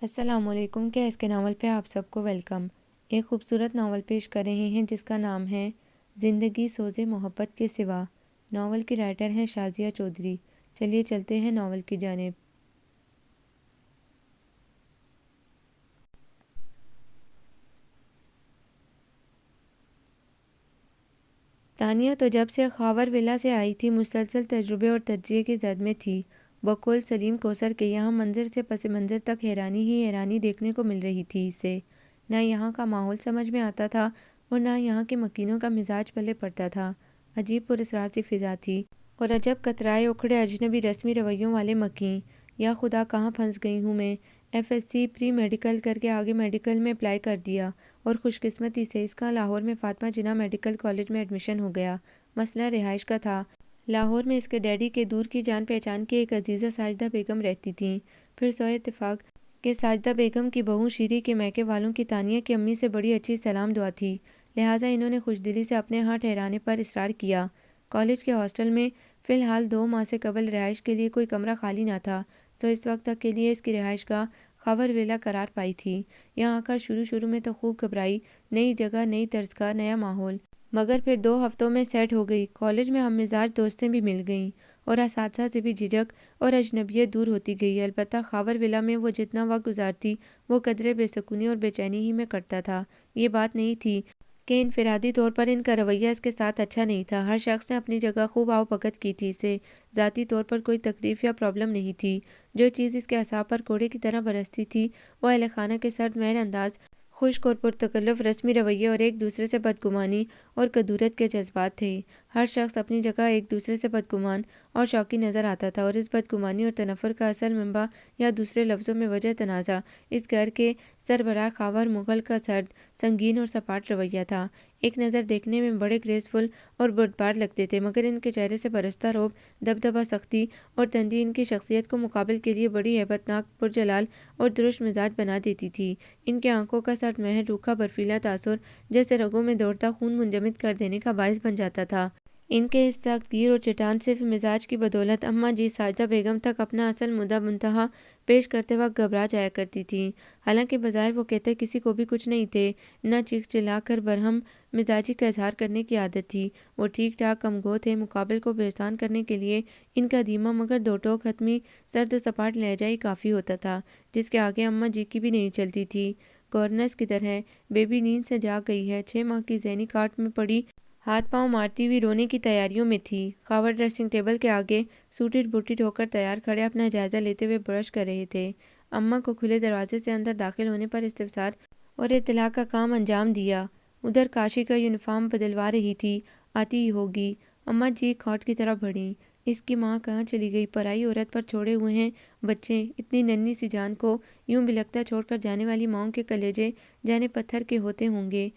السلام علیکم۔ کیا اس کے ناول پہ آپ سب کو ویلکم۔ ایک خوبصورت ناول پیش کر رہے ہیں جس کا نام ہے زندگی سوز محبت کے سوا۔ ناول کی رائٹر ہیں شازیہ چودھری۔ چلیے چلتے ہیں ناول کی جانب۔ تانیہ تو جب سے خاور ولا سے آئی تھی مسلسل تجربے اور تجزیے کی زد میں تھی۔ بقول سلیم کوثر کے یہاں منظر سے پس منظر تک حیرانی ہی حیرانی دیکھنے کو مل رہی تھی اسے۔ نہ یہاں کا ماحول سمجھ میں آتا تھا اور نہ یہاں کے مکینوں کا مزاج پلے پڑتا تھا۔ عجیب پراسرار سی فضا تھی اور عجب کترائے اکھڑے اجنبی رسمی رویوں والے مکین۔ یا خدا کہاں پھنس گئی ہوں میں۔ F S C pre medical کر کے آگے میڈیکل میں اپلائی کر دیا اور خوش قسمتی سے اس کا لاہور میں فاطمہ جناح میڈیکل کالج میں ایڈمیشن ہو گیا۔ مسئلہ رہائش کا تھا۔ لاہور میں اس کے ڈیڈی کے دور کی جان پہچان کی ایک عزیزہ ساجدہ بیگم رہتی تھیں۔ پھر سوئے اتفاق کہ ساجدہ بیگم کی بہو شیری کے میکے والوں کی تانیہ کی امی سے بڑی اچھی سلام دعا تھی، لہٰذا انہوں نے خوش دلی سے اپنے ہاں ٹھہرانے پر اصرار کیا۔ کالج کے ہاسٹل میں فی الحال 2 ماہ سے قبل رہائش کے لیے کوئی کمرہ خالی نہ تھا، تو اس وقت تک کے لیے اس کی رہائش گاہ خاور ویلا قرار پائی تھی۔ یہاں آ کر شروع میں تو خوب گھبرائی، نئی جگہ، نئی طرز کا نیا ماحول، مگر پھر 2 ہفتوں میں سیٹ ہو گئی۔ کالج میں ہم مزاج دوستیں بھی مل گئیں اور اساتذہ سے بھی جھجک اور اجنبیت دور ہوتی گئی۔ البتہ خاور ولا میں وہ جتنا وقت گزارتی وہ قدرے بے سکونی اور بے چینی ہی میں کٹتا تھا۔ یہ بات نہیں تھی کہ انفرادی طور پر ان کا رویہ اس کے ساتھ اچھا نہیں تھا۔ ہر شخص نے اپنی جگہ خوب آؤ بھگت کی تھی اسے ذاتی طور پر کوئی تکلیف یا پرابلم نہیں تھی۔ جو چیز اس کے اعصاب پر کوڑے کی طرح برستی تھی وہ اہل خانہ کے سرد مہر انداز، خشک اور پرتکلف رسمی رویے اور ایک دوسرے سے بدگمانی اور کدورت کے جذبات تھے۔ ہر شخص اپنی جگہ ایک دوسرے سے بدگمان اور شوقی نظر آتا تھا اور اس بدگمانی اور تنفر کا اصل منبع یا دوسرے لفظوں میں وجہ تنازع اس گھر کے سربراہ خاور مغل کا سرد، سنگین اور سپاٹ رویہ تھا۔ ایک نظر دیکھنے میں بڑے گریسفل اور بردبار لگتے تھے، مگر ان کے چہرے سے برستا رعب، دبدبہ، سختی اور تندی ان کی شخصیت کو مقابل کے لیے بڑی ہیبت ناک، پرجلال اور درشت مزاج بنا دیتی تھی۔ ان کی آنکھوں کا سرد مہر روکھا برفیلا تاثر جیسے رگوں میں دوڑتا خون منجمد کر دینے کا باعث بن جاتا تھا۔ ان کے اس سخت گیر اور چٹان صرف مزاج کی بدولت اماں جی ساجدہ بیگم تک اپنا اصل مدعا منتہا پیش کرتے وقت گھبرا جایا کرتی تھیں۔ حالانکہ بظاہر وہ کہتے کسی کو بھی کچھ نہیں تھے، نہ چیخ چلا کر برہم مزاجی کا اظہار کرنے کی عادت تھی۔ وہ ٹھیک ٹھاک کم گو تھے۔ مقابل کو بےحسان کرنے کے لیے ان کا دھیما مگر دو ٹوک حتمی سرد و سپاٹ لہجہ ہی کافی ہوتا تھا، جس کے آگے اماں جی کی بھی نہیں چلتی تھی۔ گورنس کدھر ہے؟ بیبی نیند سے جاگ گئی ہے۔ 6 ماہ کی ذہنی کاٹ میں پڑی ہاتھ پاؤں مارتی ہوئی رونے کی تیاریوں میں تھی۔ خاور ڈریسنگ ٹیبل کے آگے سوٹڈ بوٹڈ ہو کر تیار کھڑے اپنا جائزہ لیتے ہوئے برش کر رہے تھے۔ اماں کو کھلے دروازے سے اندر داخل ہونے پر استفسار اور اطلاع کا کام انجام دیا۔ ادھر کاشی کا یونیفارم بدلوا رہی تھی، آتی ہی ہوگی۔ اماں جی کھوٹ کی طرح بڑھیں۔ اس کی ماں کہاں چلی گئی؟ پرائی عورت پر چھوڑے ہوئے ہیں بچے۔ اتنی ننھی سی جان کو یوں بلکتا چھوڑ کر جانے والی ماؤں کے کلیجے جانے پتھر کے ہوتے ہوں گے۔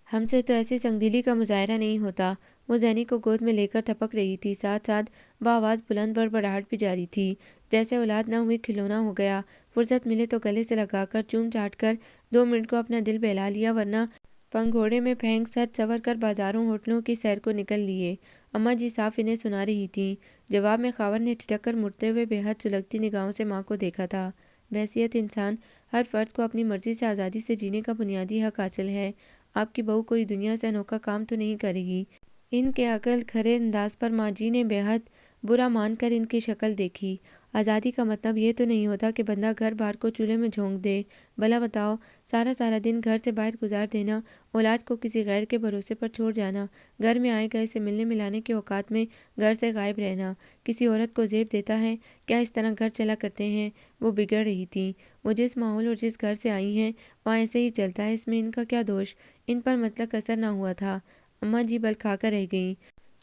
ہم سے تو ایسی سنگدلی کا مظاہرہ نہیں ہوتا۔ وہ زینی کو گود میں لے کر تھپک رہی تھی، ساتھ ساتھ بآواز بلند بڑبڑاہٹ بھی جاری تھی، جیسے اولاد نہ ہوئی کھلونا ہو گیا۔ فرصت ملے تو گلے سے لگا کر چوم چاٹ کر 2 منٹ کو اپنا دل بہلا لیا، ورنہ پنگھوڑے میں پھینک سج سنور کر بازاروں ہوٹلوں کی سیر کو نکل لیے۔ اماں جی صاف انہیں سنا رہی تھیں۔ جواب میں خاور نے ٹھٹک کر مڑتے ہوئے بے حد سلگتی نگاہوں سے ماں کو دیکھا تھا۔ بحیثیت انسان ہر فرد کو اپنی مرضی سے آزادی سے جینے کا بنیادی حق حاصل ہے۔ آپ کی بہو کوئی دنیا سے انوکھا کام تو نہیں کرے گی؟ ان کے عقل کھرے انداز پر ماں جی نے بے حد برا مان کر ان کی شکل دیکھی۔ آزادی کا مطلب یہ تو نہیں ہوتا کہ بندہ گھر بار کو چولہے میں جھونک دے۔ بھلا بتاؤ، سارا دن گھر سے باہر گزار دینا، اولاد کو کسی غیر کے بھروسے پر چھوڑ جانا، گھر میں آئے گئے سے ملنے ملانے کے اوقات میں گھر سے غائب رہنا، کسی عورت کو زیب دیتا ہے؟ کیا اس طرح گھر چلا کرتے ہیں؟ وہ بگڑ رہی تھیں۔ وہ جس ماحول اور جس گھر سے آئی ہیں وہاں ایسے ہی چلتا ہے، اس میں ان کا کیا دوش؟ ان پر مطلق اثر نہ ہوا تھا۔ اماں جی بل کھا کر رہ گئیں۔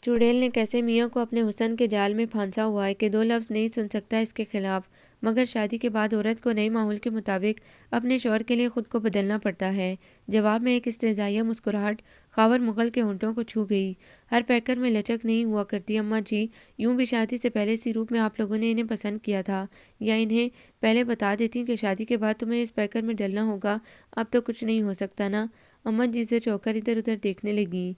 چڑیل نے کیسے میاں کو اپنے حسن کے جال میں پھانسا ہوا ہے کہ 2 لفظ نہیں سن سکتا اس کے خلاف، مگر شادی کے بعد عورت کو نئے ماحول کے مطابق اپنے شوہر کے لیے خود کو بدلنا پڑتا ہے۔ جواب میں ایک استہزائیہ مسکراہٹ خاور مغل کے ہونٹوں کو چھو گئی۔ ہر پیکر میں لچک نہیں ہوا کرتی اماں جی۔ یوں بھی شادی سے پہلے اسی روپ میں آپ لوگوں نے انہیں پسند کیا تھا، یا انہیں پہلے بتا دیتی کہ شادی کے بعد تمہیں اس پیکر میں ڈلنا ہوگا؟ اب تو کچھ نہیں ہو سکتا نا؟ اماں جی سے چونک کر ادھر ادھر دیکھنے لگیں۔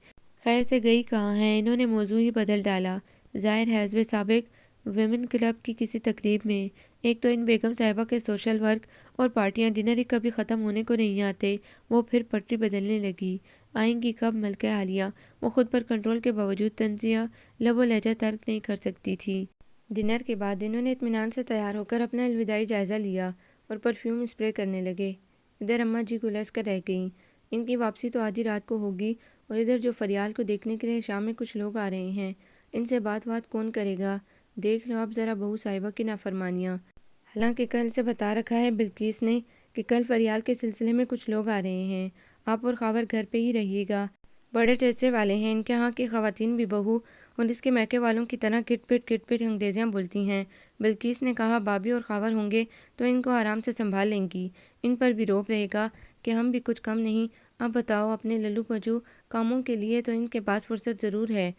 خیر سے گئی کہاں ہیں؟ انہوں نے موضوع ہی بدل ڈالا۔ ظاہر ہے حزب سابق ویمن کلب کی کسی تقریب میں۔ ایک تو ان بیگم صاحبہ کے سوشل ورک اور پارٹیاں ڈنر ہی کبھی ختم ہونے کو نہیں آتے، وہ پھر پٹری بدلنے لگی۔ آئیں گی کب ملکہ عالیہ؟ وہ خود پر کنٹرول کے باوجود طنزیہ لب و لہجہ ترک نہیں کر سکتی تھی۔ ڈنر کے بعد انہوں نے اطمینان سے تیار ہو کر اپنا الوداعی جائزہ لیا اور پرفیوم اسپرے کرنے لگے۔ ادھر اماں جی گلس کر رہ گئیں، ان کی واپسی تو آدھی رات کو ہوگی، اور ادھر جو فریال کو دیکھنے کے لیے شام میں کچھ لوگ آ رہے ہیں، ان سے بات کون کرے گا؟ دیکھ لو اب ذرا بہو صاحبہ کی نافرمانیاں۔ حالانکہ کل سے بتا رکھا ہے بلقیس نے کہ کل فریال کے سلسلے میں کچھ لوگ آ رہے ہیں، آپ اور خاور گھر پہ ہی رہیے گا۔ بڑے ٹیسے والے ہیں، ان کے ہاں کی خواتین بھی بہو اور اس کے میکے والوں کی طرح کٹ پٹ انگریزیاں بولتی ہیں۔ بلقیس نے کہا بابی اور خاور ہوں گے تو ان کو آرام سے سنبھال لیں گی، ان پر بھی روب رہے گا کہ ہم بھی کچھ کم نہیں۔ اب بتاؤ، اپنے للو پجو کاموں کے لیے تو ان کے پاس فرصت ضرور ہے،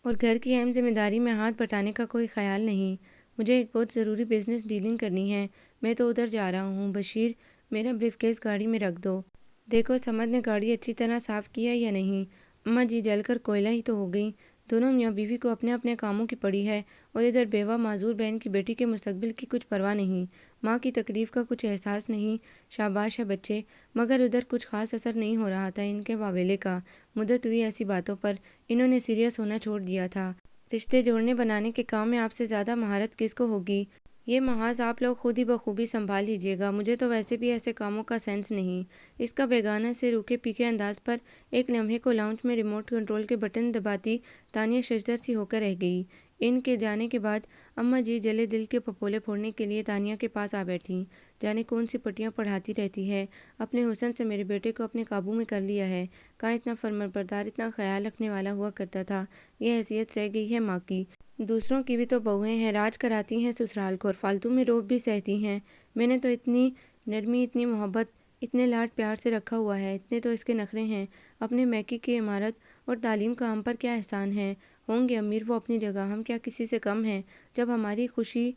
اور گھر کی اہم ذمہ داری میں ہاتھ بٹانے کا کوئی خیال نہیں۔ مجھے ایک بہت ضروری بزنس ڈیلنگ کرنی ہے، میں تو ادھر جا رہا ہوں۔ بشیر، میرا بریف کیس گاڑی میں رکھ دو۔ دیکھو سمد نے گاڑی اچھی طرح صاف کیا یا نہیں؟ اماں جی جل کر کوئلہ ہی تو ہو گئیں۔ دونوں میاں بیوی کو اپنے اپنے کاموں کی پڑی ہے، اور ادھر بیوہ معذور بہن کی بیٹی کے مستقبل کی کچھ پرواہ نہیں، ماں کی تکلیف کا کچھ احساس نہیں۔ شاباش ہے بچے، مگر ادھر کچھ خاص اثر نہیں ہو رہا تھا ان کے واویلے کا۔ مدت ہوئی ایسی باتوں پر، انہوں نے سیریس ہونا چھوڑ دیا تھا۔ رشتے جوڑنے بنانے کے کام میں آپ سے زیادہ مہارت کس کو ہوگی؟ یہ محاذ آپ لوگ خود ہی بخوبی سنبھال لیجیے گا، مجھے تو ویسے بھی ایسے کاموں کا سینس نہیں۔ اس کا بیگانہ سے روکے پیکے انداز پر ایک لمحے کو لاؤنج میں ریموٹ کنٹرول کے بٹن دباتی تانیہ ششدر سی ہو کر رہ گئی۔ ان کے جانے کے بعد اماں جی جلے دل کے پھپولے پھوڑنے کے لیے تانیہ کے پاس آ بیٹھیں۔ جانے کون سی پٹیاں پڑھاتی رہتی ہے، اپنے حسن سے میرے بیٹے کو اپنے قابو میں کر لیا ہے، کہاں اتنا فرمانبردار، اتنا خیال رکھنے والا ہوا کرتا تھا۔ یہ حیثیت رہ گئی ہے ماں کی۔ دوسروں کی بھی تو بہویں ہیں، راج کراتی ہیں سسرال کو اور فالتو میں روب بھی سہتی ہیں۔ میں نے تو اتنی نرمی، اتنی محبت، اتنے لاڈ پیار سے رکھا ہوا ہے، اتنے تو اس کے نخرے ہیں۔ اپنے میکے کی عمارت اور تعلیم کا ہم پر کیا احسان ہے؟ ہوں گے امیر وہ اپنی جگہ، ہم کیا کسی سے کم ہیں؟ جب ہماری خوشی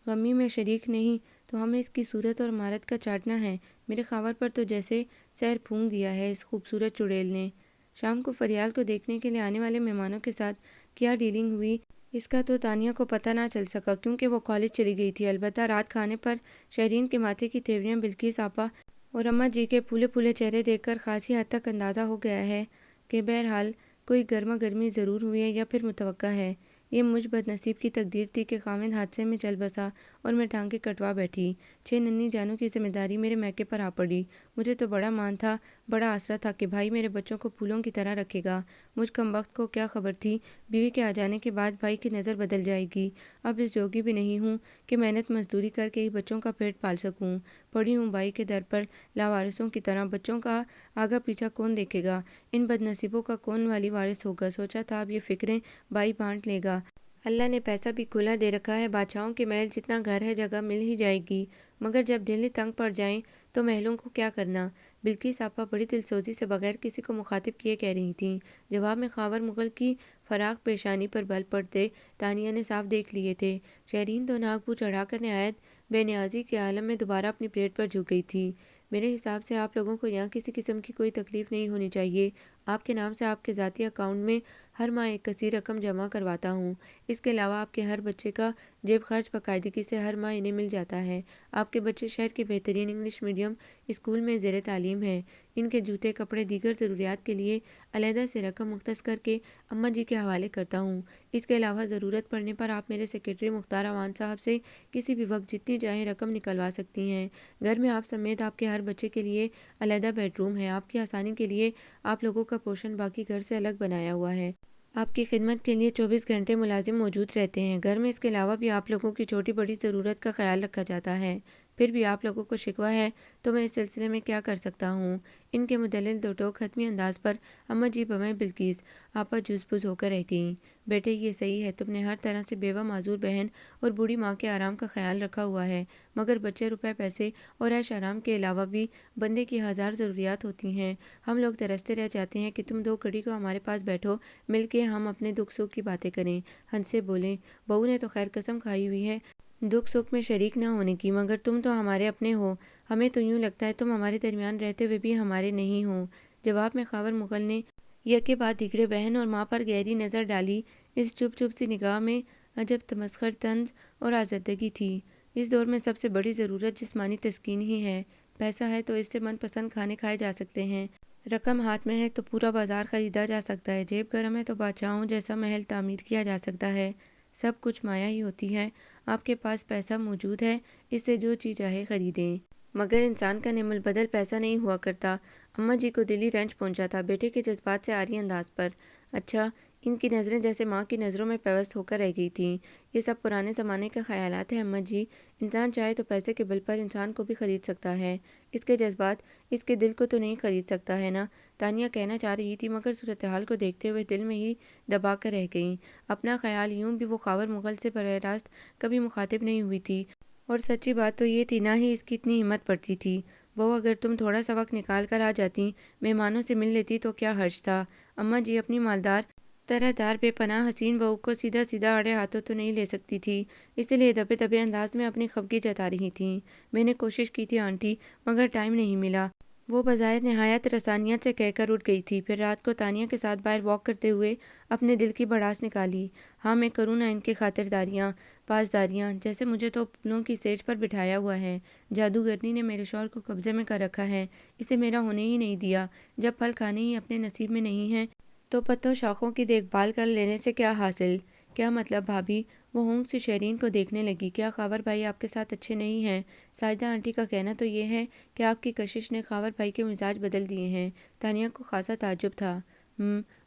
غمی میں شریک نہیں تو ہمیں اس کی صورت اور عمارت کا چاٹنا ہے؟ میرے خاور پر تو جیسے سحر پھونک دیا ہے اس خوبصورت چڑیل نے۔ شام کو فریال کو دیکھنے کے لیے آنے والے مہمانوں کے ساتھ کیا ڈیلنگ ہوئی، اس کا تو تانیہ کو پتہ نہ چل سکا، کیونکہ وہ کالج چلی گئی تھی۔ البتہ رات کھانے پر شہرین کے ماتھے کی تیوریاں بلقیس آپا اور اماں جی کے پھولے پھولے چہرے دیکھ کر خاصی حد تک اندازہ ہو گیا ہے کہ بہرحال کوئی گرما گرمی ضرور ہوئی ہے یا پھر متوقع ہے۔ یہ مجھ بد نصیب کی تقدیر تھی کہ خاوند حادثے میں چل بسا اور میں ٹانگیں کٹوا بیٹھی۔ 6 ننھی جانوں کی ذمہ داری میرے میکے پر آ پڑی۔ مجھے تو بڑا مان تھا، بڑا آسرا تھا کہ بھائی میرے بچوں کو پھولوں کی طرح رکھے گا۔ مجھ کمبخت کو کیا خبر تھی بیوی کے آ جانے کے بعد بھائی کی نظر بدل جائے گی۔ اب اس جوگی بھی نہیں ہوں کہ محنت مزدوری کر کے ہی بچوں کا پیٹ پال سکوں۔ پڑی ہوں بائی کے در پر لاوارثوں کی طرح، بچوں کا آگا پیچھا کون دیکھے گا؟ ان بد نصیبوں کا کون والی وارث ہوگا؟ سوچا تھا اب یہ فکریں بائی بانٹ لے گا۔ اللہ نے پیسہ بھی کھلا دے رکھا ہے، بادشاہوں کے محل جتنا گھر ہے جگہ مل ہی جائے گی، مگر جب دل ہی تنگ پڑ جائیں تو محلوں کو کیا کرنا؟ بلقیس آپا بڑی دلسوزی سے بغیر کسی کو مخاطب کیے کہہ رہی تھیں۔ جواب میں خاور مغل کی فراخ پیشانی پر بل پڑتے تانیہ نے صاف دیکھ لیے تھے۔ شہرین تو ناک بو چڑھا کر نہایت بے نیازی کے عالم میں دوبارہ اپنی پلیٹ پر جھک گئی تھی۔ میرے حساب سے آپ لوگوں کو یہاں کسی قسم کی کوئی تکلیف نہیں ہونی چاہیے۔ آپ کے نام سے آپ کے ذاتی اکاؤنٹ میں ہر ماہ ایک کثیر رقم جمع کرواتا ہوں۔ اس کے علاوہ آپ کے ہر بچے کا جیب خرچ باقاعدگی سے ہر ماہ انہیں مل جاتا ہے۔ آپ کے بچے شہر کے بہترین انگلش میڈیم اسکول میں زیر تعلیم ہیں۔ ان کے جوتے، کپڑے، دیگر ضروریات کے لیے علیحدہ سے رقم مختص کر کے اماں جی کے حوالے کرتا ہوں۔ اس کے علاوہ ضرورت پڑنے پر آپ میرے سیکریٹری مختار اعوان صاحب سے کسی بھی وقت جتنی چاہیں رقم نکلوا سکتی ہیں۔ گھر میں آپ سمیت آپ کے ہر بچے کے لیے علیحدہ بیڈ روم ہے۔ آپ کی آسانی کے لیے آپ لوگوں کا پورشن باقی گھر سے الگ بنایا ہوا ہے۔ آپ کی خدمت کے لیے 24 گھنٹے ملازم موجود رہتے ہیں گھر میں۔ اس کے علاوہ بھی آپ لوگوں کی چھوٹی بڑی ضرورت کا خیال رکھا جاتا ہے۔ پھر بھی آپ لوگوں کو شکوہ ہے تو میں اس سلسلے میں کیا کر سکتا ہوں؟ ان کے مدلل دو ٹوک حتمی انداز پر اماں جی بویں بلقیس آپا جز بز ہو کر رہ گئیں۔ بیٹے یہ صحیح ہے، تم نے ہر طرح سے بیوہ معذور بہن اور بوڑھی ماں کے آرام کا خیال رکھا ہوا ہے، مگر بچے، روپے پیسے اور عیش آرام کے علاوہ بھی بندے کی ہزار ضروریات ہوتی ہیں۔ ہم لوگ ترستے رہ جاتے ہیں کہ تم 2 گھڑی کو ہمارے پاس بیٹھو، مل کے ہم اپنے دکھ سکھ کی باتیں کریں، ہنسے بولیں۔ بہو نے تو خیر قسم کھائی ہوئی ہے دکھ سکھ میں شریک نہ ہونے کی، مگر تم تو ہمارے اپنے ہو، ہمیں تو یوں لگتا ہے تم ہمارے درمیان رہتے ہوئے بھی ہمارے نہیں ہو۔ جواب میں خاور مغل نے یکے بعد دیگرے بہن اور ماں پر گہری نظر ڈالی۔ اس چپ چپ سی نگاہ میں عجب تمسخر طنز اور آزردگی تھی۔ اس دور میں سب سے بڑی ضرورت جسمانی تسکین ہی ہے۔ پیسہ ہے تو اس سے من پسند کھانے کھائے جا سکتے ہیں، رقم ہاتھ میں ہے تو پورا بازار خریدا جا سکتا ہے، جیب گرم ہے تو بادشاہوں جیسا محل تعمیر کیا جا سکتا ہے۔ سب کچھ مایا ہی ہوتی ہے۔ آپ کے پاس پیسہ موجود ہے، اس سے جو چیز چاہے خریدیں۔ مگر انسان کا نعم البدل پیسہ نہیں ہوا کرتا۔ اماں جی کو دلی رنج پہنچا تھا بیٹے کے جذبات سے عاری انداز پر۔ اچھا، ان کی نظریں جیسے ماں کی نظروں میں پیوست ہو کر رہ گئی تھیں۔ یہ سب پرانے زمانے کے خیالات ہیں اماں جی۔ انسان چاہے تو پیسے کے بل پر انسان کو بھی خرید سکتا ہے، اس کے جذبات، اس کے دل کو تو نہیں خرید سکتا ہے نا؟ تانیہ کہنا چاہ رہی تھی مگر صورتحال کو دیکھتے ہوئے دل میں ہی دبا کر رہ گئیں۔ اپنا خیال یوں بھی وہ خاور مغل سے براہ راست کبھی مخاطب نہیں ہوئی تھی، اور سچی بات تو یہ تھی نہ ہی اس کی اتنی ہمت پڑتی تھی۔ بہو اگر تم تھوڑا سا وقت نکال کر آ جاتی، مہمانوں سے مل لیتی تو کیا حرج تھا؟ اماں جی اپنی مالدار، طرح دار، بے پناہ حسین بہو کو سیدھا سیدھا اڑے ہاتھوں تو نہیں لے سکتی تھی، اسی لیے دبے دبے انداز میں اپنی خفگی جتا رہی تھیں۔ میں نے کوشش کی تھی آنٹی، مگر ٹائم نہیں ملا، وہ بظاہر نہایت رسانیت سے کہہ کر اٹھ گئی تھی۔ پھر رات کو تانیہ کے ساتھ باہر واک کرتے ہوئے اپنے دل کی بھڑاس نکالی۔ ہاں میں کروں نا ان کی خاطرداریاں، پاسداریاں، جیسے مجھے تو پھولوں کی سیج پر بٹھایا ہوا ہے۔ جادوگرنی نے میرے شوہر کو قبضے میں کر رکھا ہے، اسے میرا ہونے ہی نہیں دیا۔ جب پھل کھانے ہی اپنے نصیب میں نہیں ہیں تو پتوں شاخوں کی دیکھ بھال کر لینے سے کیا حاصل؟ کیا مطلب بھابھی؟ وہ ہونک سے شیرین کو دیکھنے لگی۔ کیا خاور بھائی آپ کے ساتھ اچھے نہیں ہیں؟ ساجدہ آنٹی کا کہنا تو یہ ہے کہ آپ کی کشش نے خاور بھائی کے مزاج بدل دیے ہیں۔ تانیہ کو خاصا تعجب تھا۔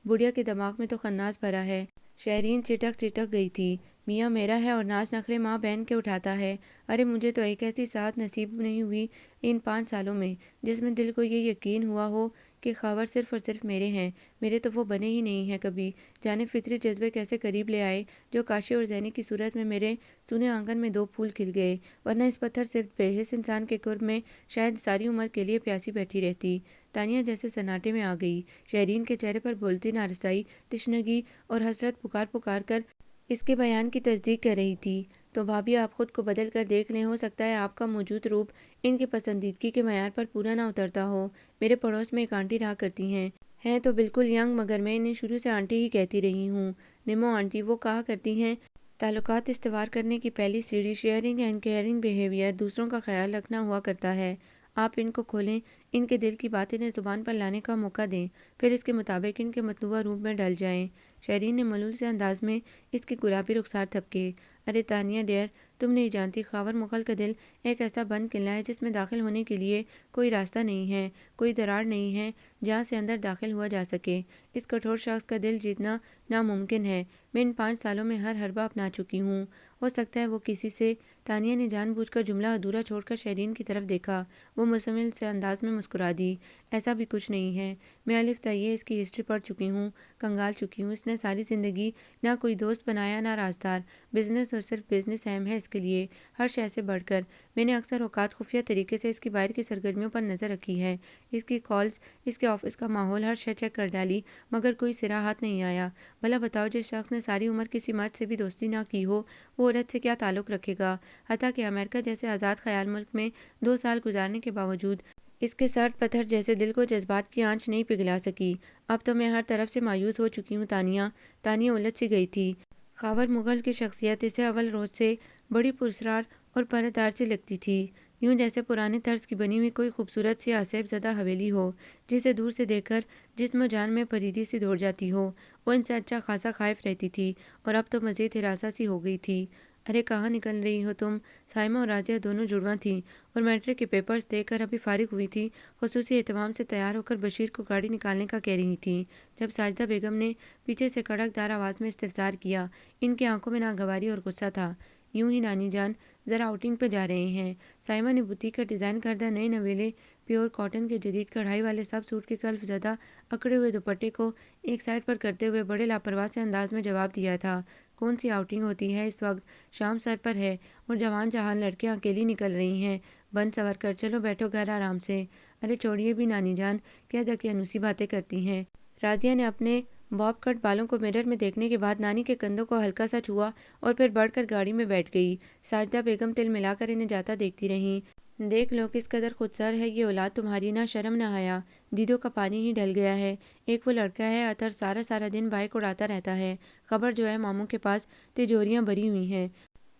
بڑھیا کے دماغ میں تو خناس بھرا ہے۔ شیرین چٹک چٹک گئی تھی۔ میاں میرا ہے اور ناز نخرے ماں بہن کے اٹھاتا ہے۔ ارے مجھے تو ایک ایسی ساتھ نصیب نہیں ہوئی ان 5 سالوں میں جس میں دل کو یہ یقین ہوا ہو کہ خاور صرف اور صرف میرے ہیں۔ میرے تو وہ بنے ہی نہیں ہیں کبھی۔ جانے فطری جذبے کیسے قریب لے آئے جو کاشی اور زینی کی صورت میں میرے سونے آنگن میں 2 پھول کھل گئے، ورنہ اس پتھر صرف بے حس انسان کے قرب میں شاید ساری عمر کے لیے پیاسی بیٹھی رہتی۔ تانیہ جیسے سناٹے میں آ گئی۔ شیرین کے چہرے پر بولتی نارسائی، تشنگی اور حسرت پکار پکار کر اس کے بیان کی تصدیق کر رہی تھی۔ تو بھابھی آپ خود کو بدل کر دیکھ لیں، ہو سکتا ہے آپ کا موجود روپ ان کی پسندیدگی کے معیار پر پورا نہ اترتا ہو۔ میرے پڑوس میں ایک آنٹی رہا کرتی ہیں تو بالکل ینگ، مگر میں انہیں شروع سے آنٹی ہی کہتی رہی ہوں۔ نمو آنٹی، وہ کہا کرتی ہیں تعلقات استوار کرنے کی پہلی سیڑھی شیئرنگ اینڈ کیئرنگ بیہیویئر، دوسروں کا خیال رکھنا ہوا کرتا ہے۔ آپ ان کو کھولیں، ان کے دل کی بات انہیں زبان پر لانے کا موقع دیں، پھر اس کے مطابق ان کے مطلوبہ روپ میں ڈھل جائیں۔ شیرین نے ملول سے انداز میں اس کی گلابی رخسار تھپکے۔ ارے تانیہ ڈیئر، تم نہیں جانتی خاور مغل کا دل ایک ایسا بند قلعہ ہے جس میں داخل ہونے کے لیے کوئی راستہ نہیں ہے، کوئی دراڑ نہیں ہے جہاں سے اندر داخل ہوا جا سکے۔ اس کٹھور شخص کا دل جیتنا ناممکن ہے۔ میں ان 5 سالوں میں ہر حربہ اپنا چکی ہوں۔ ہو سکتا ہے وہ کسی سے… تانیہ نے جان بوجھ کر جملہ ادھورا چھوڑ کر شیرین کی طرف دیکھا۔ وہ مزمل سے انداز میں مسکرا دی۔ ایسا بھی کچھ نہیں ہے۔ میں الف تائیہ اس کی ہسٹری پڑھ چکی ہوں، کنگال چکی ہوں۔ اس نے ساری زندگی نہ کوئی دوست بنایا نہ رازدار۔ بزنس اور صرف بزنس اہم ہے اس کے لیے، ہر شے سے بڑھ کر۔ میں نے اکثر اوقات خفیہ طریقے سے اس کی باہر کی سرگرمیوں پر نظر رکھی ہے، اس کی کالز، اس کے آفس کا ماحول، ہر شے چیک کر ڈالی، مگر کوئی سرا ہاتھ نہیں آیا۔ بھلا بتاؤ، جس شخص نے ساری عمر کسی مرد سے بھی دوستی نہ کی ہو، وہ عورت سے کیا تعلق رکھے گا؟ حتیٰ کہ امریکہ جیسے آزاد خیال ملک میں 2 سال گزارنے کے باوجود اس کے سرد پتھر جیسے دل کو جذبات کی آنچ نہیں پگھلا سکی۔ اب تو میں ہر طرف سے مایوس ہو چکی ہوں تانیہ۔ تانیہ الجھ سی گئی تھی۔ خاور مغل کی شخصیت اسے اول روز سے بڑی پراسرار اور پردہ دار سی لگتی تھی، یوں جیسے پرانے طرز کی بنی ہوئی کوئی خوبصورت سی آسیب زدہ حویلی ہو جسے دور سے دیکھ کر جسم و جان میں پریدی سی دوڑ جاتی ہو۔ وہ ان سے اچھا خاصا خائف رہتی تھی، اور اب تو مزید ہراساں سی ہو گئی تھی۔ ارے کہاں نکل رہی ہو تم؟ سائمہ اور راضیہ دونوں جڑواں تھیں اور میٹرک کے پیپرز دے کر ابھی فارغ ہوئی تھیں۔ خصوصی اہتمام سے تیار ہو کر بشیر کو گاڑی نکالنے کا کہہ رہی تھیں جب ساجدہ بیگم نے پیچھے سے کڑک دار آواز میں استفسار کیا۔ ان کی آنکھوں میں ناگواری اور غصہ تھا۔ یوں ہی نانی جان، ذرا آؤٹنگ پہ جا رہے ہیں؟ سائمہ نے بوتیک کا ڈیزائن کردہ نئے نویلے پیور کاٹن کے جدید کڑھائی والے سب سوٹ کے کلف زدہ اکڑے ہوئے دوپٹے کو ایک سائڈ پر کرتے ہوئے بڑے لاپرواہ سے انداز میں جواب دیا تھا۔ کون سی آؤٹنگ ہوتی ہے اس وقت؟ شام سر پر ہے اور جوان جہان لڑکیاں اکیلی نکل رہی ہیں۔ بن سور کر چلو، بیٹھو گھر آرام سے۔ ارے چھوڑیے بھی نانی جان، کیا دقیانوسی باتیں کرتی ہیں۔ راضیہ نے اپنے باب کٹ بالوں کو مرر میں دیکھنے کے بعد نانی کے کندھوں کو ہلکا سا چھوا اور پھر بڑھ کر گاڑی میں بیٹھ گئی۔ ساجدہ بیگم تل ملا کر انہیں جاتا دیکھتی رہیں۔ دیکھ لو کس قدر خود سر ہے یہ اولاد تمہاری، نہ شرم نہ حیا، دیدوں کا پانی ہی ڈل گیا ہے۔ ایک وہ لڑکا ہے اطہر، سارا سارا دن بائک اڑاتا رہتا ہے، خبر جو ہے ماموں کے پاس تجوریاں بھری ہوئی ہیں،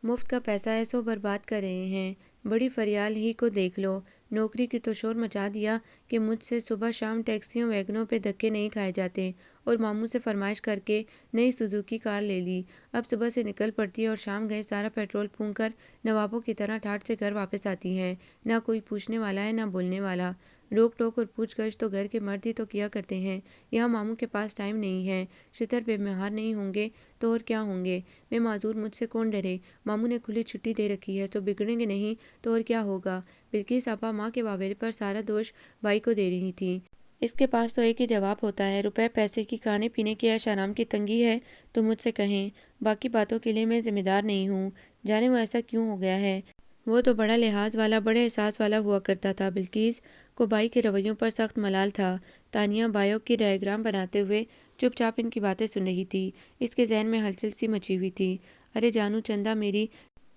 مفت کا پیسہ ہے سو برباد کر رہے ہیں۔ بڑی فریال ہی کو دیکھ لو، نوکری کی تو شور مچا دیا کہ مجھ سے صبح شام ٹیکسیوں ویگنوں پہ دھکے نہیں کھائے جاتے، اور ماموں سے فرمائش کر کے نئی سوزوکی کار لے لی۔ اب صبح سے نکل پڑتی ہے اور شام گئے سارا پیٹرول پھونک کر نوابوں کی طرح ٹھاٹھ سے گھر واپس آتی ہیں۔ نہ کوئی پوچھنے والا ہے نہ بولنے والا۔ روک ٹوک اور پوچھ گچھ تو گھر کے مرد ہی تو کیا کرتے ہیں۔ یہاں ماموں کے پاس ٹائم نہیں ہے۔ شتر بے مہار نہیں ہوں گے تو اور کیا ہوں گے؟ میں معذور، مجھ سے کون ڈرے؟ ماموں نے کھلی چھٹی دے رکھی ہے تو بگڑیں گے نہیں تو اور کیا ہوگا؟ بلکیس آپا ماں کے واویلے پر سارا دوش بھائی کو دے رہی تھی۔ اس کے پاس تو ایک ہی جواب ہوتا ہے، روپے پیسے کی، کھانے پینے کی عیش آرام کی تنگی ہے تو مجھ سے کہیں، باقی باتوں کے لیے میں ذمہ دار نہیں ہوں۔ جانے وہ ایسا کیوں ہو گیا ہے؟ وہ تو بڑا لحاظ والا، بڑے احساس والا ہوا کرتا تھا۔ بلکیس کو بھائی کے رویوں پر سخت ملال تھا۔ تانیہ بایو کی ڈائیگرام بناتے ہوئے چپ چاپ ان کی باتیں سن رہی تھی۔ اس کے ذہن میں ہلچل سی مچی ہوئی تھی۔ ارے جانو چندا میری،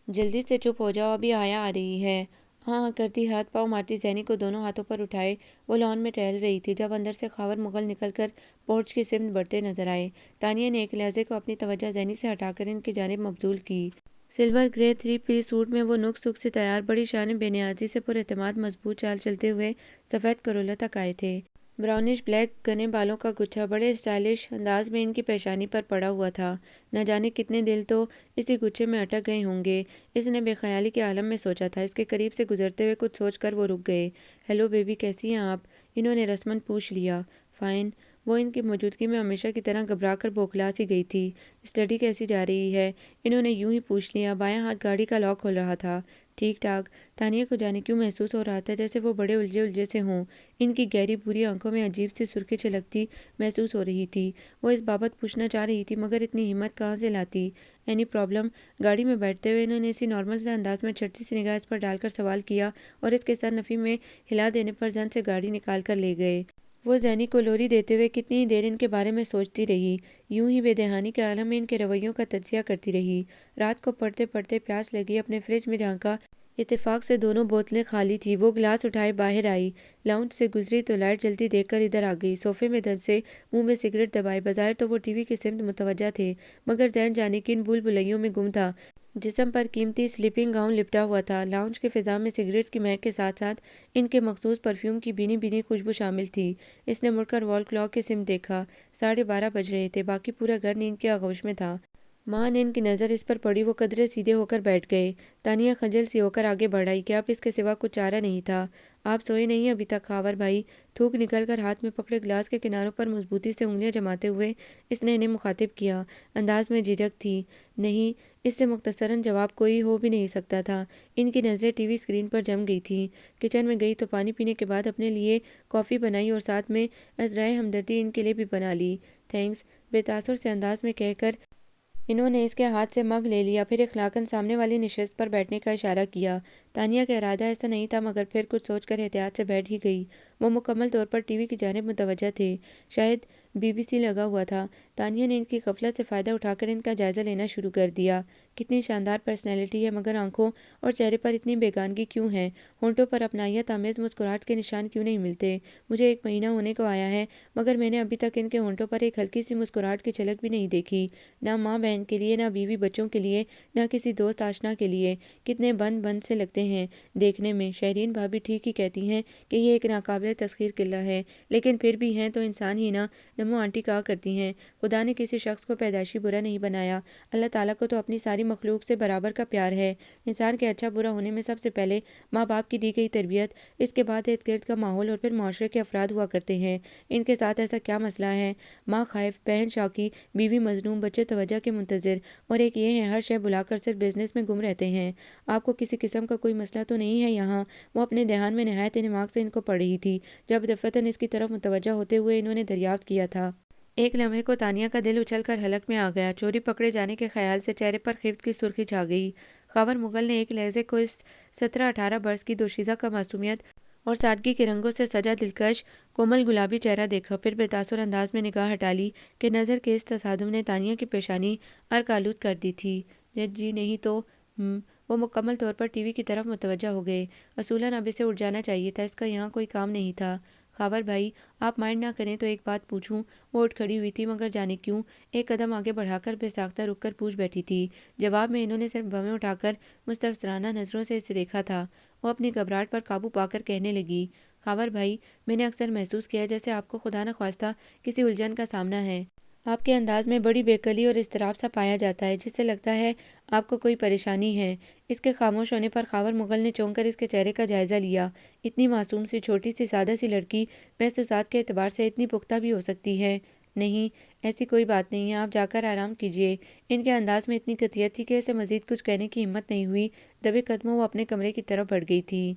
جلدی سے چپ ہو جاؤ، ابھی آیا آ رہی ہے۔ ہاں ہاں کرتی ہاتھ پاؤں مارتی زینی کو دونوں ہاتھوں پر اٹھائے وہ لان میں ٹہل رہی تھی جب اندر سے خاور مغل نکل کر پورچ کی سمت بڑھتے نظر آئے۔ تانیہ نے ایک لہجے کو اپنی توجہ زینی سے ہٹا کر ان کی جانب مبذول کی۔ سلور گرے 3 پیس سوٹ میں وہ نک سک سے تیار، بڑی شان بے نیازی سے پر اعتماد مضبوط چال چلتے ہوئے سفید کرولا تک آئے تھے۔ براؤنش بلیک گھنے بالوں کا گچھا بڑے اسٹائلش انداز میں ان کی پیشانی پر پڑا ہوا تھا۔ نہ جانے کتنے دل تو اسی گچھے میں اٹک گئے ہوں گے، اس نے بے خیالی کے عالم میں سوچا تھا۔ اس کے قریب سے گزرتے ہوئے کچھ سوچ کر وہ رک گئے۔ ہیلو بیبی، کیسی ہیں آپ؟ انہوں نے رسماً پوچھ لیا۔ فائن۔ وہ ان کی موجودگی میں ہمیشہ کی طرح گھبرا کر بوکھلا سی گئی تھی۔ اسٹڈی کیسی جا رہی ہے؟ انہوں نے یوں ہی پوچھ لیا۔ بایاں ہاتھ گاڑی کا لاک کھول رہا تھا۔ ٹھیک ٹھاک۔ تانیہ کو جانے کیوں محسوس ہو رہا تھا جیسے وہ بڑے الجھے الجھے سے ہوں۔ ان کی گہری بھوری آنکھوں میں عجیب سی سرخی چھلکتی محسوس ہو رہی تھی۔ وہ اس بابت پوچھنا چاہ رہی تھی مگر اتنی ہمت کہاں سے لاتی؟ Any problem? گاڑی میں بیٹھتے ہوئے انہوں نے اسی نارمل سے انداز میں چھٹی سی نگاہ اس پر ڈال کر سوال کیا اور اس کے سر نفی میں ہلا دینے پر زن سے گاڑی نکال کر لے گئے۔ وہ زینی کو لوری دیتے ہوئے کتنی ہی دیر ان کے بارے میں سوچتی رہی، یوں ہی بے دہانی کے عالم میں ان کے رویوں کا تجزیہ کرتی رہی۔ رات کو پڑھتے پڑھتے پیاس لگی، اپنے فریج میں جھانکا، اتفاق سے دونوں بوتلیں خالی تھیں۔ وہ گلاس اٹھائے باہر آئی، لاؤنج سے گزری تو لائٹ جلتی دیکھ کر ادھر آ گئی۔ صوفے میں دھنسے منہ میں سگریٹ دبائے بظاہر تو وہ ٹی وی کی سمت متوجہ تھے مگر ذہن جانے کن بھول بھلیوں میں گم تھا۔ جسم پر قیمتی سلیپنگ گاؤن لپٹا ہوا تھا۔ لاؤنج کے فضا میں سگریٹ کی مہک کے ساتھ ساتھ ان کے مخصوص پرفیوم کی بھینی بھینی خوشبو شامل تھی۔ اس نے مڑ کر وال کلاک کی سمت دیکھا، 12:30 بج رہے تھے، باقی پورا گھر نیند کے آغوش میں تھا۔ ماں نے ان کی نظر اس پر پڑی، وہ قدرے سیدھے ہو کر بیٹھ گئے۔ تانیہ خجل سی ہو کر آگے بڑھ آئی کہ اب اس کے سوا کچھ چارہ نہیں تھا۔ آپ سوئے نہیں ابھی تک خاور بھائی؟ تھوک نکل کر ہاتھ میں پکڑے گلاس کے کناروں پر مضبوطی سے انگلیاں جماتے ہوئے اس نے انہیں مخاطب کیا۔ انداز میں جھجک تھی۔ نہیں، اس سے مختصراً جواب کوئی ہو بھی نہیں سکتا تھا۔ ان کی نظریں ٹی وی اسکرین پر جم گئی تھیں۔ کچن میں گئی تو پانی پینے کے بعد اپنے لیے کافی بنائی اور ساتھ میں عذرائے ہمدردی ان کے لیے بھی بنا لی۔ تھینکس، بے تاثر سے انداز میں کہہ کر انہوں نے اس کے ہاتھ سے مگ لے لیا، پھر اخلاقاً سامنے والی نشست پر بیٹھنے کا اشارہ کیا۔ تانیہ کا ارادہ ایسا نہیں تھا مگر پھر کچھ سوچ کر احتیاط سے بیٹھ ہی گئی۔ وہ مکمل طور پر ٹی وی کی جانب متوجہ تھے، شاید BBC لگا ہوا تھا۔ تانیہ نے ان کی غفلت سے فائدہ اٹھا کر ان کا جائزہ لینا شروع کر دیا۔ کتنی شاندار پرسنالٹی ہے مگر آنکھوں اور چہرے پر اتنی بیگانگی کیوں ہے؟ ہونٹوں پر اپنائیت آمیز مسکراہٹ کے نشان کیوں نہیں ملتے؟ مجھے 1 مہینہ ہونے کو آیا ہے مگر میں نے ابھی تک ان کے ہونٹوں پر ایک ہلکی سی مسکراہٹ کی جھلک بھی نہیں دیکھی، نہ ماں بہن کے لیے، نہ بیوی بچوں کے لیے، نہ کسی دوست آشنا کے لیے۔ کتنے بند بند سے لگتے ہیں دیکھنے میں۔ شہرین بھابھی ٹھیک ہی کہتی ہیں کہ یہ ایک ناقابل تسخیر قلعہ ہے، لیکن پھر بھی ہیں تو انسان ہی نا، نمو آنٹی کہا کرتی ہیں۔ خدا نے کسی شخص کو پیدائشی برا نہیں بنایا، اللہ تعالیٰ کو تو اپنی ساری مخلوق سے برابر کا پیار ہے۔ انسان کے اچھا برا ہونے میں سب سے پہلے ماں باپ کی دی گئی تربیت، اس کے بعد ارد گرد کا ماحول اور پھر معاشرے کے افراد ہوا کرتے ہیں۔ ان کے ساتھ ایسا کیا مسئلہ ہے؟ ماں خائف، بہن شوقی، بیوی مظلوم، بچے توجہ کے منتظر، اور ایک یہ ہے ہر شے بھلا کر صرف بزنس میں گم رہتے ہیں۔ آپ کو کسی قسم کا کوئی مسئلہ تو نہیں ہے یہاں؟ وہ اپنے دھیان میں نہایت انہماک سے ان کو پڑھ رہی تھی جب دفعتاً اس کی طرف متوجہ ہوتے ہوئے انہوں نے دریافت کیا تھا۔ ایک لمحے کو تانیہ کا دل اچھل کر حلق میں آ گیا۔ چوری پکڑے جانے کے خیال سے چہرے پر خفت کی سرخی چھا گئی۔ خاور مغل نے ایک لہجے کو اس 17-18 برس کی دوشیزہ کا معصومیت اور سادگی کے رنگوں سے سجا دلکش کومل گلابی چہرہ دیکھا، پھر بے تاثر انداز میں نگاہ ہٹا لی کہ نظر کے اس تصادم نے تانیہ کی پیشانی عرق آلود کر دی تھی۔ جی نہیں تو وہ مکمل طور پر ٹی وی کی طرف متوجہ ہو گئے۔ اصولاً اب اسے اٹھ جانا چاہیے تھا، اس کا یہاں کوئی کام نہیں تھا۔ خاور بھائی آپ مائنڈ نہ کریں تو ایک بات پوچھوں؟ وہ اٹھ کھڑی ہوئی تھی مگر جانے کیوں ایک قدم آگے بڑھا کر بے ساختہ رک کر پوچھ بیٹھی تھی۔ جواب میں انہوں نے صرف بھویں اٹھا کر مستفسرانہ نظروں سے اسے دیکھا تھا۔ وہ اپنی گھبراہٹ پر قابو پا کر کہنے لگی، خاور بھائی میں نے اکثر محسوس کیا جیسے آپ کو خدا نخواستہ کسی الجھن کا سامنا ہے۔ آپ کے انداز میں بڑی بے قلی اور اضطراب سا پایا جاتا ہے جس سے لگتا ہے آپ کو کوئی پریشانی ہے۔ اس کے خاموش ہونے پر خاور مغل نے چونک کر اس کے چہرے کا جائزہ لیا۔ اتنی معصوم سی چھوٹی سی سادہ سی لڑکی محسوسات کے اعتبار سے اتنی پختہ بھی ہو سکتی ہے؟ نہیں ایسی کوئی بات نہیں ہے، آپ جا کر آرام کیجیے۔ ان کے انداز میں اتنی قطعیت تھی کہ اسے مزید کچھ کہنے کی ہمت نہیں ہوئی۔ دبے قدموں وہ اپنے کمرے کی طرف بڑھ گئی تھی۔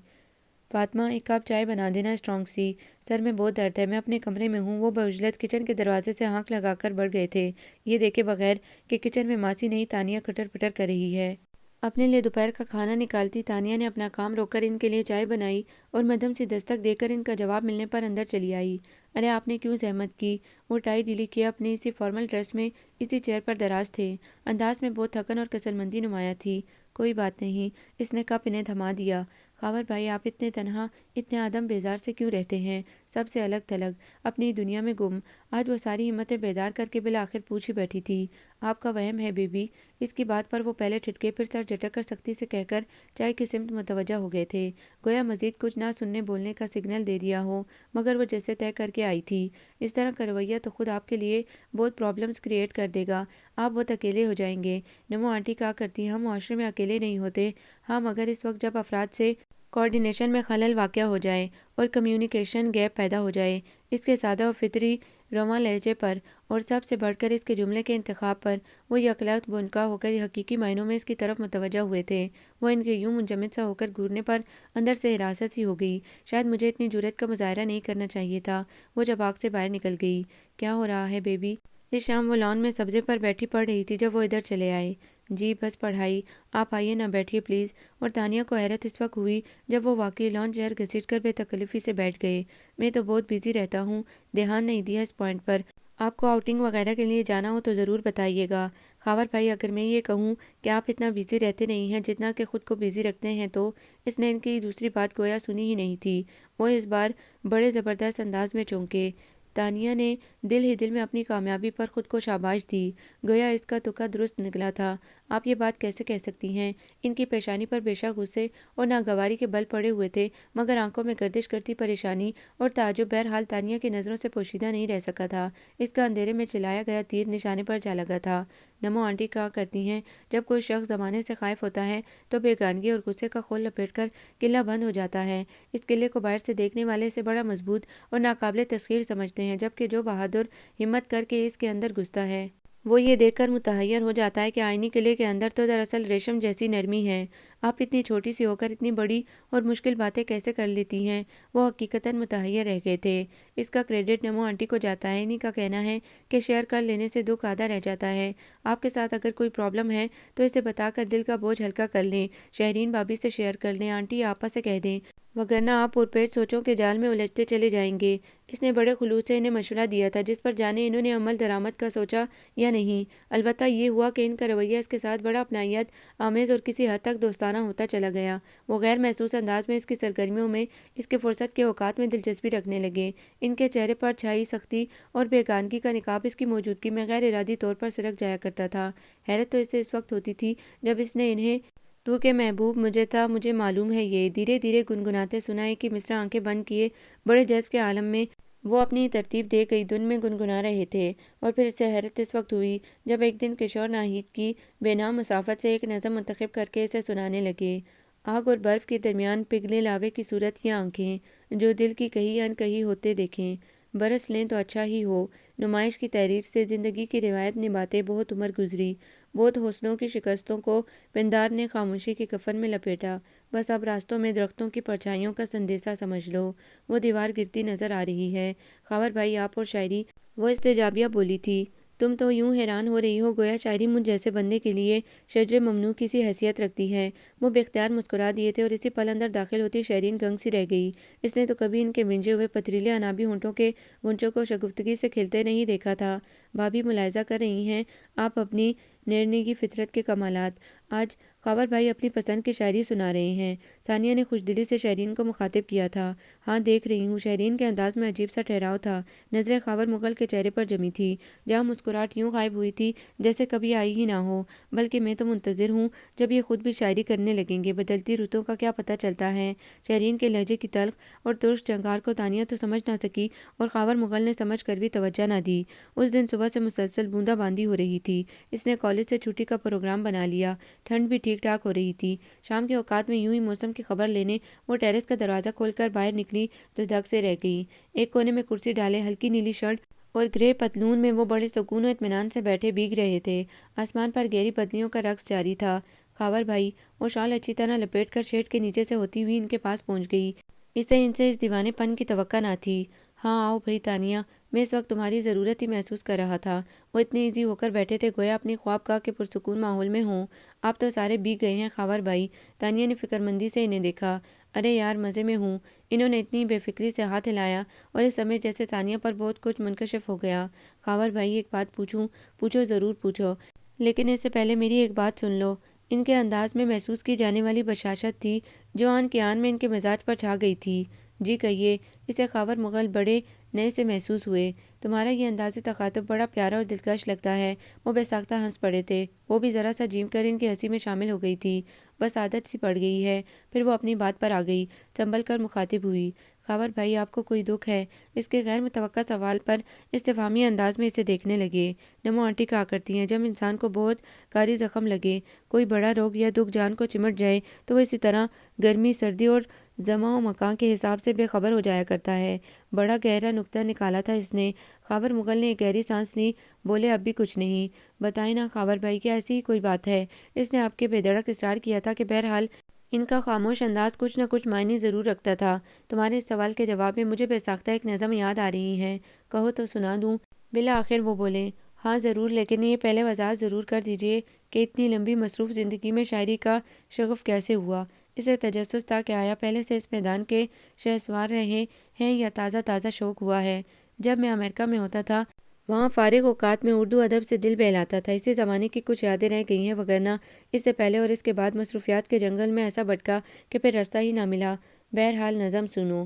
فاطمہ ایک کپ چائے بنا دینا اسٹرانگ سی، سر میں بہت درد ہے، میں اپنے کمرے میں ہوں۔ وہ بعجلت کچن کے دروازے سے ہانک لگا کر بڑھ گئے تھے، یہ دیکھے بغیر کہ کچن میں ماسی نہیں تانیہ کٹر پٹر کر رہی ہے۔ اپنے لیے دوپہر کا کھانا نکالتی تانیہ نے اپنا کام روک کر ان کے لیے چائے بنائی اور مدھم سی دستک دے کر ان کا جواب ملنے پر اندر چلی آئی۔ ارے آپ نے کیوں زحمت کی؟ وہ ٹائی ڈھیلی کیے اپنی اسی فارمل ڈریس میں اسی چیئر پر دراز تھے، انداز میں بہت تھکن اور کسل مندی نمایاں تھی۔ کوئی بات نہیں، اس نے کپ انہیں تھما دیا۔ خاور بھائی آپ اتنے تنہا اتنے آدم بیزار سے کیوں رہتے ہیں؟ سب سے الگ تھلگ اپنی دنیا میں گم۔ آج وہ ساری ہمتیں بیدار کر کے بالآخر پوچھ ہی بیٹھی تھی، آپ کا وہم ہے بیبی؟ اس کی بات پر وہ پہلے ٹھٹکے پھر سر جھٹک کر سختی سے کہہ کر چائے کی سمت متوجہ ہو گئے تھے، گویا مزید کچھ نہ سننے بولنے کا سگنل دے دیا ہو، مگر وہ جیسے طے کر کے آئی تھی۔ اس طرح کا رویہ تو خود آپ کے لیے بہت پرابلمز کریٹ کر دے گا، آپ بہت اکیلے ہو جائیں گے۔ نمو آنٹی کہا کرتی ہم معاشرے میں اکیلے نہیں ہوتے۔ ہاں مگر اس وقت جب افراد سے کوارڈینیشن میں خلل واقع ہو جائے اور کمیونیکیشن گیپ پیدا ہو جائے، اس کے سادہ و فطری رواں لہجے پر اور سب سے بڑھ کر اس کے جملے کے انتخاب پر، وہ یکلخت بنکا ہو کر حقیقی معنوں میں اس کی طرف متوجہ ہوئے تھے۔ وہ ان کے یوں منجمد سا ہو کر گھورنے پر اندر سے ہراست سی ہو گئی، شاید مجھے اتنی جرأت کا مظاہرہ نہیں کرنا چاہیے تھا۔ وہ جب سے باہر نکل گئی۔ کیا ہو رہا ہے بیبی؟ اس شام وہ لان میں سبزے پر بیٹھی پڑھ رہی تھی جب وہ ادھر چلے آئے۔ جی بس پڑھائی، آپ آئیے نہ بیٹھیے پلیز۔ اور تانیہ کو حیرت اس وقت ہوئی جب وہ واقعی لان چیئر گھسیٹ کر بے تکلفی سے بیٹھ گئے۔ میں تو بہت بزی رہتا ہوں، دھیان نہیں دیا اس پوائنٹ پر۔ آپ کو آؤٹنگ وغیرہ کے لیے جانا ہو تو ضرور بتائیے گا۔ خاور بھائی اگر میں یہ کہوں کہ آپ اتنا بزی رہتے نہیں ہیں جتنا کہ خود کو بزی رکھتے ہیں تو؟ اس نے ان کی دوسری بات گویا سنی ہی نہیں تھی۔ وہ اس بار بڑے زبردست انداز میں چونکے۔ تانیہ نے دل ہی دل میں اپنی کامیابی پر خود کو شاباش دی، گویا اس کا تکا درست نکلا تھا۔ آپ یہ بات کیسے کہہ سکتی ہیں؟ ان کی پیشانی پر بے شک غصے اور ناگواری کے بل پڑے ہوئے تھے، مگر آنکھوں میں گردش کرتی پریشانی اور تعجب بہرحال تانیہ کی نظروں سے پوشیدہ نہیں رہ سکا تھا۔ اس کا اندھیرے میں چلایا گیا تیر نشانے پر جا لگا تھا۔ نمو آنٹی کہا کرتی ہیں جب کوئی شخص زمانے سے خائف ہوتا ہے تو بیگانگی اور غصے کا خول لپیٹ کر قلعہ بند ہو جاتا ہے۔ اس قلعے کو باہر سے دیکھنے والے اسے بڑا مضبوط اور ناقابل تسخیر سمجھتے ہیں، جبکہ جو بہادر ہمت کر کے اس کے اندر گھستا ہے وہ یہ دیکھ کر متحیر ہو جاتا ہے کہ آئینی قلعے کے اندر تو دراصل ریشم جیسی نرمی ہے۔ آپ اتنی چھوٹی سی ہو کر اتنی بڑی اور مشکل باتیں کیسے کر لیتی ہیں؟ وہ حقیقتاً متحیر رہ گئے تھے۔ اس کا کریڈٹ نمو آنٹی کو جاتا ہے، انہی کا کہنا ہے کہ شیئر کر لینے سے دکھ آدھا رہ جاتا ہے۔ آپ کے ساتھ اگر کوئی پرابلم ہے تو اسے بتا کر دل کا بوجھ ہلکا کر لیں، شہرین بھابھی سے شیئر کر لیں، آنٹی آپا سے کہہ دیں، وگرنہ آپ پرپیٹ سوچوں کے جال میں الجھتے چلے جائیں گے۔ اس نے بڑے خلوص سے انہیں مشورہ دیا تھا جس پر جانے انہوں نے عمل درآمد کا سوچا یا نہیں۔ البتہ یہ ہوا کہ ان کا رویہ اس کے ساتھ بڑا اپنائیت آمیز اور کسی حد تک دوستانہ ہوتا چلا گیا۔ وہ غیر محسوس انداز میں اس کی سرگرمیوں میں، اس کے فرصت کے اوقات میں دلچسپی رکھنے لگے۔ ان کے چہرے پر چھائی سختی اور بیگانگی کا نقاب اس کی موجودگی میں غیر ارادی طور پر سرک جایا کرتا تھا۔ حیرت تو اسے اس وقت ہوتی تھی جب اس نے انہیں تو کہ محبوب مجھے تھا مجھے معلوم ہے یہ دھیرے دھیرے گنگناتے سنا ہے کہ مصرع آنکھیں بند کیے بڑے جذب کے عالم میں وہ اپنی ترتیب دے گئی دھن میں گنگنا رہے تھے۔ اور پھر اسے حیرت اس وقت ہوئی جب ایک دن کشور ناہید کی بے نام مسافت سے ایک نظم منتخب کر کے اسے سنانے لگے۔ آگ اور برف کے درمیان پگھلے لاوے کی صورت یہ آنکھیں جو دل کی کہی انکہی ہوتے دیکھیں، برس لیں تو اچھا ہی ہو۔ نمائش کی تحریر سے زندگی کی روایت نبھاتے بہت عمر گزری، بہت حسنوں کی شکستوں کو پندار نے خاموشی کے کفن میں لپیٹا، بس اب راستوں میں درختوں کی پرچھائیوں کا سندیسہ سمجھ لو۔ وہ دیوار گرتی نظر آ رہی ہے۔ خاور بھائی آپ اور شاعری، وہ استجابیہ بولی تھی، تم تو یوں حیران ہو رہی ہو گویا شاعری مجھ جیسے بندے کے لیے شجر ممنوع کی سی حیثیت رکھتی ہے۔ وہ بے اختیار مسکرا دیے تھے اور اسی پل اندر داخل ہوتی شیرین گنگ سی رہ گئی۔ اس نے تو کبھی ان کے منجے ہوئے پتھریلے انابی ہونٹوں کے غنچوں کو شگفتگی سے کھلتے نہیں دیکھا تھا۔ بھابھی ملاحظہ کر رہی ہیں آپ اپنی نرنگی فطرت کے کمالات؟ آج خاور بھائی اپنی پسند کی شاعری سنا رہے ہیں، ثانیہ نے خوش دلی سے شہرین کو مخاطب کیا تھا۔ ہاں دیکھ رہی ہوں۔ شہرین کے انداز میں عجیب سا ٹھہراؤ تھا۔ نظریں خاور مغل کے چہرے پر جمی تھی، جہاں مسکراہٹ یوں غائب ہوئی تھی جیسے کبھی آئی ہی نہ ہو۔ بلکہ میں تو منتظر ہوں جب یہ خود بھی شاعری کرنے لگیں گے، بدلتی رتوں کا کیا پتہ چلتا ہے۔ شہرین کے لہجے کی تلخ اور ترش جھنکار کو تانیہ تو سمجھ نہ سکی اور خاور مغل نے سمجھ کر بھی توجہ نہ دی۔ اس دن صبح سے مسلسل بوندا باندی ہو رہی تھی۔ اس نے کالج سے چھٹی کا پروگرام بنا لیا۔ ٹھنڈ بھی ٹھیک ٹھاک ہو رہی تھی۔ شام کے اوقات میں یوں ہی موسم کی خبر لینے وہ ٹیرس کا دروازہ کھول کر باہر نکلی تو دھک سے رہ گئی۔ ایک کونے میں کرسی ڈالے ہلکی نیلی شرٹ اور گرے پتلون میں وہ بڑے سکون و اطمینان سے بیٹھے بھیگ رہے تھے۔ آسمان پر گہری بدلیوں کا رقص جاری تھا۔ خاور بھائی وہ شال اچھی طرح لپیٹ کر شیٹ کے نیچے سے ہوتی ہوئی ان کے پاس پہنچ گئی۔ اسے ان سے اس دیوانے پن کی توقع نہ تھی۔ ہاں آؤ بھئی تانیہ، میں اس وقت تمہاری ضرورت ہی محسوس کر رہا تھا۔ وہ اتنے ایزی ہو کر بیٹھے تھے گویا اپنی خوابگاہ کے پرسکون ماحول میں ہوں۔ آپ تو سارے بھیگ گئے ہیں خاور بھائی۔ تانیہ نے فکرمندی سے انہیں دیکھا۔ ارے یار مزے میں ہوں۔ انہوں نے اتنی بے فکری سے ہاتھ ہلایا اور اس سمے جیسے تانیہ پر بہت کچھ منکشف ہو گیا۔ خاور بھائی ایک بات پوچھوں؟ پوچھو ضرور پوچھو، لیکن اس سے پہلے میری ایک بات سن لو۔ ان کے انداز میں محسوس کی جانے والی بشاشت تھی جو آن کے آن میں ان کے مزاج پر چھا گئی تھی۔ جی کہیے۔ اسے خاور مغل بڑے نئے سے محسوس ہوئے۔ تمہارا یہ انداز تخاطب بڑا پیارا اور دلکش لگتا ہے۔ وہ بے ساختہ ہنس پڑے تھے۔ وہ بھی ذرا سا جھیم کر ان کی ہنسی میں شامل ہو گئی تھی۔ بس عادت سی پڑ گئی ہے۔ پھر وہ اپنی بات پر آ گئی، سنبھل کر مخاطب ہوئی۔ خاور بھائی آپ کو کوئی دکھ ہے؟ اس کے غیر متوقع سوال پر استفہامی انداز میں اسے دیکھنے لگے۔ نمو آنٹی کہا کرتی ہیں جب انسان کو بہت کاری زخم لگے، کوئی بڑا روگ یا دکھ جان کو چمٹ جائے تو وہ اسی طرح گرمی سردی اور زمان و مکان کے حساب سے بے خبر ہو جایا کرتا ہے۔ بڑا گہرا نکتہ نکالا تھا اس نے۔ خاور مغل نے ایک گہری سانس لی، بولے اب بھی کچھ نہیں؟ بتائیں نا خاور بھائی، کیا ایسی ہی کوئی بات ہے؟ اس نے آپ کے بے دھڑک اصرار کیا تھا کہ بہرحال ان کا خاموش انداز کچھ نہ کچھ معنی ضرور رکھتا تھا۔ تمہارے اس سوال کے جواب میں مجھے بے ساختہ ایک نظم یاد آ رہی ہے، کہو تو سنا دوں؟ بالآخر وہ بولے، ہاں ضرور، لیکن یہ پہلے وضاحت ضرور کر دیجیے کہ اتنی لمبی مصروف زندگی میں شاعری کا شغف کیسے ہوا؟ اسے تجسس تھا کہ آیا پہلے سے اس میدان کے شہسوار رہے ہیں یا تازہ تازہ شوق ہوا ہے؟ جب میں امریکہ میں ہوتا تھا وہاں فارغ اوقات میں اردو ادب سے دل بہلاتا تھا۔ اسی زمانے کی کچھ یادیں رہ گئی ہیں، وگرنہ اس سے پہلے اور اس کے بعد مصروفیات کے جنگل میں ایسا بھٹکا کہ پھر راستہ ہی نہ ملا۔ بہرحال نظم سنو۔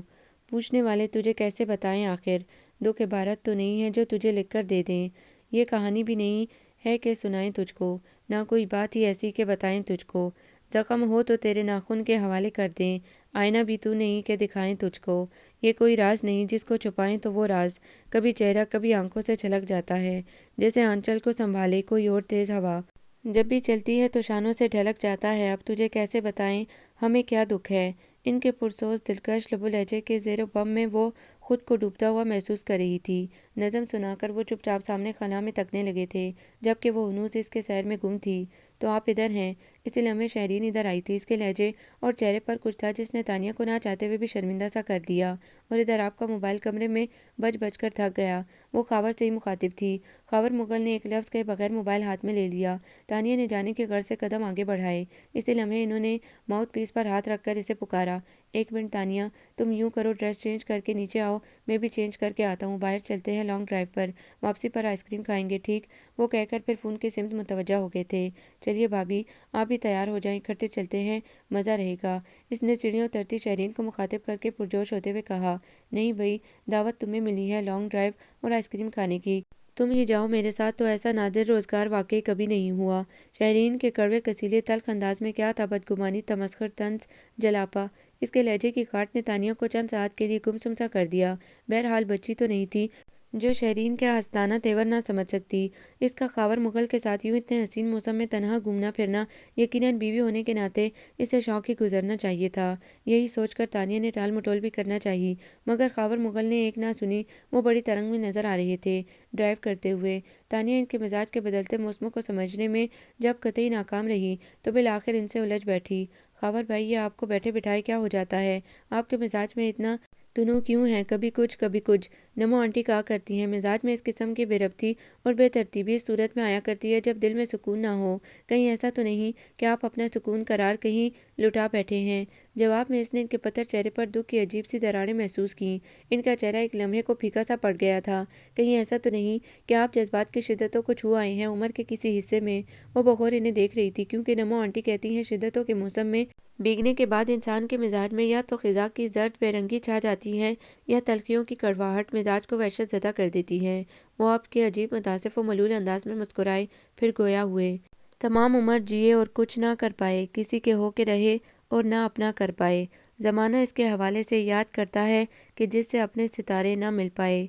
پوچھنے والے تجھے کیسے بتائیں آخر؟ دکھ عبارت تو نہیں ہے جو تجھے لکھ کر دے دیں، یہ کہانی بھی نہیں ہے کہ سنائیں تجھ کو، نہ کوئی بات ہی ایسی کہ بتائیں تجھ کو۔ زخم ہو تو تیرے ناخن کے حوالے کر دیں، آئینہ بھی تو نہیں کہ دکھائیں تجھ کو۔ یہ کوئی راز نہیں جس کو چھپائیں تو وہ راز کبھی چہرہ کبھی آنکھوں سے چھلک جاتا ہے، جیسے آنچل کو سنبھالے کوئی اور تیز ہوا، جب بھی چلتی ہے تو شانوں سے ڈھلک جاتا ہے۔ اب تجھے کیسے بتائیں ہمیں کیا دکھ ہے؟ ان کے پرسوز دلکش لب و لہجے کے زیر و بم میں وہ خود کو ڈوبتا ہوا محسوس کر رہی تھی۔ نظم سنا کر وہ چپ چاپ سامنے خلا میں تکنے لگے تھے، جبکہ وہ ہنوز اس کے سیر میں گم تھی۔ تو آپ ادھر ہیں؟ اسی لمحے شہرین ادھر آئی تھی۔ اس کے لہجے اور چہرے پر کچھ تھا جس نے تانیہ کو نہ چاہتے ہوئے بھی شرمندہ سا کر دیا۔ اور ادھر آپ کا موبائل کمرے میں بج بج کر تھک گیا۔ وہ خاور سے ہی مخاطب تھی۔ خاور مغل نے ایک لفظ کہے بغیر موبائل ہاتھ میں لے لیا۔ تانیہ نے جانے کے غرض سے قدم آگے بڑھائے۔ اسی لمحے انہوں نے ماؤتھ پیس پر ہاتھ رکھ کر اسے پکارا، ایک منٹ تانیہ، تم یوں کرو ڈریس چینج کر کے نیچے آؤ، میں بھی چینج کر کے آتا ہوں، باہر چلتے ہیں لانگ ڈرائیو پر، واپسی پر آئس کریم کھائیں گے ٹھیک؟ وہ کہہ کر پھر فون کی سمت متوجہ ہو گئے تھے۔ چلیے بھابھی آپ بھی تیار ہو جائیں، اکٹھے چلتے ہیں، مزہ رہے گا۔ اس نے سیڑھیوں اترتی شہرین کو مخاطب کر کے پرجوش ہوتے ہوئے کہا، نہیں بھئی، دعوت تمہیں ملی ہے لانگ ڈرائیو اور آئس کریم کھانے کی، تم ہی جاؤ میرے ساتھ تو ایسا نادر روزگار واقعی کبھی نہیں ہوا۔ شہرین کے کڑوے کسیلے تلخ انداز میں کیا تھا بدگمانی، تمسخر، طنز، جلاپا۔ اس کے لہجے کی کاٹ نے تانیہ کو چند ساعت کے لیے گمسم سا کر دیا۔ بہرحال بچی تو نہیں تھی جو شہرین کے حسدانہ تیور نہ سمجھ سکتی۔ اس کا خاور مغل کے ساتھ یوں اتنے حسین موسم میں تنہا گھومنا پھرنا یقیناً بیوی ہونے کے ناطے اسے شوق ہی گزرنا چاہیے تھا۔ یہی سوچ کر تانیہ نے ٹال مٹول بھی کرنا چاہی، مگر خاور مغل نے ایک نہ سنی۔ وہ بڑی ترنگ میں نظر آ رہے تھے ڈرائیو کرتے ہوئے۔ تانیہ ان کے مزاج کے بدلتے موسموں کو سمجھنے میں جب قطعی ناکام رہی تو بالآخر ان سے الجھ بیٹھی۔ خاور بھائی یہ آپ کو بیٹھے بٹھائے کیا ہو جاتا ہے؟ آپ کے مزاج میں اتنا تنوع کیوں ہے؟ کبھی کچھ کبھی کچھ؟ نمو آنٹی کہا کرتی ہیں مزاج میں اس قسم کی بے ربطی اور بے ترتیبی اس صورت میں آیا کرتی ہے جب دل میں سکون نہ ہو۔ کہیں ایسا تو نہیں کہ آپ اپنا سکون قرار کہیں لٹا بیٹھے ہیں؟ جواب میں اس نے ان کے پتھر چہرے پر دکھ کی عجیب سی دراڑیں محسوس کیں۔ ان کا چہرہ ایک لمحے کو پھیکا سا پڑ گیا تھا۔ کہیں ایسا تو نہیں کہ آپ جذبات کی شدتوں کو چھو آئے ہیں عمر کے کسی حصے میں؟ وہ بغور انہیں دیکھ رہی تھی، کیونکہ نمو آنٹی کہتی ہیں شدتوں کے موسم میں بھیگنے کے بعد انسان کے مزاج میں یا تو خزاں کی زرد بے رنگی چھا جاتی ہے یا تلخیوں کی کڑواہٹ مزاج کو وحشت زدہ کر دیتی ہے۔ وہ آپ کے عجیب متاسف و ملول انداز میں مسکرائے، پھر گویا ہوئے۔ تمام عمر جیے اور کچھ نہ کر پائے، کسی کے ہو کے رہے اور نہ اپنا کر پائے۔ زمانہ اس کے حوالے سے یاد کرتا ہے کہ جس سے اپنے ستارے نہ مل پائے۔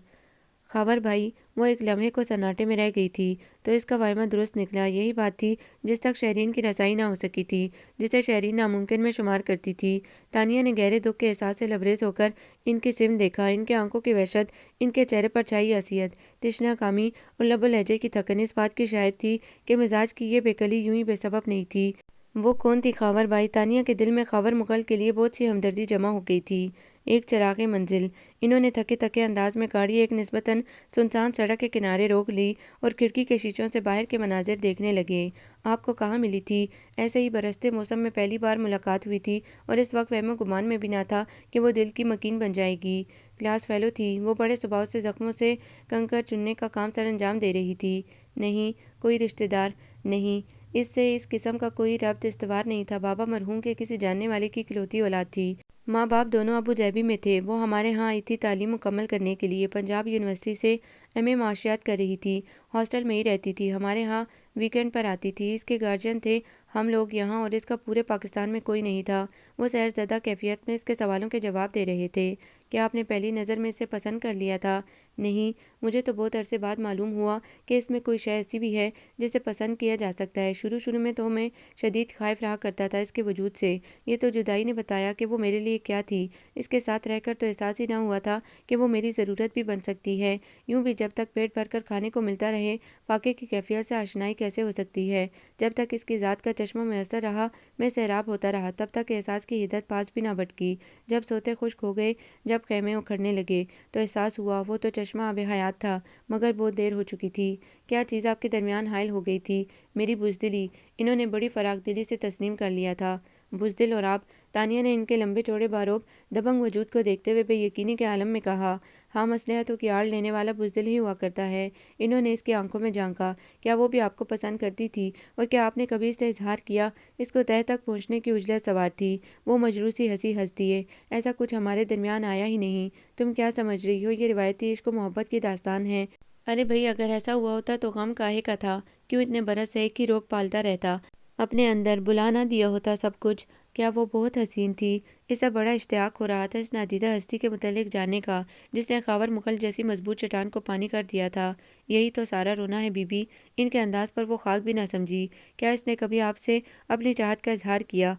خاور بھائی، وہ ایک لمحے کو سناٹے میں رہ گئی تھی تو اس کا وائمہ درست نکلا۔ یہی بات تھی جس تک شہرین کی رسائی نہ ہو سکی تھی، جسے شہرین ناممکن میں شمار کرتی تھی۔ تانیہ نے گہرے دکھ کے احساس سے لبریز ہو کر ان کی سمت دیکھا۔ ان کے آنکھوں کی وحشت، ان کے چہرے پر چھائی حیثیت، تشنہ کامی اور لب و لہجے کی تھکن اس بات کی شاہد تھی کہ مزاج کی یہ بےکلی یوں ہی بے سبب نہیں تھی۔ وہ کون تھی خاور بھائی؟ تانیہ کے دل میں خاور مغل کے لیے بہت سی ہمدردی جمع ہو گئی تھی۔ ایک چراغ منزل۔ انہوں نے تھکے تھکے انداز میں گاڑی ایک نسبتاً سنسان سڑک کے کنارے روک لی اور کھڑکی کے شیشوں سے باہر کے مناظر دیکھنے لگے۔ آپ کو کہاں ملی تھی؟ ایسے ہی برستے موسم میں پہلی بار ملاقات ہوئی تھی اور اس وقت وہم و گمان میں بھی نہ تھا کہ وہ دل کی مکین بن جائے گی۔ کلاس فیلو تھی۔ وہ بڑے صباؤ سے زخموں سے کنکر چننے کا کام سر انجام دے رہی تھی۔ نہیں، کوئی رشتہ دار نہیں، اس سے اس قسم کا کوئی ربط استوار نہیں تھا۔ بابا مرحوم کے کسی جاننے والے کی اکلوتی اولاد تھی۔ ماں باپ دونوں ابو ظہبی میں تھے۔ وہ ہمارے ہاں آئی تھی تعلیم مکمل کرنے کے لیے۔ پنجاب یونیورسٹی سے ایم اے معاشیات کر رہی تھی۔ ہاسٹل میں ہی رہتی تھی، ہمارے ہاں ویکینڈ پر آتی تھی۔ اس کے گارجین تھے ہم لوگ یہاں اور اس کا پورے پاکستان میں کوئی نہیں تھا۔ وہ سحر زدہ کیفیت میں اس کے سوالوں کے جواب دے رہے تھے۔ کیا آپ نے پہلی نظر میں اسے پسند کر لیا تھا؟ نہیں، مجھے تو بہت عرصے بعد معلوم ہوا کہ اس میں کوئی شے ایسی بھی ہے جسے پسند کیا جا سکتا ہے۔ شروع میں تو میں شدید خائف رہا کرتا تھا اس کے وجود سے۔ یہ تو جدائی نے بتایا کہ وہ میرے لیے کیا تھی۔ اس کے ساتھ رہ کر تو احساس ہی نہ ہوا تھا کہ وہ میری ضرورت بھی بن سکتی ہے۔ یوں بھی جب تک پیٹ بھر کر کھانے کو ملتا رہے، فاقے کی کیفیت سے آشنائی کیسے ہو سکتی ہے؟ جب تک اس کی ذات کا چشمہ میسر رہا، میں سیراب ہوتا رہا، تب تک احساس کی حدت پاس بھی نہ بھٹکی۔ جب سوتے خشک ہو گئے، جب خیمے اکھڑنے لگے، تو احساس ہوا وہ تو چشمہ آب حیات تھا، مگر بہت دیر ہو چکی تھی۔ کیا چیز آپ کے درمیان حائل ہو گئی تھی؟ میری بزدلی۔ انہوں نے بڑی فراخ دلی سے تسلیم کر لیا تھا۔ بزدل اور آپ؟ تانیہ نے ان کے لمبے چوڑے باروب دبنگ وجود کو دیکھتے ہوئے بے یقینی کے عالم میں کہا۔ ہاں، مصلحتوں کی آڑ لینے والا بزدل ہی ہوا کرتا ہے۔ انہوں نے اس کی آنکھوں میں جھانکا۔ کیا وہ بھی آپ کو پسند کرتی تھی اور کیا آپ نے کبھی اس سے اظہار کیا؟ اس کو تہہ تک پہنچنے کی عجلت سوار تھی۔ وہ مجروح ہنسی ہنس دیے۔ ایسا کچھ ہمارے درمیان آیا ہی نہیں۔ تم کیا سمجھ رہی ہو یہ روایتی عشق و محبت کی داستان ہے؟ ارے بھئی، اگر ایسا ہوا ہوتا تو غم کاہے کا تھا؟ کیوں اتنے برس سے ایک ہی روگ پالتا رہتا؟ اپنے اندر بلا نہ دیا ہوتا سب کچھ؟ کیا وہ بہت حسین تھی؟ اسے بڑا اشتیاق ہو رہا تھا اس نادیدہ ہستی کے متعلق جاننے کا جس نے خاور مغل جیسی مضبوط چٹان کو پانی کر دیا تھا۔ یہی تو سارا رونا ہے بی بی۔ ان کے انداز پر وہ خاک بھی نہ سمجھی۔ کیا اس نے کبھی آپ سے اپنی چاہت کا اظہار کیا؟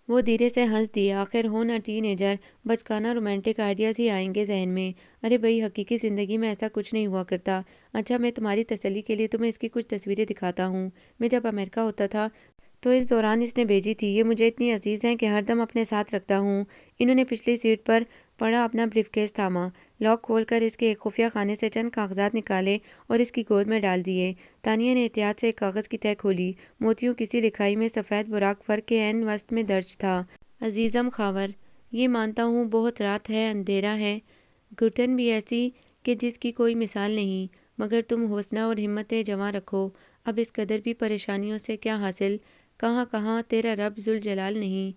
وہ دھیرے سے ہنس دیے۔ آخر ہو نہ ٹین ایجر، بچکانہ رومانٹک آئیڈیاز ہی آئیں گے ذہن میں۔ ارے بھئی، حقیقی زندگی میں ایسا کچھ نہیں ہوا کرتا۔ اچھا، میں تمہاری تسلی کے لیے تمہیں اس کی کچھ تصویریں دکھاتا ہوں۔ میں جب امریکہ ہوتا تھا تو اس دوران اس نے بھیجی تھی۔ یہ مجھے اتنی عزیز ہیں کہ ہر دم اپنے ساتھ رکھتا ہوں۔ انہوں نے پچھلی سیٹ پر پڑا اپنا بریف کیس تھاما، لاک کھول کر اس کے ایک خفیہ خانے سے چند کاغذات نکالے اور اس کی گود میں ڈال دیے۔ تانیہ نے احتیاط سے ایک کاغذ کی تہہ کھولی۔ موتیوں کسی لکھائی میں سفید براق فر کے عین وسط میں درج تھا۔ عزیزم خاور، یہ مانتا ہوں بہت رات ہے، اندھیرا ہے، گھٹن بھی ایسی کہ جس کی کوئی مثال نہیں، مگر تم حوصلہ اور ہمت جواں رکھو۔ اب اس قدر بھی پریشانیوں سے کیا حاصل؟ کہاں کہاں تیرا رب ذوالجلال نہیں،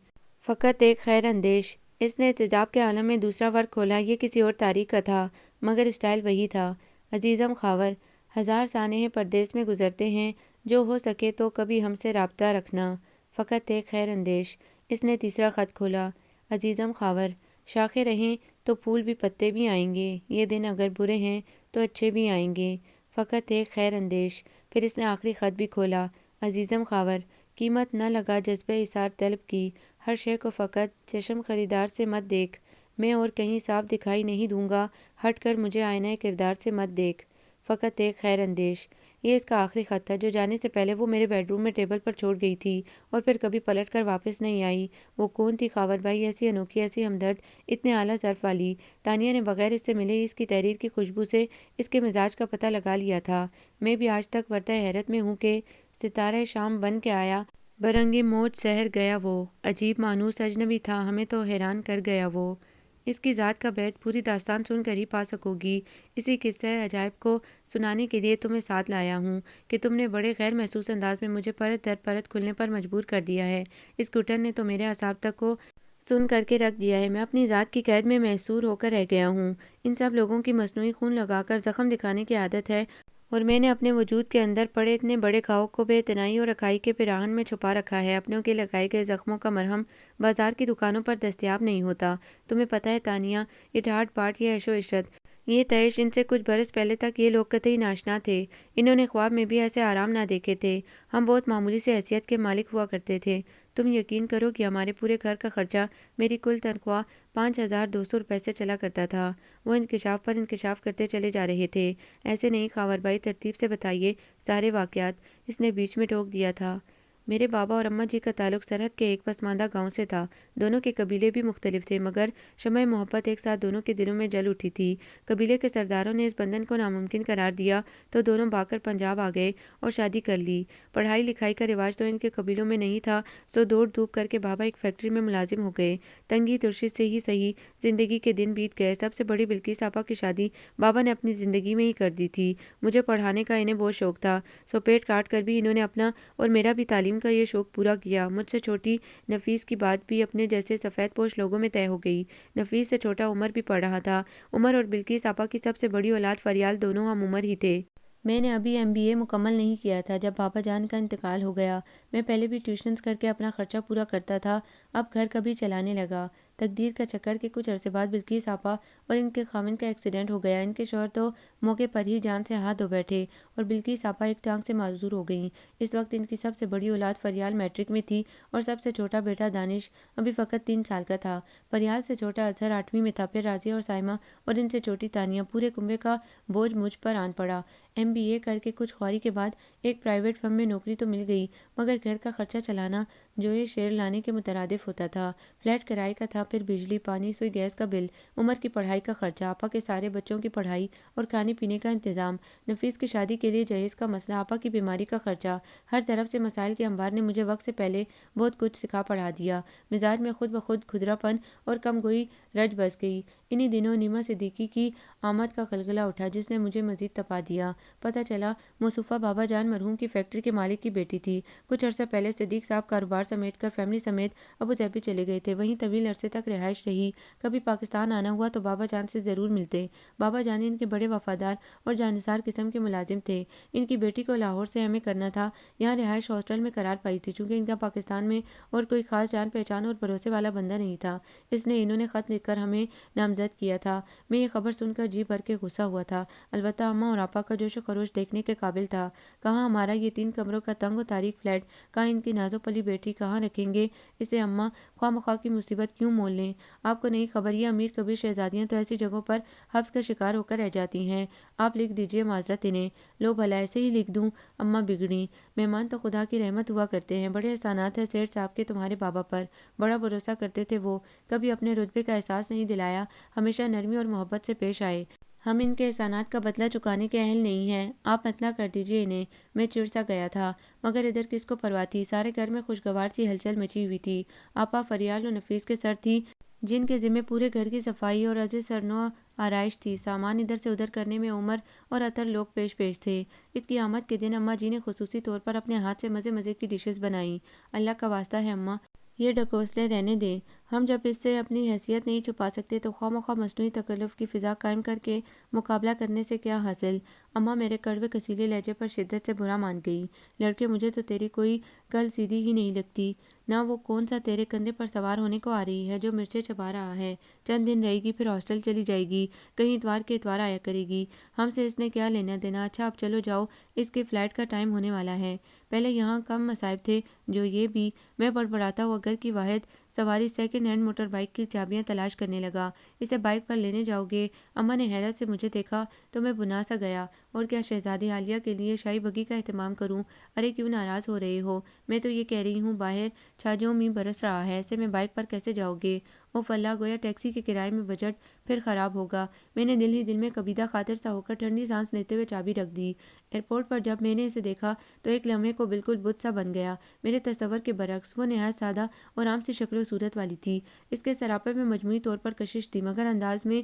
فقط ایک خیر اندیش۔ اس نے احتجاب کے عالم میں دوسرا ورق کھولا۔ یہ کسی اور تاریخ کا تھا، مگر اسٹائل وہی تھا۔ عزیزم خاور، ہزار سانحے پردیس میں گزرتے ہیں، جو ہو سکے تو کبھی ہم سے رابطہ رکھنا، فقط ایک خیر اندیش۔ اس نے تیسرا خط کھولا۔ عزیزم خاور، شاخیں رہیں تو پھول بھی پتے بھی آئیں گے، یہ دن اگر برے ہیں تو اچھے بھی آئیں گے، فقط ایک خیر اندیش۔ پھر اس نے آخری خط بھی کھولا۔ عزیزم خاور، قیمت نہ لگا جذبہ ایثار طلب کی، ہر شے کو فقط چشم خریدار سے مت دیکھ، میں اور کہیں صاف دکھائی نہیں دوں گا، ہٹ کر مجھے آئینہ کردار سے مت دیکھ، فقط ایک خیر اندیش۔ یہ اس کا آخری خط تھا جو جانے سے پہلے وہ میرے بیڈ روم میں ٹیبل پر چھوڑ گئی تھی اور پھر کبھی پلٹ کر واپس نہیں آئی۔ وہ کون تھی خاور بھائی؟ ایسی انوکھی، ایسی ہمدرد، اتنے اعلیٰ ظرف والی؟ تانیہ نے بغیر اس سے ملے ہی اس کی تحریر کی خوشبو سے اس کے مزاج کا پتہ لگا لیا تھا۔ میں بھی آج تک ورطۂ حیرت میں ہوں کہ ستارہ شام بن کے آیا، برنگ موج سحر گیا وہ، عجیب مانوس اجنبی تھا، ہمیں تو حیران کر گیا وہ۔ اس کی ذات کا بیت پوری داستان سن کر ہی پا سکو گی۔ اسی قصہ عجائب کو سنانے کے لیے تمہیں ساتھ لایا ہوں کہ تم نے بڑے غیر محسوس انداز میں مجھے پرت در پرت کھلنے پر مجبور کر دیا ہے۔ اس گھٹن نے تو میرے اعصاب تک کو سن کر کے رکھ دیا ہے۔ میں اپنی ذات کی قید میں محصور ہو کر رہ گیا ہوں۔ ان سب لوگوں کی مصنوعی خون لگا کر زخم دکھانے کی عادت ہے، اور میں نے اپنے وجود کے اندر پڑے اتنے بڑے گھاؤ کو بے اعتنائی اور اکائی کے پیراہن میں چھپا رکھا ہے۔ اپنوں کے لگائے گئے زخموں کا مرہم بازار کی دکانوں پر دستیاب نہیں ہوتا۔ تمہیں پتہ ہے تانیہ، یہ ڈھاٹ باٹ، یہ عیش و عشرت، یہ تیش، ان سے کچھ برس پہلے تک یہ لوگ قطعی ناشنا تھے۔ انہوں نے خواب میں بھی ایسے آرام نہ دیکھے تھے۔ ہم بہت معمولی سی حیثیت کے مالک ہوا کرتے تھے۔ تم یقین کرو کہ ہمارے پورے گھر کا خرچہ، میری کل تنخواہ 5200 روپے سے چلا کرتا تھا۔ وہ انکشاف پر انکشاف کرتے چلے جا رہے تھے۔ ایسے نہیں خاور بھائی، ترتیب سے بتائیے سارے واقعات، اس نے بیچ میں ٹوک دیا تھا۔ میرے بابا اور اماں جی کا تعلق سرحد کے ایک پسماندہ گاؤں سے تھا۔ دونوں کے قبیلے بھی مختلف تھے، مگر شمع محبت ایک ساتھ دونوں کے دلوں میں جل اٹھی تھی۔ قبیلے کے سرداروں نے اس بندھن کو ناممکن قرار دیا تو دونوں بھاگ کر پنجاب آ گئے اور شادی کر لی۔ پڑھائی لکھائی کا رواج تو ان کے قبیلوں میں نہیں تھا، سو دوڑ دھوپ کر کے بابا ایک فیکٹری میں ملازم ہو گئے۔ تنگی ترشی سے ہی صحیح، زندگی کے دن بیت گئے۔ سب سے بڑی بلقیس آپا کی شادی بابا نے اپنی زندگی میں ہی کر دی تھی۔ مجھے پڑھانے کا انہیں بہت شوق تھا، سو پیٹ کاٹ کر بھی انہوں نے اپنا اور میرا بھی تعلیم کا یہ شوق پورا کیا۔ مجھ سے چھوٹی نفیس کی بات بھی اپنے جیسے سفید پوش لوگوں میں طے ہو گئی۔ نفیس سے چھوٹا عمر بھی پڑھ رہا تھا۔ عمر اور بلقیس آپا کی سب سے بڑی اولاد فریال دونوں ہم عمر ہی تھے۔ میں نے ابھی MBA مکمل نہیں کیا تھا جب بابا جان کا انتقال ہو گیا۔ میں پہلے بھی ٹیوشنز کر کے اپنا خرچہ پورا کرتا تھا، اب گھر کا بھی چلانے لگا۔ تقدیر کا چکر کے کچھ عرصے بعد بلقیس آپا اور ان کے خاوند کا ایکسیڈنٹ ہو گیا۔ ان کے شوہر تو موقع پر ہی جان سے ہاتھ دھو بیٹھے اور بلقیس آپا ایک ٹانگ سے معذور ہو گئیں۔ اس وقت ان کی سب سے بڑی اولاد فریال میٹرک میں تھی اور سب سے چھوٹا بیٹا دانش ابھی فقط 3 سال کا تھا۔ فریال سے چھوٹا اظہر 8ویں میں تھا، پھر راضیہ اور سائمہ اور ان سے چھوٹی تانیہ۔ پورے کنبے کا بوجھ مجھ پر آن پڑا۔ MBA کر کے کچھ خواری کے بعد ایک پرائیویٹ فرم میں نوکری تو مل گئی، مگر گھر کا خرچہ چلانا جو یہ شیر لانے کے مترادف ہوتا تھا۔ فلیٹ کرائے کا تھا، پھر بجلی، پانی، سوئی گیس کا بل، عمر کی پڑھائی کا خرچہ، آپا کے سارے بچوں کی پڑھائی اور کھانے پینے کا انتظام، نفیس کی شادی کے لیے جہیز کا مسئلہ، آپا کی بیماری کا خرچہ۔ ہر طرف سے مسائل کے انبار نے مجھے وقت سے پہلے بہت کچھ سکھا پڑھا دیا۔ مزاج میں خود بخود کھدرا پن اور کم گوئی رچ بس گئی۔ انہی دنوں نیما صدیقی کی آمد کا غلغلہ اٹھا، جس نے مجھے مزید تپا دیا۔ پتہ چلا موصوفہ بابا جان مرحوم کی فیکٹری کے مالک کی بیٹی تھی۔ کچھ عرصہ پہلے صدیق صاحب کاروبار سمیٹ کر فیملی سمیت ابوظہبی چلے گئے تھے، وہیں طویل عرصے تک رہائش رہی۔ کبھی پاکستان آنا ہوا تو بابا جان سے ضرور ملتے۔ بابا جان ان کے بڑے وفادار اور جانثار قسم کے ملازم تھے۔ ان کی بیٹی کو لاہور سے ایم اے کرنا تھا، یہاں رہائش ہاسٹل میں قرار پائی تھی۔ چونکہ ان کا پاکستان میں اور کوئی خاص جان پہچان اور بھروسے والا بندہ نہیں تھا، اس لیے انہوں نے خط لکھ کر ہمیں نامزد کیا تھا۔ میں یہ خبر سن کر جی بھر کے غصہ ہوا تھا، البتہ اماں اور آپا کا جوش و خروش دیکھنے کے قابل تھا۔ کہاں ہمارا یہ 3 کمروں کا تنگ و تاریک فلیٹ، کہاں ان کی نازو پلی بیٹی، کہاں رکھیں گے اسے اماں؟ خواہ مخواہ کی مصیبت کیوں مول لیں؟ آپ کو نہیں خبر، یہ امیر کبیر شہزادیاں تو ایسی جگہوں پر حبس کا شکار ہو کر رہ جاتی ہیں۔ آپ لکھ دیجئے معذرت انہیں۔ لو بھلا ایسے ہی لکھ دوں؟ اماں بگڑیں۔ مہمان تو خدا کی رحمت ہوا کرتے ہیں، بڑے احسانات ہیں سیٹھ صاحب کے تمہارے بابا پر، بڑا بھروسہ کرتے تھے وہ، کبھی اپنے رتبے کا احساس نہیں دلایا، ہمیشہ نرمی اور محبت سے پیش آئے۔ ہم ان کے احسانات کا بدلہ چکانے کے اہل نہیں ہیں، آپ مطلع کر دیجئے انہیں۔ میں چڑ سا گیا تھا، مگر ادھر کس کو پرواہ تھی، سارے گھر میں خوشگوار سی ہلچل مچی ہوئی تھی۔ آپا فریال اور نفیس کے سر تھی، جن کے ذمے پورے گھر کی صفائی اور ازیں سرنو آرائش تھی۔ سامان ادھر سے ادھر کرنے میں عمر اور اطہر لوگ پیش پیش تھے۔ اس کی آمد کے دن اماں جی نے خصوصی طور پر اپنے ہاتھ سے مزے مزے کی ڈشز بنائیں۔ اللہ کا واسطہ ہے اماں، یہ ڈھکوسلے رہنے دیں، ہم جب اس سے اپنی حیثیت نہیں چھپا سکتے تو خواہ مخواہ مصنوعی تکلف کی فضا قائم کر کے مقابلہ کرنے سے کیا حاصل؟ اماں میرے کڑوے کسیلے لہجے پر شدت سے برا مان گئی۔ لڑکے، مجھے تو تیری کوئی کل سیدھی ہی نہیں لگتی، نہ وہ کون سا تیرے کندھے پر سوار ہونے کو آ رہی ہے جو مرچیں چبا رہا ہے۔ چند دن رہے گی پھر ہاسٹل چلی جائے گی، کہیں اتوار کے اتوار آیا کرے گی، ہم سے اس نے کیا لینا دینا۔ اچھا اب چلو جاؤ، اس کے فلائٹ کا ٹائم ہونے والا ہے۔ پہلے یہاں کم مصائب تھے جو یہ بھی۔ میں بڑبڑاتا ہوا گھر کی واحد سواری سیکنڈ ہینڈ موٹر بائیک کی چابیاں تلاش کرنے لگا۔ اسے بائیک پر لینے جاؤ گے؟ اماں نے حیرت سے مجھے دیکھا تو میں بنا سا گیا۔ اور کیا شہزادی عالیہ کے لیے شاہی بگی کا اہتمام کروں؟ ارے کیوں ناراض ہو رہے ہو؟ میں تو یہ کہہ رہی ہوں باہر چھاجوں میں برس رہا ہے، ایسے میں بائیک پر کیسے جاؤ گے؟ او فلاح گویا ٹیکسی کے کرائے میں بجٹ پھر خراب ہوگا۔ میں نے دل ہی دل میں کبیدہ خاطر سا ہو کر ٹھنڈی سانس لیتے ہوئے چابی رکھ دی۔ ایئرپورٹ پر جب میں نے اسے دیکھا تو ایک لمحے کو بالکل بت سا بن گیا۔ میرے تصور کے برعکس وہ نہایت سادہ اور عام سی شکل و صورت والی تھی۔ اس کے سراپے میں مجموعی طور پر کشش تھی، مگر انداز میں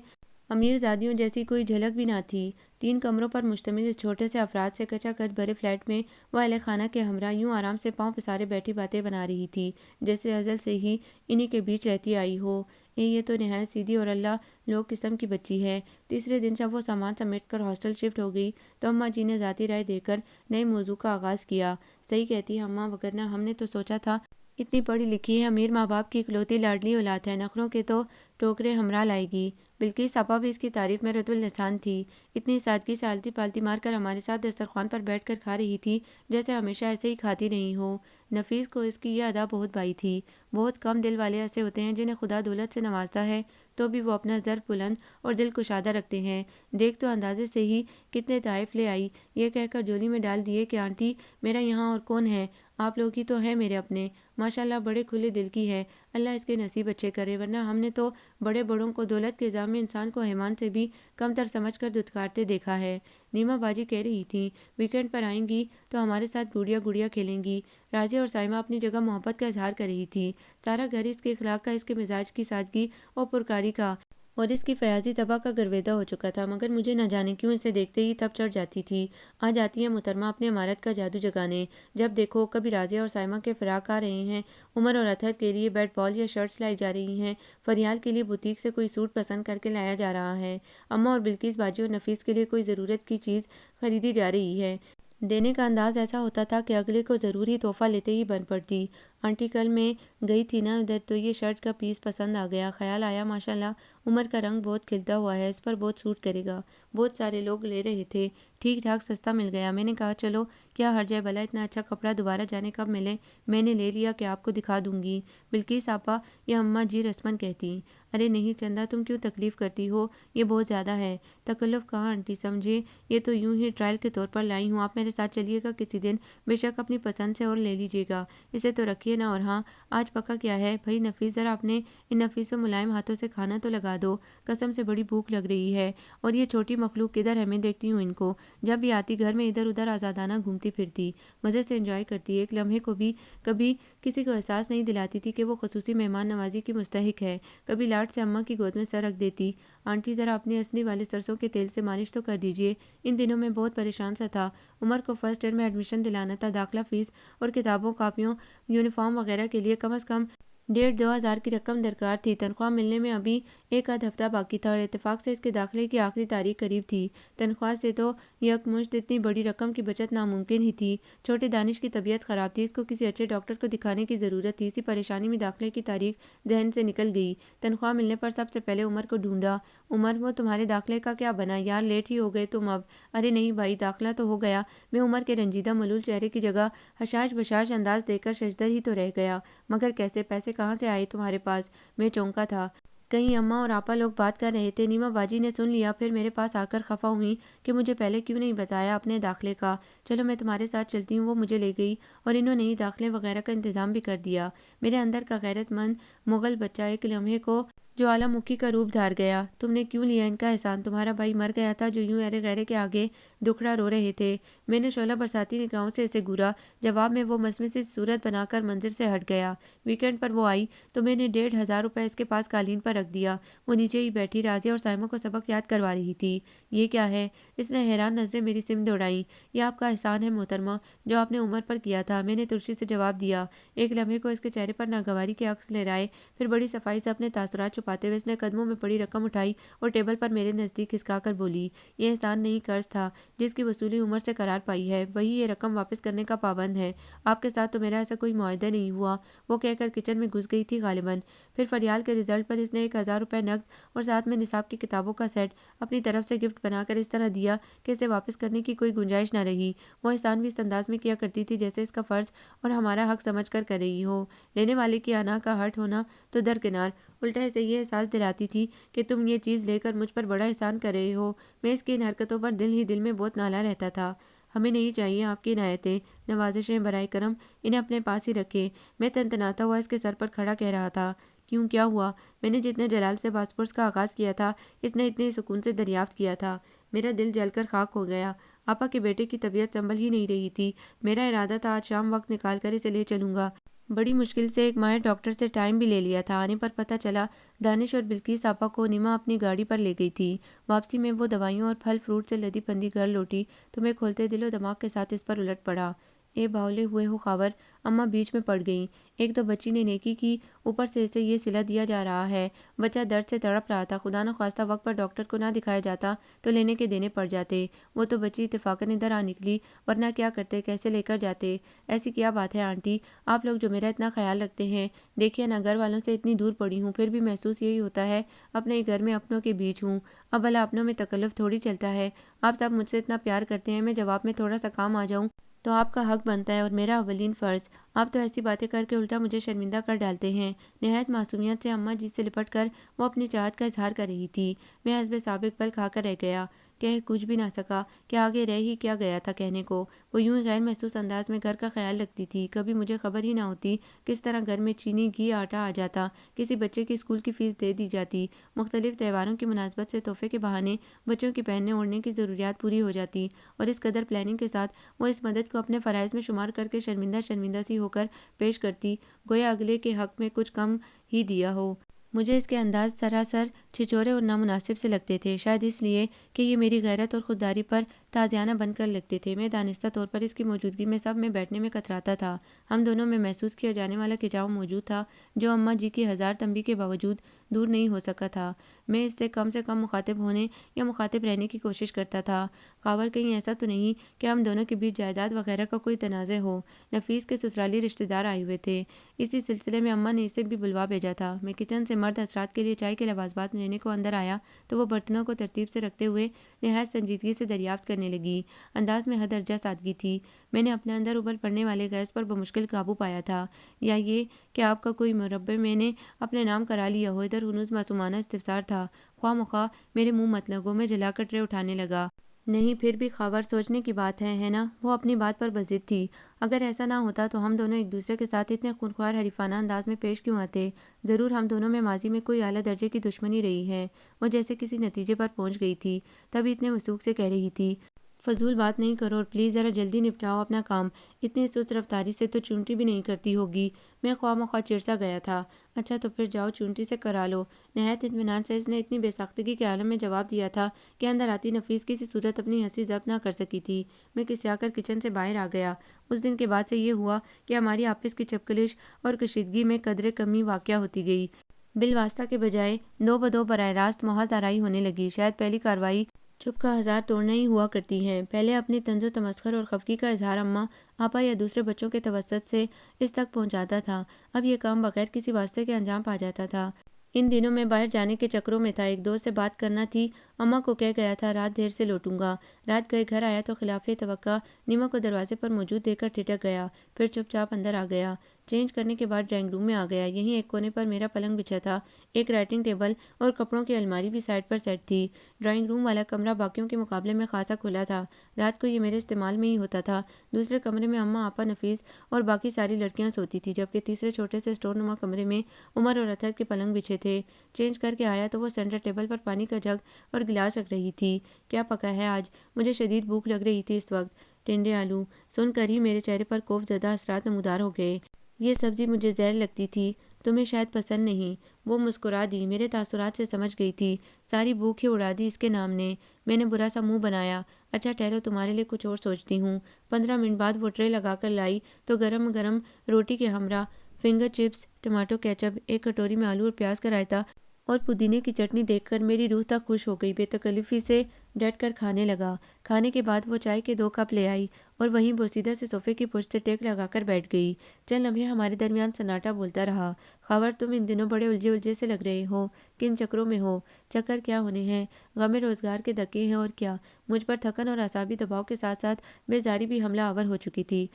امیر زادیوں جیسی کوئی جھلک بھی نہ تھی۔ 3 کمروں پر مشتمل اس چھوٹے سے افراد سے کچا کچ بھرے فلیٹ میں وہ اہل خانہ کے ہمراہ یوں آرام سے پاؤں پسارے بیٹھی باتیں بنا رہی تھی جیسے ازل سے ہی انہی کے بیچ رہتی آئی ہو۔ یہ تو نہایت سیدھی اور اللہ لوگ قسم کی بچی ہے۔ تیسرے دن جب وہ سامان سمیٹ کر ہاسٹل شفٹ ہو گئی تو اماں جی نے ذاتی رائے دے کر نئے موضوع کا آغاز کیا۔ صحیح کہتی ہے اماں، وگرنہ ہم نے تو سوچا تھا اتنی پڑھی لکھی ہے، امیر ماں باپ کی اکلوتی لاڈلی اولاد ہے، نخروں کے تو ٹوکرے ہمراہ لائے گی۔ بلقیس آپا بھی اس کی تعریف میں رطب اللسان تھی۔ اتنی سادگی سے آلتی پالتی مار کر ہمارے ساتھ دسترخوان پر بیٹھ کر کھا رہی تھی جیسے ہمیشہ ایسے ہی کھاتی رہی ہو۔ نفیس کو اس کی یہ ادا بہت بھائی تھی۔ بہت کم دل والے ایسے ہوتے ہیں جنہیں خدا دولت سے نوازتا ہے تو بھی وہ اپنا ظرف بلند اور دل کشادہ رکھتے ہیں۔ دیکھ تو اندازے سے ہی کتنے تحائف لے آئی، یہ کہہ کر جولی میں ڈال دیے کہ آنٹی میرا یہاں اور کون ہے، آپ لوگ ہی تو ہیں میرے اپنے۔ ماشاءاللہ بڑے کھلے دل کی ہے، اللہ اس کے نصیب اچھے کرے، ورنہ ہم نے تو بڑے بڑوں کو دولت کے ازام میں انسان کو حیوان سے بھی کم تر سمجھ کر دھتکارتے دیکھا ہے۔ نیما باجی کہہ رہی تھیں ویکینڈ پر آئیں گی تو ہمارے ساتھ گڑیا گڑیا کھیلیں گی۔ راضیہ اور سائمہ اپنی جگہ محبت کا اظہار کر رہی تھی۔ سارا گھر اس کے اخلاق کا، اس کے مزاج کی سادگی اور پرکاری کا اور اس کی فیاضی طبع کا گرویدہ ہو چکا تھا، مگر مجھے نہ جانے کیوں اسے دیکھتے ہی تب چڑھ جاتی تھی۔ آ جاتی ہے محترمہ اپنے عمارت کا جادو جگانے۔ جب دیکھو کبھی راضیہ اور سائمہ کے فراق آ رہے ہیں، عمر اور اطہر کے لیے بیٹ بال یا شرٹس لائی جا رہی ہیں، فریال کے لیے بوتیک سے کوئی سوٹ پسند کر کے لایا جا رہا ہے، اماں اور بلقیس باجی اور نفیس کے لیے کوئی ضرورت کی چیز خریدی جا رہی ہے، دینے کا انداز ایسا ہوتا تھا کہ اگلے کو ضرور ہی تحفہ لیتے ہی بن پڑتی۔ آنٹی کل میں گئی تھی نا ادھر تو یہ شرٹ کا پیس پسند آ گیا، خیال آیا ماشاءاللہ عمر کا رنگ بہت کھلتا ہوا ہے، اس پر بہت سوٹ کرے گا، بہت سارے لوگ لے رہے تھے، ٹھیک ٹھاک سستا مل گیا۔ میں نے کہا چلو کیا حرج ہے بھلا، اتنا اچھا کپڑا دوبارہ جانے کب ملے، میں نے لے لیا کہ آپ کو دکھا دوں گی۔ بلقیس آپا یا اماں جی رسمن کہتی۔ ارے نہیں چندہ، تم کیوں تکلیف کرتی ہو، یہ بہت زیادہ ہے۔ تکلف کہاں آنٹی سمجھے، یہ تو یوں ہی ٹرائل کے طور پر لائی ہوں، آپ میرے ساتھ چلیے گا کسی دن، بے شک اپنی پسند سے اور لے لیجیے گا، اسے تو رکھیے نا۔ اور ہاں آج پکا کیا ہے بھائی نفیس، ذرا اپنے ان نفیس و ملائم ہاتھوں سے کھانا تو لگا دو، قسم سے بڑی بھوک لگ رہی ہے۔ اور یہ چھوٹی مخلوق کدھر ہے، میں دیکھتی ہوں ان کو، جب بھی آتی گھر میں ادھر ادھر آزادانہ گھومتی پھرتی، مزے سے انجوائے کرتی، ایک لمحے کو بھی کبھی کسی کو احساس نہیں دلاتی تھی کہ وہ خصوصی مہمان نوازی کی مستحق ہے، کبھی لاڈ سے اماں کی گود میں سر رکھ دیتی۔ آنٹی ذرا اپنے اصلی والے سرسوں کے تیل سے مالش تو کر دیجیے، ان دنوں میں بہت پریشان سا تھا، عمر کو فرسٹ ایئر میں ایڈمیشن دلانا تھا، داخلہ فیس اور کتابوں کاپیوں یونیفارم وغیرہ کے لیے کم از کم 1500-2000 کی رقم درکار تھی، تنخواہ ملنے میں ابھی ایک آدھ ہفتہ باقی تھا اور اتفاق سے اس کے داخلے کی آخری تاریخ قریب تھی۔ تنخواہ سے تو یکمشت اتنی بڑی رقم کی بچت ناممکن ہی تھی۔ چھوٹے دانش کی طبیعت خراب تھی، اس کو کسی اچھے ڈاکٹر کو دکھانے کی ضرورت تھی، اسی پریشانی میں داخلے کی تاریخ ذہن سے نکل گئی۔ تنخواہ ملنے پر سب سے پہلے عمر کو ڈھونڈا، عمر وہ تمہارے داخلے کا کیا بنا یار، لیٹ ہی ہو گئے تم اب۔ ارے نہیں بھائی داخلہ تو ہو گیا، میں عمر کے رنجیدہ ملول چہرے کی جگہ حشاش بشاش انداز دیکھ کر ششدر ہی تو رہ گیا، مگر کیسے، پیسے کہاں سے آئے تمہارے پاس، میں چونکا تھا۔ کہیں اماں اور آپا لوگ بات کر رہے تھے، نیما باجی نے سن لیا، پھر میرے پاس آ کر خفا ہوئی کہ مجھے پہلے کیوں نہیں بتایا اپنے داخلے کا۔ چلو میں تمہارے ساتھ چلتی ہوں، وہ مجھے لے گئی اور انہوں نے ہی داخلے وغیرہ کا انتظام بھی کر دیا۔ میرے اندر کا غیرت مند مغل بچہ ایک لمحے کو جوالا مکھی کا روپ دھار گیا۔ تم نے کیوں لیا ان کا احسان، تمہارا بھائی مر گیا تھا جو یوں ارے غیرے کے آگے دکھڑا رو رہے تھے۔ میں نے شعلہ برساتی نگاہوں سے اسے گھورا، جواب میں وہ مسمسی صورت بنا کر منظر سے ہٹ گیا۔ ویکینڈ پر وہ آئی تو میں نے 1500 روپے اس کے پاس قالین پر رکھ دیا، وہ نیچے ہی بیٹھی راضیہ اور سائمہ کو سبق یاد کروا رہی تھی۔ یہ کیا ہے، اس نے حیران نظریں میری سمت دوڑائیں۔ یہ آپ کا احسان ہے محترمہ جو آپ نے عمر پر کیا تھا، میں نے ترشی سے جواب دیا۔ ایک لمحے کو اس کے چہرے پر ناگواری کے عکس لہرائے، پھر بڑی صفائی سے اپنے تاثرات چھپاتے ہوئے اس نے قدموں میں پڑی رقم اٹھائی اور ٹیبل پر میرے نزدیک کھسکا کر بولی، یہ احسان نہیں قرض تھا جس کی وصولی عمر سے قرار پائی ہے، وہی یہ رقم واپس کرنے کا پابند ہے، آپ کے ساتھ تو میرا ایسا کوئی معاہدہ نہیں ہوا، وہ کہہ کر کچن میں گھس گئی تھی غالباً۔ پھر فریال کے رزلٹ پر اس نے 1000 روپے نقد اور ساتھ میں نصاب کی کتابوں کا سیٹ اپنی طرف سے گفٹ بنا کر اس طرح دیا کہ اسے واپس کرنے کی کوئی گنجائش نہ رہی۔ وہ احسان بھی اس انداز میں کیا کرتی تھی جیسے اس کا فرض اور ہمارا حق سمجھ کر کر رہی ہو، لینے والے کی انا کا ہرٹ ہونا تو درکنار، الٹا اسے یہ احساس دلاتی تھی کہ تم یہ چیز لے کر مجھ پر بڑا احسان کر رہے ہو۔ میں اس کی ان حرکتوں پر دل ہی دل میں بہت نالا رہتا تھا۔ ہمیں نہیں چاہیے آپ کی عنایتیں، نوازشیں، برائے کرم انہیں اپنے پاس ہی رکھے، میں تنتناتا ہوا اس کے سر پر کھڑا کہہ رہا تھا۔ کیوں، کیا ہوا؟ میں نے جتنے جلال سے پاسپورٹس کا آغاز کیا تھا اس نے اتنے سکون سے دریافت کیا تھا۔ میرا دل جل کر خاک ہو گیا۔ آپا کے بیٹے کی طبیعت سنبھل ہی نہیں رہی تھی۔ میرا ارادہ تھا آج شام وقت نکال کر اسے لے چلوں گا۔ بڑی مشکل سے ایک ماہر ڈاکٹر سے ٹائم بھی لے لیا تھا۔ آنے پر پتہ چلا دانش اور بلقیس آپا کو نیما اپنی گاڑی پر لے گئی تھی۔ واپسی میں وہ دوائیوں اور پھل فروٹ سے لدی پندی گھر لوٹی تو میں کھولتے دل و دماغ کے ساتھ اس پر الٹ پڑا۔ اے باولے ہوئے ہو خاور، اماں بیچ میں پڑ گئیں۔ ایک تو بچی نے نیکی کی، اوپر سے اسے یہ صلہ دیا جا رہا ہے۔ بچہ درد سے تڑپ رہا تھا، خدا نخواستہ وقت پر ڈاکٹر کو نہ دکھایا جاتا تو لینے کے دینے پڑ جاتے۔ وہ تو بچی اتفاقاً ادھر آ نکلی، ورنہ کیا کرتے، کیسے لے کر جاتے؟ ایسی کیا بات ہے آنٹی، آپ لوگ جو میرا اتنا خیال رکھتے ہیں؟ دیکھیے نا، گھر والوں سے اتنی دور پڑی ہوں، پھر بھی محسوس یہی ہوتا ہے اپنے گھر میں اپنوں کے بیچ ہوں۔ اب بھلا اپنوں میں تکلف تھوڑی چلتا ہے؟ آپ سب مجھ سے اتنا پیار کرتے ہیں، میں جواب میں تھوڑا سا کام آ جاؤں تو آپ کا حق بنتا ہے اور میرا اولین فرض۔ آپ تو ایسی باتیں کر کے الٹا مجھے شرمندہ کر ڈالتے ہیں۔ نہایت معصومیت سے اماں جی سے لپٹ کر وہ اپنی چاہت کا اظہار کر رہی تھی۔ میں حسب سابق پل کھا کر رہ گیا، کہہ کچھ بھی نہ سکا کہ آگے رہ ہی کیا گیا تھا کہنے کو۔ وہ یوں ہی غیر محسوس انداز میں گھر کا خیال رکھتی تھی، کبھی مجھے خبر ہی نہ ہوتی کس طرح گھر میں چینی گھی آٹا آ جاتا، کسی بچے کی اسکول کی فیس دے دی جاتی، مختلف تہواروں کی مناسبت سے تحفے کے بہانے بچوں کی پہننے اوڑھنے کی ضروریات پوری ہو جاتی، اور اس قدر پلاننگ کے ساتھ وہ اس مدد کو اپنے فرائض میں شمار کر کے شرمندہ شرمندہ سی ہو کر پیش کرتی، گویا اگلے کے حق میں کچھ کم ہی دیا ہو۔ مجھے اس کے انداز سراسر چھچورے اور نامناسب سے لگتے تھے، شاید اس لیے کہ یہ میری غیرت اور خودداری پر تازیانہ بن کر لگتے تھے۔ میں دانستہ طور پر اس کی موجودگی میں سب میں بیٹھنے میں کتراتا تھا۔ ہم دونوں میں محسوس کیا جانے والا کھنچاؤ موجود تھا جو اماں جی کی ہزار تنبیہ کے باوجود دور نہیں ہو سکا تھا۔ میں اس سے کم مخاطب ہونے یا مخاطب رہنے کی کوشش کرتا تھا۔ خاور، کہیں ایسا تو نہیں کہ ہم دونوں کے بیچ جائیداد وغیرہ کا کوئی تنازع ہو؟ نفیس کے سسرالی رشتہ دار آئے ہوئے تھے، اسی سلسلے میں اماں نے اسے بھی بلوا بھیجا تھا۔ میں کچن سے مرد حضرات کے لیے چائے کے لوازمات لینے کو اندر آیا تو وہ برتنوں کو ترتیب سے رکھتے ہوئے نہایت سنجیدگی سے دریافت کرنے لگی۔ انداز میں حد درجہ سادگی تھی۔ میں نے اپنے اندر ابل پڑنے والے گیس پر بمشکل قابو پایا تھا۔ یا یہ کہ آپ کا کوئی مربع میں نے اپنے نام کرا لیا ہو؟ ادھر ہنوز معصومانہ استفسار تھا۔ خواہ مخواہ میرے منہ مت لگو، میں جلا کر ٹرے اٹھانے لگا۔ نہیں، پھر بھی خاور، سوچنے کی بات ہے نا؟ وہ اپنی بات پر بضد تھی۔ اگر ایسا نہ ہوتا تو ہم دونوں ایک دوسرے کے ساتھ اتنے خونخوار حریفانہ انداز میں پیش کیوں آتے؟ ضرور ہم دونوں میں ماضی میں کوئی اعلیٰ درجے کی دشمنی رہی ہے۔ وہ جیسے کسی نتیجے پر پہنچ گئی تھی، تبھی اتنے وثوق سے کہہ رہی تھی، فضول بات نہیں کرو اور پلیز ذرا جلدی نپٹاؤ اپنا کام، اتنی سست رفتاری سے تو چونٹی بھی نہیں کرتی ہوگی۔ میں خواہ مخواہ چرسا گیا تھا۔ اچھا تو پھر جاؤ چونٹی سے کرا لو۔ نہایت اطمینان سے اس نے اتنی بے ساختگی کے عالم میں جواب دیا تھا کہ اندر آتی نفیس کسی صورت اپنی ہنسی ضبط نہ کر سکی تھی۔ میں کسیا کر کچن سے باہر آ گیا۔ اس دن کے بعد سے یہ ہوا کہ ہماری آپس کی چپکلش اور کشیدگی میں قدرے کمی واقع ہوتی گئی۔ بالواسطہ کے بجائے دو بدو براہ راست محض آرائی ہونے لگی۔ شاید پہلی کارروائی چپ کا ہزار توڑنا ہی ہوا کرتی ہے۔ پہلے اپنی طنز و تمسخر اور خفگی کا اظہار اماں، آپا یا دوسرے بچوں کے توسط سے اس تک پہنچاتا تھا، اب یہ کام بغیر کسی واسطے کے انجام پا جاتا تھا۔ ان دنوں میں باہر جانے کے چکروں میں تھا، ایک دوست سے بات کرنا تھی، اماں کو کہہ گیا تھا رات دیر سے لوٹوں گا۔ رات گئے گھر آیا تو خلاف توقع نیما کو دروازے پر موجود دیکھ کر ٹھٹک گیا، پھر چپ چاپ اندر آ گیا۔ چینج کرنے کے بعد ڈرائنگ روم میں آ گیا۔ یہیں ایک کونے پر میرا پلنگ بچھا تھا، ایک رائٹنگ ٹیبل اور کپڑوں کی الماری بھی سائڈ پر سیٹ تھی۔ ڈرائنگ روم والا کمرہ باقیوں کے مقابلے میں خاصا کھلا تھا، رات کو یہ میرے استعمال میں ہی ہوتا تھا۔ دوسرے کمرے میں اماں، آپا، نفیس اور باقی ساری لڑکیاں سوتی تھی، جبکہ تیسرے چھوٹے سے اسٹور نما کمرے میں عمر اور اطہر کے پلنگ بچھے تھے۔ چینج کر کے آیا تو وہ سینٹر ٹیبل پر پانی کا جگ اور گلاس رکھ رہی تھی۔ کیا پکا ہے آج؟ مجھے شدید بھوک لگ رہی تھی اس وقت۔ ٹنڈے آلو۔ سن کر ہی میرے چہرے پر خوف زدہ اثرات نمودار ہو گئے۔ یہ سبزی مجھے زہر لگتی تھی، تمہیں شاید پسند نہیں۔ وہ مسکرا دی، میرے تاثرات سے سمجھ گئی تھی۔ ساری بھوک ہی اڑا دی اس کے نام نے۔ میں نے برا سا منہ بنایا۔ اچھا ٹھہرو، تمہارے لیے کچھ اور سوچتی ہوں۔ 15 منٹ بعد وہ ٹرے لگا کر لائی تو گرم گرم روٹی کے ہمراہ فنگر چپس، ٹماٹو کیچپ، ایک کٹوری میں آلو اور پیاز کا رائتا اور پودینے کی چٹنی دیکھ کر میری روح تک خوش ہو گئی۔ بے تکلفی سے ڈٹ کر کھانے لگا۔ کھانے کے بعد وہ چائے کے 2 کپ لے آئی اور وہیں بوسیدہ سے صوفے کی پشت سے ٹیک لگا کر بیٹھ گئی۔ چند لمحے ہمارے درمیان سناٹا بولتا رہا۔ خاور، تم ان دنوں بڑے الجھے سے لگ رہے ہو، کن چکروں میں ہو؟ چکر کیا ہونے ہیں، غم روزگار کے دھکے ہیں اور کیا۔ مجھ پر تھکن اور اعصابی دباؤ کے ساتھ ساتھ بیزاری بھی حملہ آور ہو چکی تھی۔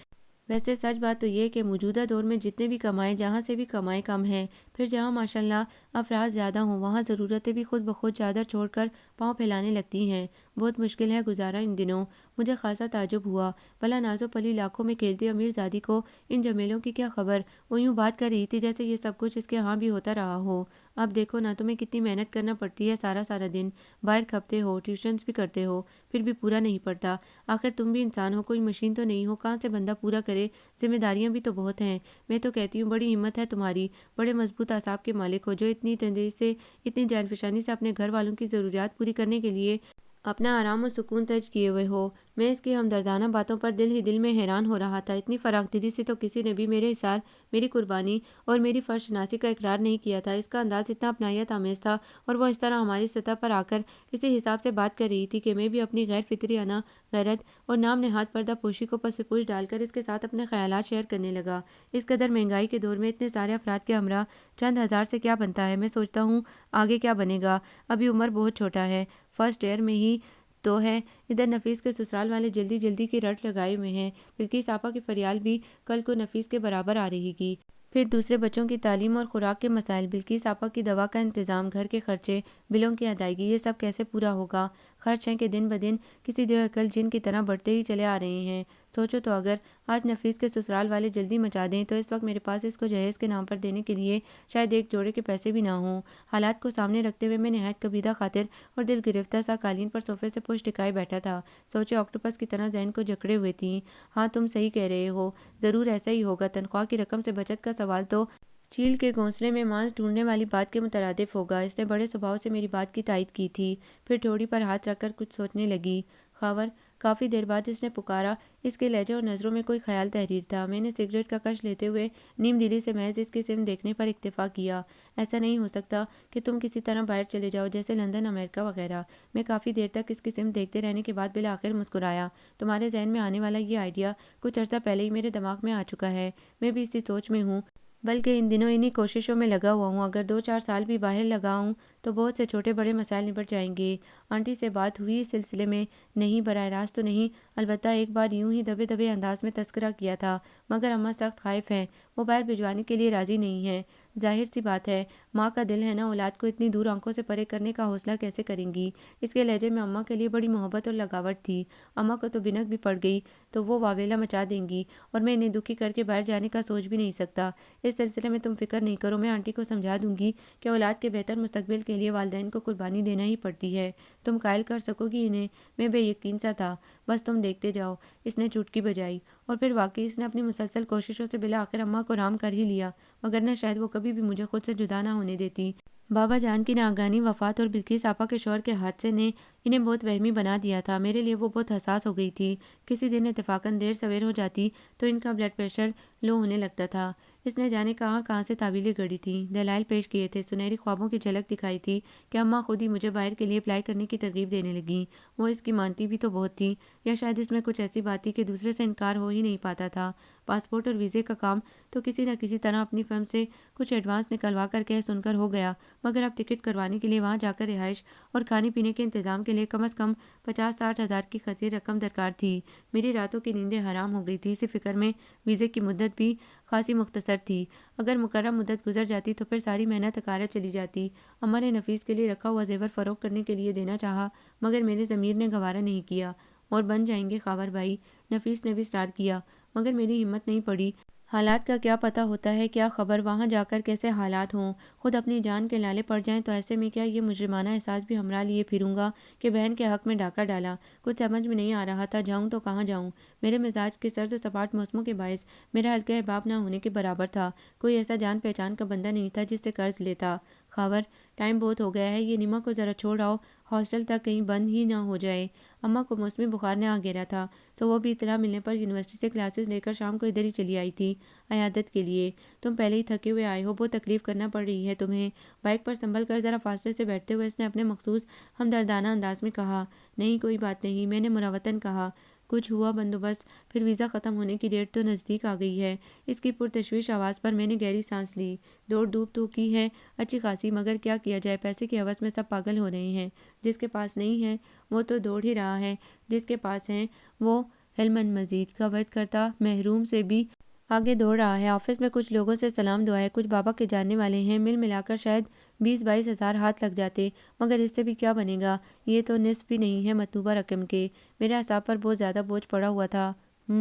ویسے سچ بات تو یہ کہ موجودہ دور میں جتنے بھی کمائیں، جہاں سے بھی کمائیں کم ہیں، پھر جہاں ماشاءاللہ افراد زیادہ ہوں وہاں ضرورتیں بھی خود بخود چادر چھوڑ کر پاؤں پھیلانے لگتی ہیں۔ بہت مشکل ہے گزارا ان دنوں۔ مجھے خاصا تعجب ہوا، بھلا نازو پلی لاکھوں میں کھیلتی امیر زادی کو ان جھمیلوں کی کیا خبر؟ وہ یوں بات کر رہی تھی جیسے یہ سب کچھ اس کے ہاں بھی ہوتا رہا ہو۔ اب دیکھو نا، تمہیں کتنی محنت کرنا پڑتی ہے، سارا سارا دن باہر کھپتے ہو، ٹیوشنز بھی کرتے ہو، پھر بھی پورا نہیں پڑتا۔ آخر تم بھی انسان ہو، کوئی مشین تو نہیں ہو، کہاں سے بندہ پورا کرے؟ ذمہ داریاں بھی تو بہت ہیں۔ میں تو کہتی ہوں بڑی ہمت ہے تمہاری، بڑے مضبوط اعصاب کے مالک ہو، جو اتنی تندی سے، اتنی جان فشانی سے اپنے گھر والوں کی ضروریات پوری کرنے کے لیے اپنا آرام و سکون ترک کیے ہوئے ہو۔ میں اس کی ہمدردانہ باتوں پر دل ہی دل میں حیران ہو رہا تھا۔ اتنی فراخ دلی سے تو کسی نے بھی میرے اثار، میری قربانی اور میری فرض شناسی کا اقرار نہیں کیا تھا۔ اس کا انداز اتنا اپنائیت آمیز تھا، اور وہ اس طرح ہماری سطح پر آ کر اسی حساب سے بات کر رہی تھی کہ میں بھی اپنی غیر فطریانہ غیرت اور نام نہاد پردہ پوشی کو پس پوش ڈال کر اس کے ساتھ اپنے خیالات شیئر کرنے لگا۔ اس قدر مہنگائی کے دور میں اتنے سارے افراد کے ہمراہ چند ہزار سے کیا بنتا ہے؟ میں سوچتا ہوں آگے کیا بنے گا۔ ابھی عمر بہت چھوٹا ہے، فرسٹ ایئر میں ہی تو ہے۔ ادھر نفیس کے سسرال والے جلدی جلدی کی رٹ لگائے ہوئے ہیں۔ بلکیس آپا کی فریال بھی کل کو نفیس کے برابر آ رہے گی۔ پھر دوسرے بچوں کی تعلیم اور خوراک کے مسائل، بلکیس آپا کی دوا کا انتظام، گھر کے خرچے، بلوں کی ادائیگی، یہ سب کیسے پورا ہوگا؟ خرچ ہیں کہ دن بدن کسی دیوہکل جن کی طرح بڑھتے ہی چلے آ رہے ہیں۔ سوچو تو، اگر آج نفیس کے سسرال والے جلدی مچا دیں تو اس وقت میرے پاس اس کو جہیز کے نام پر دینے کے لیے شاید ایک جوڑے کے پیسے بھی نہ ہوں۔ حالات کو سامنے رکھتے ہوئے میں نہایت کبیدہ خاطر اور دل گرفتہ سا قالین پر صوفے سے پشت ٹکائے بیٹھا تھا۔ سوچیں آکٹوپس کی طرح ذہن کو جکڑے ہوئے تھی۔ ہاں تم صحیح کہہ رہے ہو، ضرور ایسا ہی ہوگا۔ تنخواہ کی رقم سے بچت کا سوال تو چیل کے گھونسلے میں مانس ڈھونڈنے والی بات کے مترادف ہوگا۔ اس نے بڑے صباؤ سے میری بات کی تائید کی تھی، پھر ٹھوڑی پر ہاتھ رکھ کر کچھ سوچنے لگی۔ خاور، کافی دیر بعد اس نے پکارا۔ اس کے لہجے اور نظروں میں کوئی خیال تحریر تھا۔ میں نے سگریٹ کا کش لیتے ہوئے نیم دلی سے محض اس کی سمت دیکھنے پر اکتفا کیا۔ ایسا نہیں ہو سکتا کہ تم کسی طرح باہر چلے جاؤ، جیسے لندن، امریکہ وغیرہ؟ میں کافی دیر تک اس کی سمت دیکھتے رہنے کے بعد بالآخر مسکرایا۔ تمہارے ذہن میں آنے والا یہ آئیڈیا کچھ عرصہ پہلے ہی میرے دماغ میں آ چکا ہے۔ میں بھی اسی سوچ میں ہوں، بلکہ ان دنوں انہی کوششوں میں لگا ہوا ہوں۔ اگر 2-4 سال بھی باہر لگاؤں تو بہت سے چھوٹے بڑے مسائل نبٹ جائیں گے۔ آنٹی سے بات ہوئی اس سلسلے میں؟ نہیں، براہ راست تو نہیں، البتہ ایک بار یوں ہی دبے دبے انداز میں تذکرہ کیا تھا، مگر اماں سخت خائف ہیں، وہ باہر بھجوانے کے لیے راضی نہیں ہیں۔ ظاہر سی بات ہے، ماں کا دل ہے نا، اولاد کو اتنی دور آنکھوں سے پرے کرنے کا حوصلہ کیسے کریں گی؟ اس کے لہجے میں اماں کے لیے بڑی محبت اور لگاوٹ تھی۔ اماں کو تو بنک بھی پڑ گئی تو وہ واویلا مچا دیں گی، اور میں انہیں دکھی کر کے باہر جانے کا سوچ بھی نہیں سکتا۔ اس سلسلے میں تم فکر نہیں کرو، میں آنٹی کو سمجھا دوں گی کہ اولاد کے بہتر مستقبل کے لیے والدین کو قربانی دینا ہی پڑتی ہے۔ تم قائل کر سکو گی انہیں؟ میں بے یقین سا تھا۔ بس تم دیکھتے جاؤ۔ اس نے چٹکی بجائی، اور پھر واقعی اس نے اپنی مسلسل کوششوں سے بالآخر اماں کو رام کر ہی لیا، وگرنہ شاید وہ کبھی بھی مجھے خود سے جدا نہ ہونے دیتی۔ بابا جان کی ناگہانی وفات اور بلکیس آپا کے شوہر کے حادثے نے انہیں بہت وہمی بنا دیا تھا۔ میرے لیے وہ بہت حساس ہو گئی تھی۔ کسی دن اتفاقاً دیر سویر ہو جاتی تو ان کا بلڈ پریشر لو ہونے لگتا تھا۔ اس نے جانے کہاں کہاں سے تعویلیں گھڑی تھیں، دلائل پیش کیے تھے، سنہری خوابوں کی جھلک دکھائی تھی کہ اماں خود ہی مجھے باہر کے لیے اپلائی کرنے کی ترغیب دینے لگیں۔ وہ اس کی مانتی بھی تو بہت تھیں، یا شاید اس میں کچھ ایسی بات تھی کہ دوسرے سے انکار ہو ہی نہیں پاتا تھا۔ پاسپورٹ اور ویزے کا کام تو کسی نہ کسی طرح اپنی فرم سے کچھ ایڈوانس نکلوا کر کہہ سن کر ہو گیا، مگر اب ٹکٹ کروانے کے لیے وہاں جا کر رہائش اور کھانے پینے کے انتظام کے لیے کم از کم 50-60 ہزار کی خطیر رقم درکار تھی۔ میری راتوں کی نیندیں حرام ہو گئی تھی اسی فکر میں۔ ویزے کی مدت بھی خاصی مختصر تھی، اگر مقررہ مدت گزر جاتی تو پھر ساری محنت اکارہ چلی جاتی۔ اماں نے نفیس کے لیے رکھا ہوا زیور فروخت کرنے کے لیے دینا چاہا، مگر میرے ضمیر نے گوارا نہیں کیا۔ اور بن جائیں گے خاور بھائی، نفیس نے بھی اصرار کیا، مگر میری ہمت نہیں پڑی۔ حالات کا کیا پتہ ہوتا ہے، کیا خبر وہاں جا کر کیسے حالات ہوں، خود اپنی جان کے لالے پڑ جائیں تو ایسے میں کیا یہ مجرمانہ احساس بھی ہمراہ لیے پھروں گا کہ بہن کے حق میں ڈاکہ ڈالا؟ کچھ سمجھ میں نہیں آ رہا تھا، جاؤں تو کہاں جاؤں؟ میرے مزاج کے سرد و سپاٹ موسموں کے باعث میرا حلقہ احباب نہ ہونے کے برابر تھا۔ کوئی ایسا جان پہچان کا بندہ نہیں تھا جس سے قرض لیتا۔ خاور، ٹائم بہت ہو گیا ہے، یہ نما کو ذرا چھوڑ آؤ، ہاسٹل تک کہیں بند ہی نہ ہو جائے۔ اماں کو موسمی بخار نے آ گھیرا تھا، تو وہ بھی اطلاع ملنے پر یونیورسٹی سے کلاسز لے کر شام کو ادھر ہی چلی آئی تھی عیادت کے لیے۔ تم پہلے ہی تھکے ہوئے آئے ہو، بہت تکلیف کرنا پڑ رہی ہے تمہیں۔ بائک پر سنبھل کر ذرا فاصلے سے بیٹھتے ہوئے اس نے اپنے مخصوص ہمدردانہ انداز میں کہا۔ نہیں کوئی بات نہیں، میں نے مروتاً کہا۔ کچھ ہوا بندوبست؟ پھر ویزا ختم ہونے کی ڈیٹ تو نزدیک آ گئی ہے۔ اس کی پرتشویش آواز پر میں نے گہری سانس لی۔ دوڑ دھوپ تو کی ہے اچھی خاصی، مگر کیا کیا جائے، پیسے کی ہوس میں سب پاگل ہو رہے ہیں۔ جس کے پاس نہیں ہے وہ تو دوڑ ہی رہا ہے، جس کے پاس ہیں وہ علماً مزید کا ورد کرتا محروم سے بھی آگے دوڑ رہا ہے۔ آفس میں کچھ لوگوں سے سلام دعا ہے، کچھ بابا کے جاننے والے ہیں، مل ملا کر شاید 20-22 ہزار ہاتھ لگ جاتے، مگر اس سے بھی کیا بنے گا، یہ تو نصف بھی نہیں ہے مطلوبہ رقم کے۔ میرے اعصاب پر بہت زیادہ بوجھ پڑا ہوا تھا۔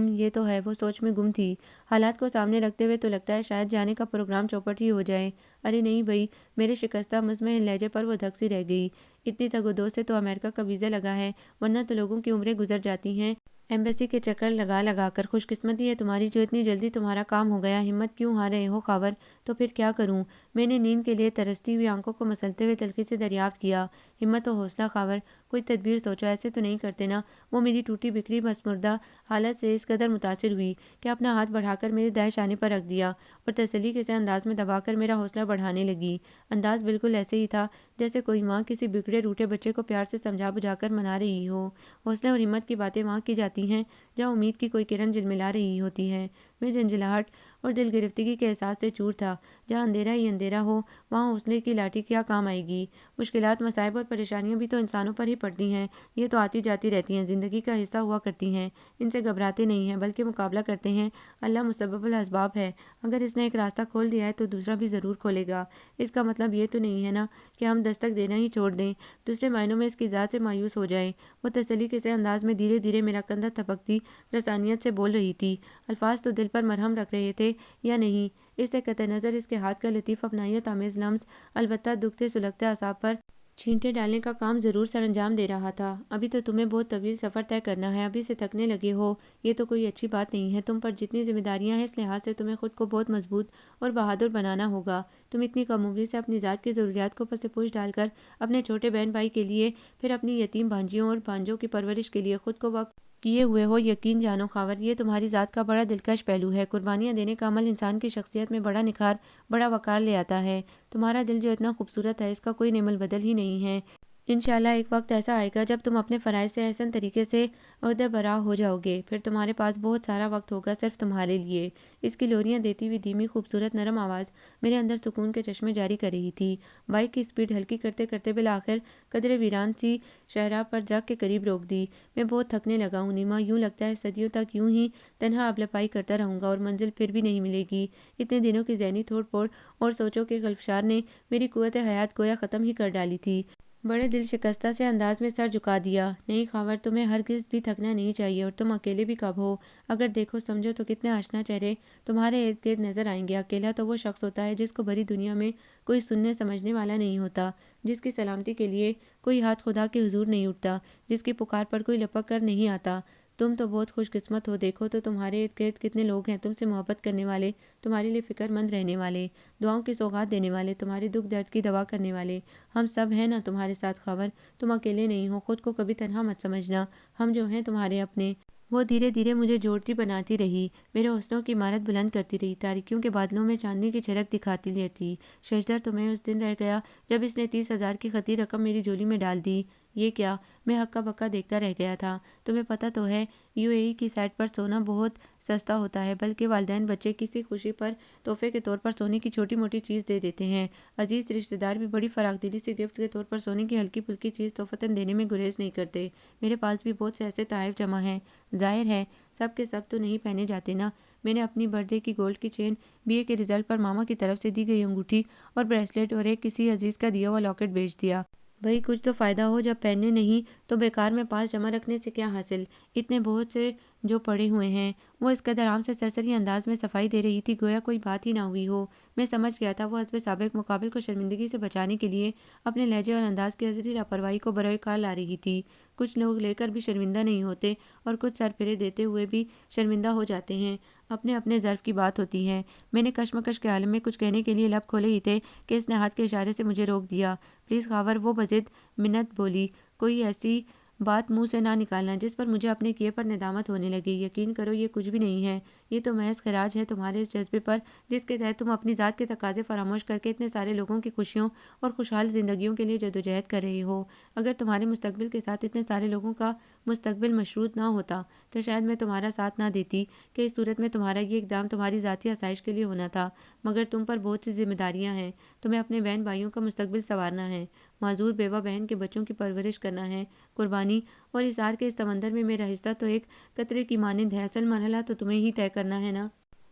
یہ تو ہے، وہ سوچ میں گم تھی۔ حالات کو سامنے رکھتے ہوئے تو لگتا ہے شاید جانے کا پروگرام چوپٹ ہی ہو جائے۔ ارے نہیں بھئی، میرے شکستہ مطمئن لہجے پر وہ دھک سی رہ گئی۔ اتنی تگ و دو سے تو امریکہ کا ویزا لگا ہے، ورنہ تو لوگوں کی عمریں گزر جاتی ہیں ایمبیسی کے چکر لگا لگا کر۔ خوش قسمتی ہے تمہاری جو اتنی جلدی تمہارا کام ہو گیا۔ ہمت کیوں ہار رہے ہو خاور؟ تو پھر کیا کروں؟ میں نے نیند کے لیے ترستی ہوئی آنکھوں کو مسلتے ہوئے تلخی سے دریافت کیا۔ ہمت و حوصلہ خاور، کوئی تدبیر سوچو، ایسے تو نہیں کرتے نا؟ وہ میری ٹوٹی بکھری مسمردہ حالت سے اس قدر متاثر ہوئی کہ اپنا ہاتھ بڑھا کر میرے دائیں شانے پر رکھ دیا اور تسلی کے سے انداز میں دبا کر میرا حوصلہ بڑھانے لگی۔ انداز بالکل ایسے ہی تھا جیسے کوئی ماں کسی بگڑے روٹھے بچے کو پیار سے سمجھا بجھا کر منا رہی ہو۔ حوصلے اور ہمت کی باتیں وہاں کی جاتی ہیں جہاں امید کی کوئی کرن جلملا رہی ہوتی ہے۔ میں جھنجھلاہٹ اور دل گرفتگی کے احساس سے چور تھا۔ جہاں اندھیرا ہی اندھیرا ہو وہاں حوصلے کی لاٹھی کیا کام آئے گی؟ مشکلات، مصائب اور پریشانیاں بھی تو انسانوں پر ہی پڑتی ہیں، یہ تو آتی جاتی رہتی ہیں، زندگی کا حصہ ہوا کرتی ہیں۔ ان سے گھبراتے نہیں ہیں بلکہ مقابلہ کرتے ہیں۔ اللہ مسبب الاسباب ہے، اگر اس نے ایک راستہ کھول دیا ہے تو دوسرا بھی ضرور کھولے گا۔ اس کا مطلب یہ تو نہیں ہے نا کہ ہم دستک دینا ہی چھوڑ دیں، دوسرے معنوں میں اس کی ذات سے مایوس ہو جائیں۔ وہ تسلی کے سے انداز میں دھیرے دھیرے میرا کندھا تھپکتی رسانیت سے بول رہی تھی۔ الفاظ تو دل پر مرہم رکھ رہے تھے یا نہیں، اس سے قطع نظر اس کے ہاتھ کا لطیف اپنائیت آمیز لمس البتہ دکھتے سلگتے اعصاب پر چھینٹے ڈالنے کا کام ضرور سر انجام دے رہا تھا۔ ابھی تو تمہیں بہت طویل سفر طے کرنا ہے، ابھی سے تھکنے لگے ہو، یہ تو کوئی اچھی بات نہیں ہے۔ تم پر جتنی ذمہ داریاں ہیں اس لحاظ سے تمہیں خود کو بہت مضبوط اور بہادر بنانا ہوگا۔ تم اتنی کم عمری سے اپنی ذات کی ضروریات کو پس پوش ڈال کر اپنے چھوٹے بہن بھائی کے لیے، پھر اپنی یتیم بھانجیوں اور بھانجوں کی پرورش کے لیے خود کو وقف کیے ہوئے ہو۔ یقین جانو خاور، یہ تمہاری ذات کا بڑا دلکش پہلو ہے۔ قربانیاں دینے کا عمل انسان کی شخصیت میں بڑا نکھار، بڑا وقار لے آتا ہے۔ تمہارا دل جو اتنا خوبصورت ہے، اس کا کوئی نعم البدل ہی نہیں ہے۔ انشاءاللہ ایک وقت ایسا آئے گا جب تم اپنے فرائض سے احسن طریقے سے عہدہ برا ہو جاؤ گے، پھر تمہارے پاس بہت سارا وقت ہوگا صرف تمہارے لیے۔ اس کی لوریاں دیتی ہوئی دھیمی خوبصورت نرم آواز میرے اندر سکون کے چشمے جاری کر رہی تھی۔ بائک کی سپیڈ ہلکی کرتے کرتے بالآخر قدرے ویران سی شاہراہ پر درخت کے قریب روک دی۔ میں بہت تھکنے لگا ہوں نیما، یوں لگتا ہے صدیوں تک یوں ہی تنہا ابلپائی کرتا رہوں گا اور منزل پھر بھی نہیں ملے گی۔ اتنے دنوں کی ذہنی توڑ پھوڑ اور سوچوں کے خلفشار نے میری قوت حیات گویا ختم ہی کر ڈالی تھی۔ بڑے دل شکستہ سے انداز میں سر جھکا دیا۔ نہیں خاور، تمہیں ہرگز بھی تھکنا نہیں چاہیے، اور تم اکیلے بھی کب ہو؟ اگر دیکھو سمجھو تو کتنے آشنا چہرے تمہارے ارد گرد نظر آئیں گے۔ اکیلا تو وہ شخص ہوتا ہے جس کو بھری دنیا میں کوئی سننے سمجھنے والا نہیں ہوتا، جس کی سلامتی کے لیے کوئی ہاتھ خدا کے حضور نہیں اٹھتا، جس کی پکار پر کوئی لپک کر نہیں آتا۔ تم تو بہت خوش قسمت ہو، دیکھو تو تمہارے ارد گرد کتنے لوگ ہیں تم سے محبت کرنے والے، تمہارے لیے فکر مند رہنے والے، دعاؤں کی سوغات دینے والے، تمہارے دکھ درد کی دوا کرنے والے۔ ہم سب ہیں نا تمہارے ساتھ خاور، تم اکیلے نہیں ہو، خود کو کبھی تنہا مت سمجھنا، ہم جو ہیں تمہارے اپنے۔ وہ دھیرے دھیرے مجھے جوڑتی بناتی رہی، میرے حوصلوں کی عمارت بلند کرتی رہی، تاریکیوں کے بادلوں میں چاندنی کی جھلک دکھاتی رہتی۔ ششدر تو میں اس دن رہ گیا جب اس نے 30,000 کی خطیر رقم میری جولی میں ڈال دی۔ یہ کیا؟ میں ہکا بکا دیکھتا رہ گیا تھا۔ تمہیں پتہ تو ہے UAE کی سائٹ پر سونا بہت سستا ہوتا ہے، بلکہ والدین بچے کسی خوشی پر تحفے کے طور پر سونے کی چھوٹی موٹی چیز دے دیتے ہیں۔ عزیز رشتہ دار بھی بڑی فراخ دلی سے گفٹ کے طور پر سونے کی ہلکی پھلکی چیز تحفتاً دینے میں گریز نہیں کرتے۔ میرے پاس بھی بہت سے ایسے تحائف جمع ہیں، ظاہر ہے سب کے سب تو نہیں پہنے جاتے نا۔ میں نے اپنی برتھ ڈے کی گولڈ کی چین، BA کے رزلٹ پر ماما کی طرف سے دی گئی انگوٹھی اور بریسلیٹ اور ایک کسی عزیز کا دیا ہوا لاکٹ بیچ دیا۔ بھئی کچھ تو فائدہ ہو، جب پہننے نہیں تو بیکار میں پاس جمع رکھنے سے کیا حاصل؟ اتنے بہت سے جو پڑے ہوئے ہیں۔ وہ اس قدر عام سے سرسری انداز میں صفائی دے رہی تھی گویا کوئی بات ہی نہ ہوئی ہو۔ میں سمجھ گیا تھا وہ حسب سابق مقابل کو شرمندگی سے بچانے کے لیے اپنے لہجے اور انداز کی ازلی لاپرواہی کو بروئے کار لا رہی تھی۔ کچھ لوگ لے کر بھی شرمندہ نہیں ہوتے اور کچھ سر پھیرے دیتے ہوئے بھی شرمندہ ہو جاتے ہیں، اپنے اپنے ظرف کی بات ہوتی ہے۔ میں نے کشمکش کے عالم میں کچھ کہنے کے لیے لب کھولے ہی تھے کہ اس نے ہاتھ کے اشارے سے مجھے روک دیا۔ پلیز خاور، وہ بضد منت بولی، کوئی ایسی بات منہ سے نہ نکالنا جس پر مجھے اپنے کیے پر ندامت ہونے لگے۔ یقین کرو یہ کچھ بھی نہیں ہے، یہ تو محض خراج ہے تمہارے اس جذبے پر جس کے تحت تم اپنی ذات کے تقاضے فراموش کر کے اتنے سارے لوگوں کی خوشیوں اور خوشحال زندگیوں کے لیے جدوجہد کر رہے ہو۔ اگر تمہارے مستقبل کے ساتھ اتنے سارے لوگوں کا مستقبل مشروط نہ ہوتا تو شاید میں تمہارا ساتھ نہ دیتی کہ اس صورت میں تمہارا یہ اقدام تمہاری ذاتی آسائش کے لیے ہونا تھا۔ مگر تم پر بہت سی ذمہ داریاں ہیں، تمہیں اپنے بہن بھائیوں کا مستقبل سنوارنا ہے، معذور بیوہ بہن کے بچوں کی پرورش کرنا ہے، قربانی اور اثار کے اس سمندر میں میرا حصہ تو ایک قطرے کی مانند ہے۔ اصل مرحلہ تو تمہیں ہی طے کرنا ہے نا۔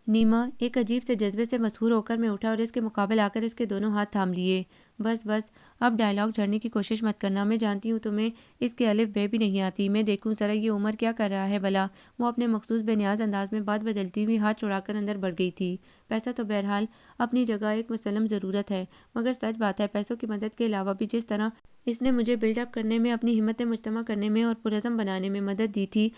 نیما ایک عجیب سے جذبے سے مسحور ہو کر میں اٹھا اور اس کے مقابل آ کر اس کے دونوں ہاتھ تھام لیے۔ بس بس، اب ڈائیلاگ جھاڑنے کی کوشش مت کرنا، میں جانتی ہوں تمہیں اس کے الف بے بھی نہیں آتی۔ میں دیکھوں ذرا یہ عمر کیا کر رہا ہے بھلا۔ وہ اپنے مخصوص بے نیاز انداز میں بات بدلتی ہوئی ہاتھ چھڑا کر اندر بڑھ گئی تھی۔ پیسہ تو بہرحال اپنی جگہ ایک مسلم ضرورت ہے، مگر سچ بات ہے پیسوں کی مدد کے علاوہ بھی جس طرح اس نے مجھے بلڈ اپ کرنے میں، اپنی ہمتیں مجتمع کرنے میں اور پرعزم بنانے میں مدد دی تھی،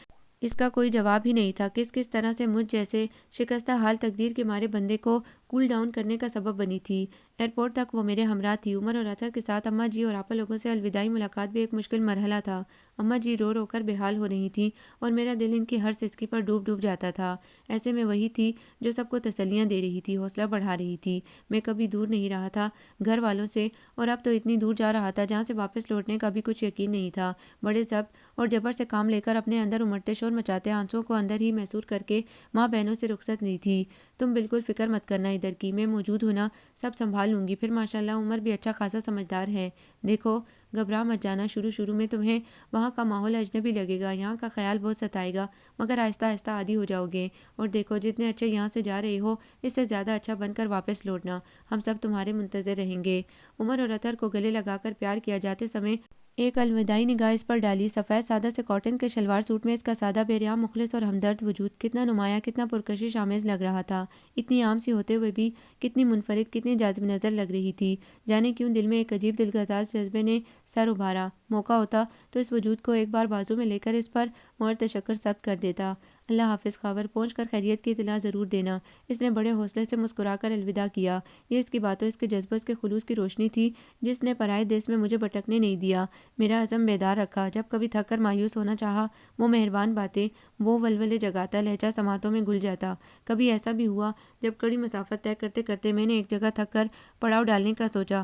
اس کا کوئی جواب ہی نہیں تھا۔ کس طرح سے مجھ جیسے شکستہ حال تقدیر کے مارے بندے کو کول ڈاؤن کرنے کا سبب بنی تھی۔ ایئرپورٹ تک وہ میرے ہمراہ تھی۔ عمر اور اطہر کے ساتھ اماں جی اور آپا لوگوں سے الوداعی ملاقات بھی ایک مشکل مرحلہ تھا۔ اماں جی رو رو کر بے حال ہو رہی تھیں اور میرا دل ان کی ہر سسکی پر ڈوب جاتا تھا۔ ایسے میں وہی تھی جو سب کو تسلیاں دے رہی تھی، حوصلہ بڑھا رہی تھی۔ میں کبھی دور نہیں رہا تھا گھر والوں سے، اور اب تو اتنی دور جا رہا تھا جہاں سے واپس لوٹنے کا بھی کچھ یقین نہیں تھا۔ بڑے ضبط اور جبر سے کام لے کر اپنے اندر امڑتے شور مچاتے آنسوؤں کو اندر ہی محصور کر کے ماں بہنوں سے رخصت لی تھی۔ تم بالکل فکر مت کرنا ادھر کی، میں موجود ہونا سب سنبھال لوں گی۔ پھر ماشاءاللہ عمر بھی اچھا خاصا سمجھدار ہے۔ دیکھو گھبرا مت جانا، شروع میں تمہیں وہاں کا ماحول اجنبی لگے گا، یہاں کا خیال بہت ستائے گا، مگر آہستہ آہستہ عادی ہو جاؤ گے۔ اور دیکھو جتنے اچھے یہاں سے جا رہے ہو اس سے زیادہ اچھا بن کر واپس لوٹنا، ہم سب تمہارے منتظر رہیں گے۔ عمر اور اطہر کو گلے لگا کر پیار کیا جاتے سمے ایک الوداعی نگاہ اس پر ڈالی۔ سفید سادہ سے کاٹن کے شلوار سوٹ میں اس کا سادہ بے رحم مخلص اور ہمدرد وجود کتنا نمایاں، کتنا پرکشش آمیز لگ رہا تھا۔ اتنی عام سی ہوتے ہوئے بھی کتنی منفرد، کتنی جاذب نظر لگ رہی تھی۔ جانے کیوں دل میں ایک عجیب دلگداز جذبے نے سر ابھارا۔ موقع ہوتا تو اس وجود کو ایک بار بازو میں لے کر اس پر مہر تشکر ثبت کر دیتا۔ اللہ حافظ خاور، پہنچ کر خیریت کی اطلاع ضرور دینا۔ اس نے بڑے حوصلے سے مسکرا کر الوداع کیا۔ یہ اس کی باتوں، اس کے جذبوں، اس کے خلوص کی روشنی تھی جس نے پرائے دیس میں مجھے بھٹکنے نہیں دیا، میرا عزم بیدار رکھا۔ جب کبھی تھک کر مایوس ہونا چاہا، وہ مہربان باتیں، وہ ولولے جگاتا لہجہ سماعتوں میں گھل جاتا۔ کبھی ایسا بھی ہوا جب کڑی مسافت طے کرتے کرتے میں نے ایک جگہ تھک کر پڑاؤ ڈالنے کا سوچا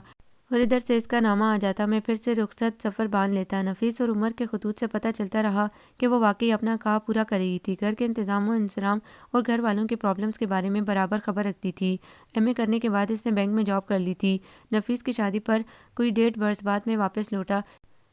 اور ادھر سے اس کا نامہ آ جاتا، میں پھر سے رخصت سفر باندھ لیتا۔ نفیس اور عمر کے خطوط سے پتہ چلتا رہا کہ وہ واقعی اپنا کہا پورا کر رہی تھی، گھر کے انتظام و انصرام اور گھر والوں کے پرابلمز کے بارے میں برابر خبر رکھتی تھی۔ ایم اے کرنے کے بعد اس نے بینک میں جاب کر لی تھی۔ نفیس کی شادی پر کوئی 1.5 برس بعد میں واپس لوٹا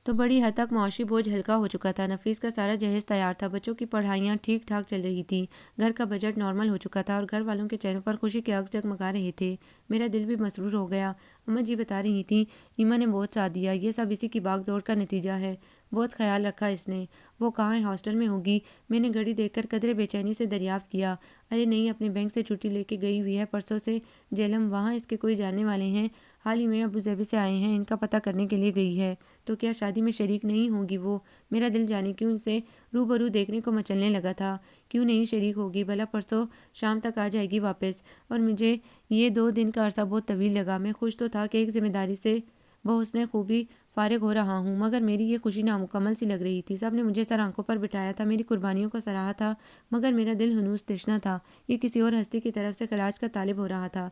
تو بڑی حد تک معاشی بوجھ ہلکا ہو چکا تھا۔ نفیس کا سارا جہیز تیار تھا، بچوں کی پڑھائیاں ٹھیک ٹھاک چل رہی تھیں، گھر کا بجٹ نارمل ہو چکا تھا اور گھر والوں کے چہروں پر خوشی کے عکس جگمگا رہے تھے۔ میرا دل بھی مسرور ہو گیا۔ اماں جی بتا رہی تھیں نیما نے بہت ساتھ دیا، یہ سب اسی کی بھاگ دوڑ کا نتیجہ ہے، بہت خیال رکھا اس نے۔ وہ کہاں ہے؟ ہاسٹل میں ہوگی۔ میں نے گھڑی دیکھ کر قدرے بے چینی سے دریافت کیا۔ ارے نہیں، اپنے بینک سے چھٹی لے کے گئی ہوئی ہے، پرسوں سے جیلم، وہاں اس کے کوئی جاننے والے ہیں، حال ہی میں ابوظہبی سے آئے ہیں، ان کا پتہ کرنے کے لیے گئی ہے۔ تو کیا شادی میں شریک نہیں ہوگی وہ؟ میرا دل جانے کیوں اسے روبرو دیکھنے کو مچلنے لگا تھا۔ کیوں نہیں شریک ہوگی بھلا؟ پرسوں شام تک آ جائے گی واپس، اور مجھے یہ 2 دن کا عرصہ بہت طویل لگا۔ میں خوش تو تھا کہ ایک ذمہ داری سے بحسن خوبی فارغ ہو رہا ہوں، مگر میری یہ خوشی نامکمل سی لگ رہی تھی۔ سب نے مجھے سر آنکھوں پر بٹھایا تھا، میری قربانیوں کو سراہا تھا، مگر میرا دل ہنوز تشنہ تھا، یہ کسی اور ہستی کی طرف سے خراج کا طالب ہو رہا تھا۔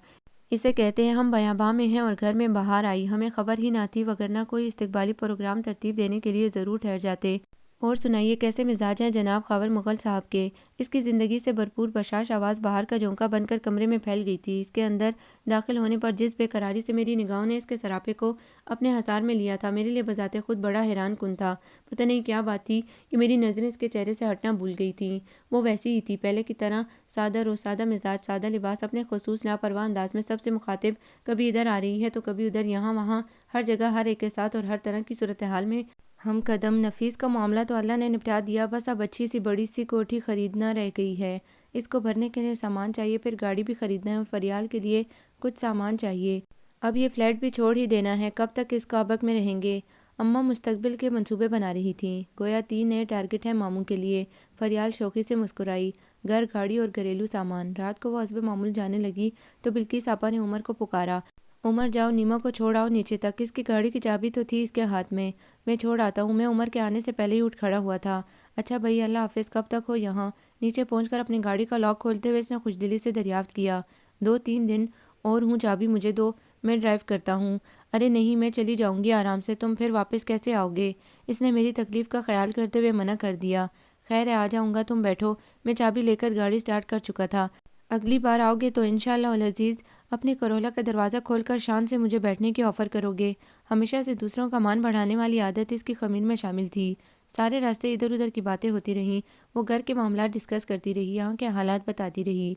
اسے کہتے ہیں ہم بیاباں میں ہیں اور گھر میں بہار آئی، ہمیں خبر ہی نہ تھی، وگرنہ کوئی استقبالی پروگرام ترتیب دینے کے لیے ضرور ٹھہر جاتے۔ اور سنائیے کیسے مزاج ہیں جناب خاور مغل صاحب کے؟ اس کی زندگی سے بھرپور بشاش آواز باہر کا جھونکا بن کر کمرے میں پھیل گئی تھی۔ اس کے اندر داخل ہونے پر جس بے قراری سے میری نگاہوں نے اس کے سراپے کو اپنے حصار میں لیا تھا، میرے لیے بذات خود بڑا حیران کن تھا۔ پتہ نہیں کیا بات تھی کہ میری نظریں اس کے چہرے سے ہٹنا بھول گئی تھیں۔ وہ ویسی ہی تھی پہلے کی طرح، سادہ رو، سادہ مزاج، سادہ لباس، اپنے خصوص لاپرواہ انداز میں سب سے مخاطب، کبھی ادھر آ رہی ہے تو کبھی ادھر، یہاں وہاں، ہر جگہ، ہر ایک کے ساتھ اور ہر طرح کی صورتحال میں ہم قدم۔ نفیس کا معاملہ تو اللہ نے نپٹا دیا، بس اب اچھی سی بڑی سی کوٹھی خریدنا رہ گئی ہے۔ اس کو بھرنے کے لیے سامان چاہیے، پھر گاڑی بھی خریدنا ہے اور فریال کے لیے کچھ سامان چاہیے۔ اب یہ فلیٹ بھی چھوڑ ہی دینا ہے، کب تک اس کابک میں رہیں گے؟ اماں مستقبل کے منصوبے بنا رہی تھیں، گویا 3 نئے ٹارگٹ ہیں ماموں کے لیے۔ فریال شوخی سے مسکرائی۔ گھر، گاڑی اور گھریلو سامان۔ رات کو وہ حسب معمول جانے لگی تو بلقیس آپا نے عمر کو پکارا، عمر جاؤ نیما کو چھوڑ آؤ نیچے تک، اس کی گاڑی کی چابی تو تھی اس کے ہاتھ میں چھوڑ آتا ہوں۔ میں عمر کے آنے سے پہلے ہی اٹھ کھڑا ہوا تھا۔ اچھا بھائی، اللہ حافظ، کب تک ہو یہاں؟ نیچے پہنچ کر اپنی گاڑی کا لاک کھولتے ہوئے اس نے خوشدلی سے دریافت کیا۔ 2-3 دن اور ہوں، چابی مجھے دو، میں ڈرائیو کرتا ہوں۔ ارے نہیں، میں چلی جاؤں گی آرام سے، تم پھر واپس کیسے آؤ گے؟ اس نے میری تکلیف کا خیال کرتے ہوئے منع کر دیا۔ خیر ہے، آ جاؤں گا، تم بیٹھو۔ میں چابی لے کر گاڑی سٹارٹ کر چکا تھا۔ اگلی بار آؤ گے تو انشاءاللہ العزیز اپنی کرولا کا دروازہ کھول کر شان سے مجھے بیٹھنے کی آفر کرو گے۔ ہمیشہ سے دوسروں کا مان بڑھانے والی عادت اس کی خمیر میں شامل تھی۔ سارے راستے ادھر ادھر کی باتیں ہوتی رہیں، وہ گھر کے معاملات ڈسکس کرتی رہی، یہاں کے حالات بتاتی رہی۔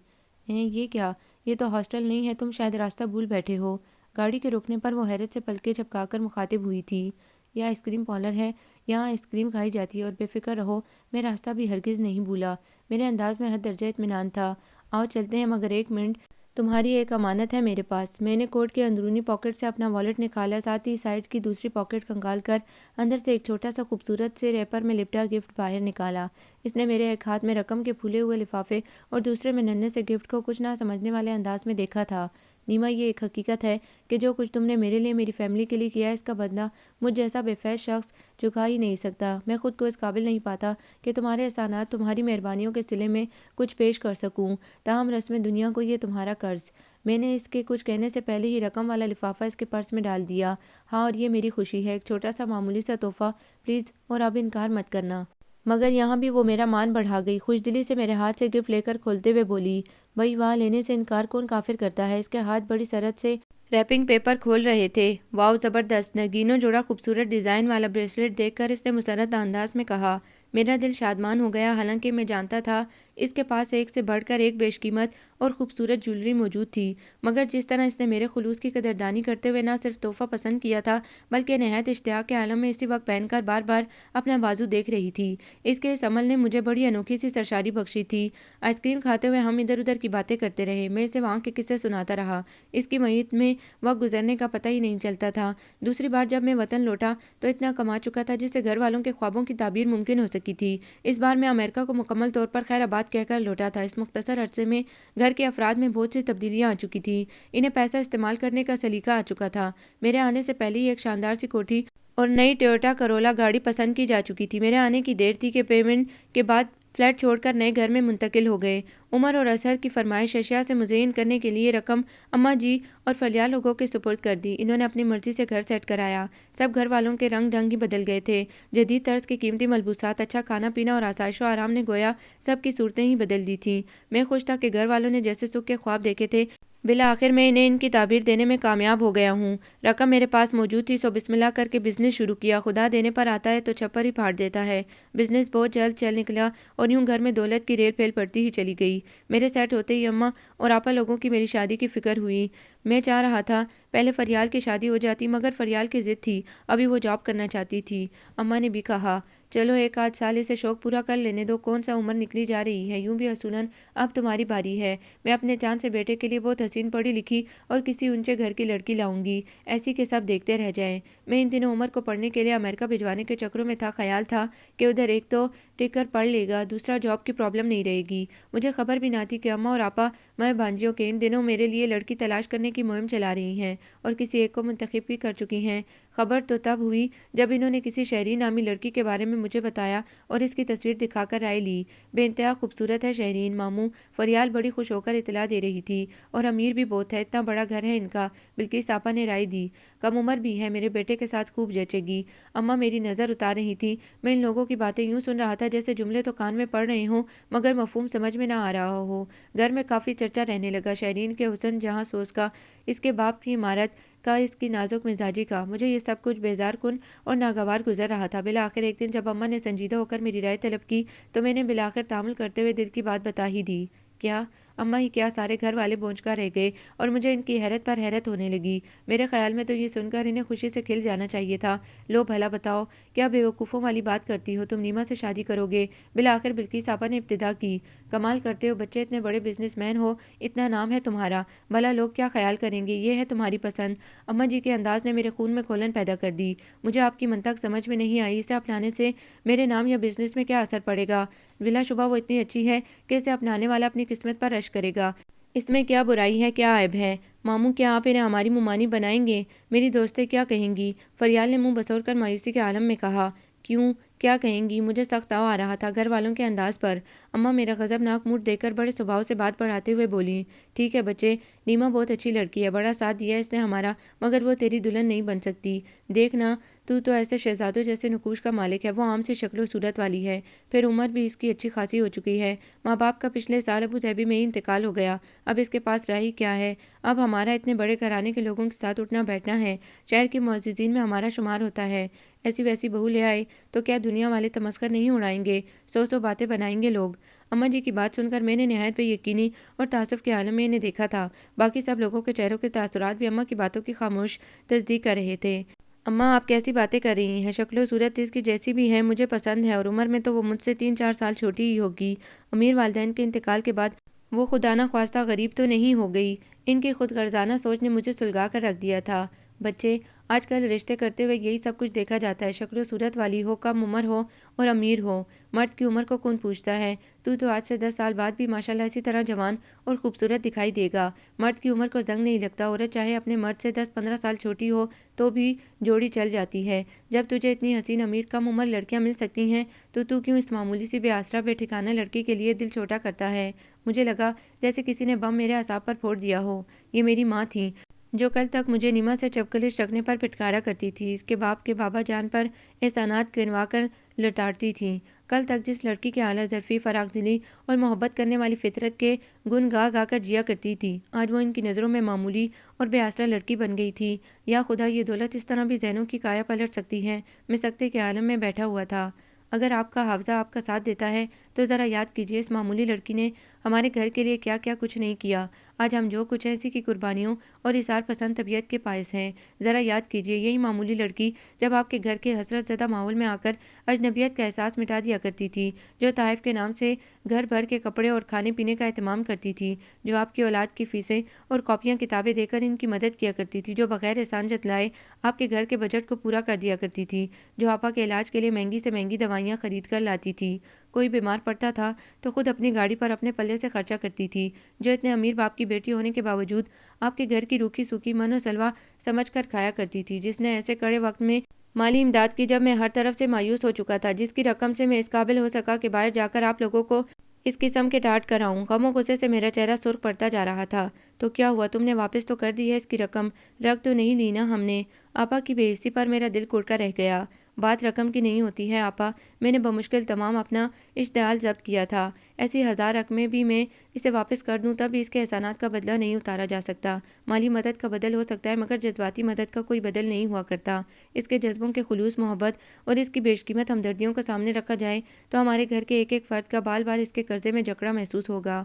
یہ کیا؟ یہ تو ہاسٹل نہیں ہے، تم شاید راستہ بھول بیٹھے ہو۔ گاڑی کے رکنے پر وہ حیرت سے پلکیں جھپکا کر مخاطب ہوئی تھی۔ یہ آئس کریم پارلر ہے، یہاں آئس کریم کھائی جاتی ہے، اور بے فکر رہو، میں راستہ بھی ہرگز نہیں بھولا۔ میرے انداز میں حد درجہ اطمینان تھا۔ آؤ چلتے ہیں، مگر ایک منٹ، تمہاری ایک امانت ہے میرے پاس۔ میں نے کوٹ کے اندرونی پاکٹ سے اپنا والیٹ نکالا، ساتھ ہی سائڈ کی دوسری پاکٹ کھنگال کر اندر سے ایک چھوٹا سا خوبصورت سے ریپر میں لپٹا گفٹ باہر نکالا۔ اس نے میرے ایک ہاتھ میں رقم کے پھولے ہوئے لفافے اور دوسرے میں ننھے سے گفٹ کو کچھ نہ سمجھنے والے انداز میں دیکھا تھا۔ نیما، یہ ایک حقیقت ہے کہ جو کچھ تم نے میرے لیے، میری فیملی کے لیے کیا ہے، اس کا بدلہ مجھ جیسا بے فیض شخص چکا ہی نہیں سکتا۔ میں خود کو اس قابل نہیں پاتا کہ تمہارے احسانات، تمہاری مہربانیوں کے صلے میں کچھ پیش کر سکوں، تاہم رسم دنیا کو یہ تمہارا قرض۔ میں نے اس کے کچھ کہنے سے پہلے ہی رقم والا لفافہ اس کے پرس میں ڈال دیا۔ ہاں، اور یہ میری خوشی ہے، ایک چھوٹا سا معمولی سا تحفہ، پلیز، اور اب انکار مت کرنا۔ مگر یہاں بھی وہ میرا مان بڑھا گئی، خوش دلی سے میرے ہاتھ سے گفٹ لے کر کھولتے ہوئے بولی، بھئی واہ، لینے سے انکار کون کافر کرتا ہے؟ اس کے ہاتھ بڑی سرعت سے ریپنگ پیپر کھول رہے تھے۔ واؤ، زبردست! نگینوں جوڑا خوبصورت ڈیزائن والا بریسلیٹ دیکھ کر اس نے مسرت انداز میں کہا۔ میرا دل شادمان ہو گیا، حالانکہ میں جانتا تھا اس کے پاس ایک سے بڑھ کر ایک بیش قیمت اور خوبصورت جویلری موجود تھی، مگر جس طرح اس نے میرے خلوص کی قدردانی کرتے ہوئے نہ صرف تحفہ پسند کیا تھا، بلکہ نہایت اشتیاق کے عالم میں اسی وقت پہن کر بار بار اپنا بازو دیکھ رہی تھی، اس کے اس عمل نے مجھے بڑی انوکھی سی سرشاری بخشی تھی۔ آئس کریم کھاتے ہوئے ہم ادھر ادھر کی باتیں کرتے رہے، میں اسے وہاں کے قصے سناتا رہا۔ اس کی معیت میں وقت گزرنے کا پتہ ہی نہیں چلتا تھا۔ دوسری بار جب میں وطن لوٹا تو اتنا کما چکا تھا جس سے گھر والوں کے خوابوں کی تعبیر ممکن ہو سکی تھی۔ اس بار میں امریکہ کو مکمل طور پر خیر آباد کہہ کر لوٹا تھا۔ اس مختصر عرصے میں گھر کے افراد میں بہت سی تبدیلیاں آ چکی تھیں، انہیں پیسہ استعمال کرنے کا سلیقہ آ چکا تھا۔ میرے آنے سے پہلے ہی ایک شاندار سی کوٹھی اور نئی ٹویوٹا کرولا گاڑی پسند کی جا چکی تھی۔ میرے آنے کی دیر تھی کہ پیمنٹ کے بعد فلیٹ چھوڑ کر نئے گھر میں منتقل ہو گئے۔ عمر اور اظہر کی فرمائش اشیاء سے مزین کرنے کے لیے رقم اماں جی اور فلیال لوگوں کے سپرد کر دی۔ انہوں نے اپنی مرضی سے گھر سیٹ کرایا۔ سب گھر والوں کے رنگ ڈھنگ ہی بدل گئے تھے۔ جدید طرز کے قیمتی ملبوسات، اچھا کھانا پینا اور آسائش و آرام نے گویا سب کی صورتیں ہی بدل دی تھیں۔ میں خوش تھا کہ گھر والوں نے جیسے سکھ کے خواب دیکھے تھے، بالآخر میں انہیں ان کی تعبیر دینے میں کامیاب ہو گیا ہوں۔ رقم میرے پاس موجود تھی، سو بسم اللہ کر کے بزنس شروع کیا۔ خدا دینے پر آتا ہے تو چھپر ہی پھاڑ دیتا ہے۔ بزنس بہت جلد چل نکلا اور یوں گھر میں دولت کی ریل پھیل پڑتی ہی چلی گئی۔ میرے سیٹ ہوتے ہی اماں اور آپا لوگوں کی میری شادی کی فکر ہوئی۔ میں چاہ رہا تھا پہلے فریال کی شادی ہو جاتی، مگر فریال کی ضد تھی، ابھی وہ جاب کرنا چاہتی تھی۔ اماں نے بھی کہا، چلو ایک آدھ سال اسے شوق پورا کر لینے دو، کون سا عمر نکلی جا رہی ہے، یوں بھی اصولاً اب تمہاری باری ہے۔ میں اپنے چاند سے بیٹے کے لیے بہت حسین پڑھی لکھی اور کسی اونچے گھر کی لڑکی لاؤں گی، ایسی کہ سب دیکھتے رہ جائیں۔ میں ان دنوں عمر کو پڑھنے کے لیے امریکہ بھجوانے کے چکروں میں تھا۔ خیال تھا کہ ادھر ایک تو ٹکر پڑھ لے گا، دوسرا جاب کی پرابلم نہیں رہے گی۔ مجھے خبر بھی نہ تھی کہ اماں اور آپا میں بانجیوں کے ان دنوں میرے لیے لڑکی تلاش کرنے کی مہم چلا رہی ہیں اور کسی ایک کو منتخب بھی کر چکی ہیں۔ خبر تو تب ہوئی جب انہوں نے کسی شہرین نامی لڑکی کے بارے میں مجھے بتایا اور اس کی تصویر دکھا کر رائے لی۔ بے انتہا خوبصورت ہے شہرین، ماموں فریال بڑی خوش ہو کر اطلاع دے رہی تھی، اور امیر بھی بہت ہے، اتنا بڑا گھر ہے ان کا۔ بلکہ آپا نے رائے دی، کم عمر بھی ہے، میرے بیٹے کے ساتھ خوب جچے گی۔ اماں میری نظر اتار رہی تھی۔ میں ان لوگوں کی باتیں یوں سن رہا تھا جیسے جملے تو کان میں پڑ رہے ہوں مگر مفہوم سمجھ میں نہ آ رہا ہو۔ گھر میں کافی چرچا رہنے لگا، شہرین کے حسن جہاں سوز کا، اس کے باپ کی عمارت کا، اس کی نازک مزاجی کا۔ مجھے یہ سب کچھ بیزار کن اور ناگوار گزر رہا تھا۔ بالآخر ایک دن جب اماں نے سنجیدہ ہو کر میری رائے طلب کی تو میں نے بالآخر تحمل کرتے ہوئے دل کی بات بتا ہی دی۔ کیا اماں ہی کیا، سارے گھر والے بونچکا رہ گئے اور مجھے ان کی حیرت پر حیرت ہونے لگی۔ میرے خیال میں تو یہ سن کر انہیں خوشی سے کھل جانا چاہیے تھا۔ لو بھلا بتاؤ، کیا بیوقوفوں والی بات کرتی ہو، تم نیما سے شادی کرو گے؟ بالآخر بلقیس آپا نے ابتدا کی۔ کمال کرتے ہو بچے، اتنے بڑے بزنس مین ہو، اتنا نام ہے تمہارا، بھلا لوگ کیا خیال کریں گے؟ یہ ہے تمہاری پسند؟ اماں جی کے انداز نے میرے خون میں کھولن پیدا کر دی۔ مجھے آپ کی منطق سمجھ میں نہیں آئی، اسے اپنانے سے میرے نام یا بزنس میں کیا اثر پڑے گا؟ بلا شبہ وہ اتنی اچھی ہے کہ اسے اپنانے والا اپنی قسمت پر رشک کرے گا، اس میں کیا برائی ہے، کیا عیب ہے؟ ماموں، کیا آپ انہیں ہماری ممانی بنائیں گے؟ میری دوستیں کیا کہیں گی؟ فریال نے منہ بسور کر مایوسی کے عالم میں کہا۔ کیوں کیا کہیں گی؟ مجھے سخت تاؤ آ رہا تھا گھر والوں کے انداز پر۔ اماں میرا غضبناک موڈ دیکھ کر بڑے سبھاؤ سے بات بڑھاتے ہوئے بولی، ٹھیک ہے بچے، نیما بہت اچھی لڑکی ہے، بڑا ساتھ دیا اس نے ہمارا، مگر وہ تیری دلہن نہیں بن سکتی۔ دیکھنا، تو ایسے شہزادوں جیسے نقوش کا مالک ہے، وہ عام سی شکل و صورت والی ہے، پھر عمر بھی اس کی اچھی خاصی ہو چکی ہے، ماں باپ کا پچھلے سال ابو ظہبی میں ہی انتقال ہو گیا، اب اس کے پاس رہ ہی کیا ہے؟ اب ہمارا اتنے بڑے گھرانے کے لوگوں کے ساتھ اٹھنا بیٹھنا ہے، شہر کے معززین میں ہمارا شمار ہوتا ہے، ایسی ویسی بہو لے آئے تو کیا دنیا والے تمسخر نہیں اڑائیں گے، سو باتیں بنائیں گے لوگ۔ اماں جی کی بات سن کر میں نے نہایت بے یقینی اور تعصب کے عالم میں انہیں دیکھا تھا۔ باقی سب لوگوں کے چہروں کے تاثرات بھی اماں کی باتوں کی خاموش تصدیق کر رہے تھے۔ اماں آپ کیسی باتیں کر رہی ہیں؟ شکل و صورت اس کی جیسی بھی ہے مجھے پسند ہے، اور عمر میں تو وہ مجھ سے 3-4 سال چھوٹی ہی ہوگی۔ امیر والدین کے انتقال کے بعد وہ خدا نخواستہ غریب تو نہیں ہو گئی؟ ان کی خود غرضانہ سوچ نے مجھے سلگا کر رکھ دیا تھا۔ بچے، آج کل رشتے کرتے ہوئے یہی سب کچھ دیکھا جاتا ہے، شکل و صورت والی ہو، کم عمر ہو اور امیر ہو۔ مرد کی عمر کو کون پوچھتا ہے؟ تو آج سے 10 سال بعد بھی ماشاءاللہ اسی طرح جوان اور خوبصورت دکھائی دے گا۔ مرد کی عمر کو زنگ نہیں لگتا، عورت چاہے اپنے مرد سے 10-15 سال چھوٹی ہو تو بھی جوڑی چل جاتی ہے۔ جب تجھے اتنی حسین امیر کم عمر لڑکیاں مل سکتی ہیں تو کیوں اس معمولی سی بے آسرا بے ٹھکانہ لڑکی کے لیے دل چھوٹا کرتا ہے؟ مجھے لگا جیسے کسی نے بم میرے اعصاب پر پھوڑ دیا ہو۔ یہ میری ماں تھی جو کل تک مجھے نیما سے چپکلش رکھنے پر پھٹکارا کرتی تھی، اس کے باپ کے بابا جان پر احسانات گنوا کر لتاڑتی تھی۔ کل تک جس لڑکی کے اعلیٰ ظرفی، فراخ دلی اور محبت کرنے والی فطرت کے گن گا گا کر جیا کرتی تھی، آج وہ ان کی نظروں میں معمولی اور بے آسرا لڑکی بن گئی تھی۔ یا خدا، یہ دولت اس طرح بھی ذہنوں کی کایا پلٹ سکتی ہے۔ میں سکتے کے عالم میں بیٹھا ہوا تھا۔ اگر آپ کا حافظہ آپ کا ساتھ دیتا ہے تو ذرا یاد کیجیے اس معمولی لڑکی نے ہمارے گھر کے لیے کیا کیا کچھ نہیں کیا۔ آج ہم جو کچھ ہیں اسی کی قربانیوں اور اثار پسند طبیعت کے باعث ہیں۔ ذرا یاد کیجیے یہی معمولی لڑکی جب آپ کے گھر کے حسرت زدہ ماحول میں آ کر اجنبیت کا احساس مٹا دیا کرتی تھی، جو تحائف کے نام سے گھر بھر کے کپڑے اور کھانے پینے کا اہتمام کرتی تھی، جو آپ کی اولاد کی فیسیں اور کاپیاں کتابیں دے کر ان کی مدد کیا کرتی تھی، جو بغیر احسان جتلائے آپ کے گھر کے بجٹ کو پورا کر دیا کرتی تھی، جو آپا کے علاج کے لیے مہنگی سے مہنگی دوائیاں خرید کر لاتی تھی، کوئی بیمار پڑتا تھا تو خود اپنی گاڑی پر اپنے پلے سے خرچہ کرتی تھی، جو اتنے امیر باپ کی بیٹی ہونے کے باوجود آپ کے گھر کی روکھی سوکھی من و سلوا سمجھ کر کھایا کرتی تھی، جس نے ایسے کڑے وقت میں مالی امداد کی جب میں ہر طرف سے مایوس ہو چکا تھا، جس کی رقم سے میں اس قابل ہو سکا کہ باہر جا کر آپ لوگوں کو اس قسم کے ڈانٹ کر آؤں۔ غم و غصے سے میرا چہرہ سرخ پڑتا جا رہا تھا۔ تو کیا ہوا؟ تم نے واپس تو کر دی ہے اس کی رقم، رکھ تو نہیں لی نا ہم نے؟ آپا کی بے حسی پر میرا دل کڑ کر رہ گیا۔ بات رقم کی نہیں ہوتی ہے آپا، میں نے بمشکل تمام اپنا اشتعال ضبط کیا تھا۔ ایسی 1000 رقمیں بھی میں اسے واپس کر دوں تب بھی اس کے احسانات کا بدلہ نہیں اتارا جا سکتا۔ مالی مدد کا بدل ہو سکتا ہے مگر جذباتی مدد کا کوئی بدل نہیں ہوا کرتا۔ اس کے جذبوں کے خلوص، محبت اور اس کی بیش قیمت ہمدردیوں کو سامنے رکھا جائے تو ہمارے گھر کے ایک ایک فرد کا بال بال اس کے قرضے میں جکڑا محسوس ہوگا۔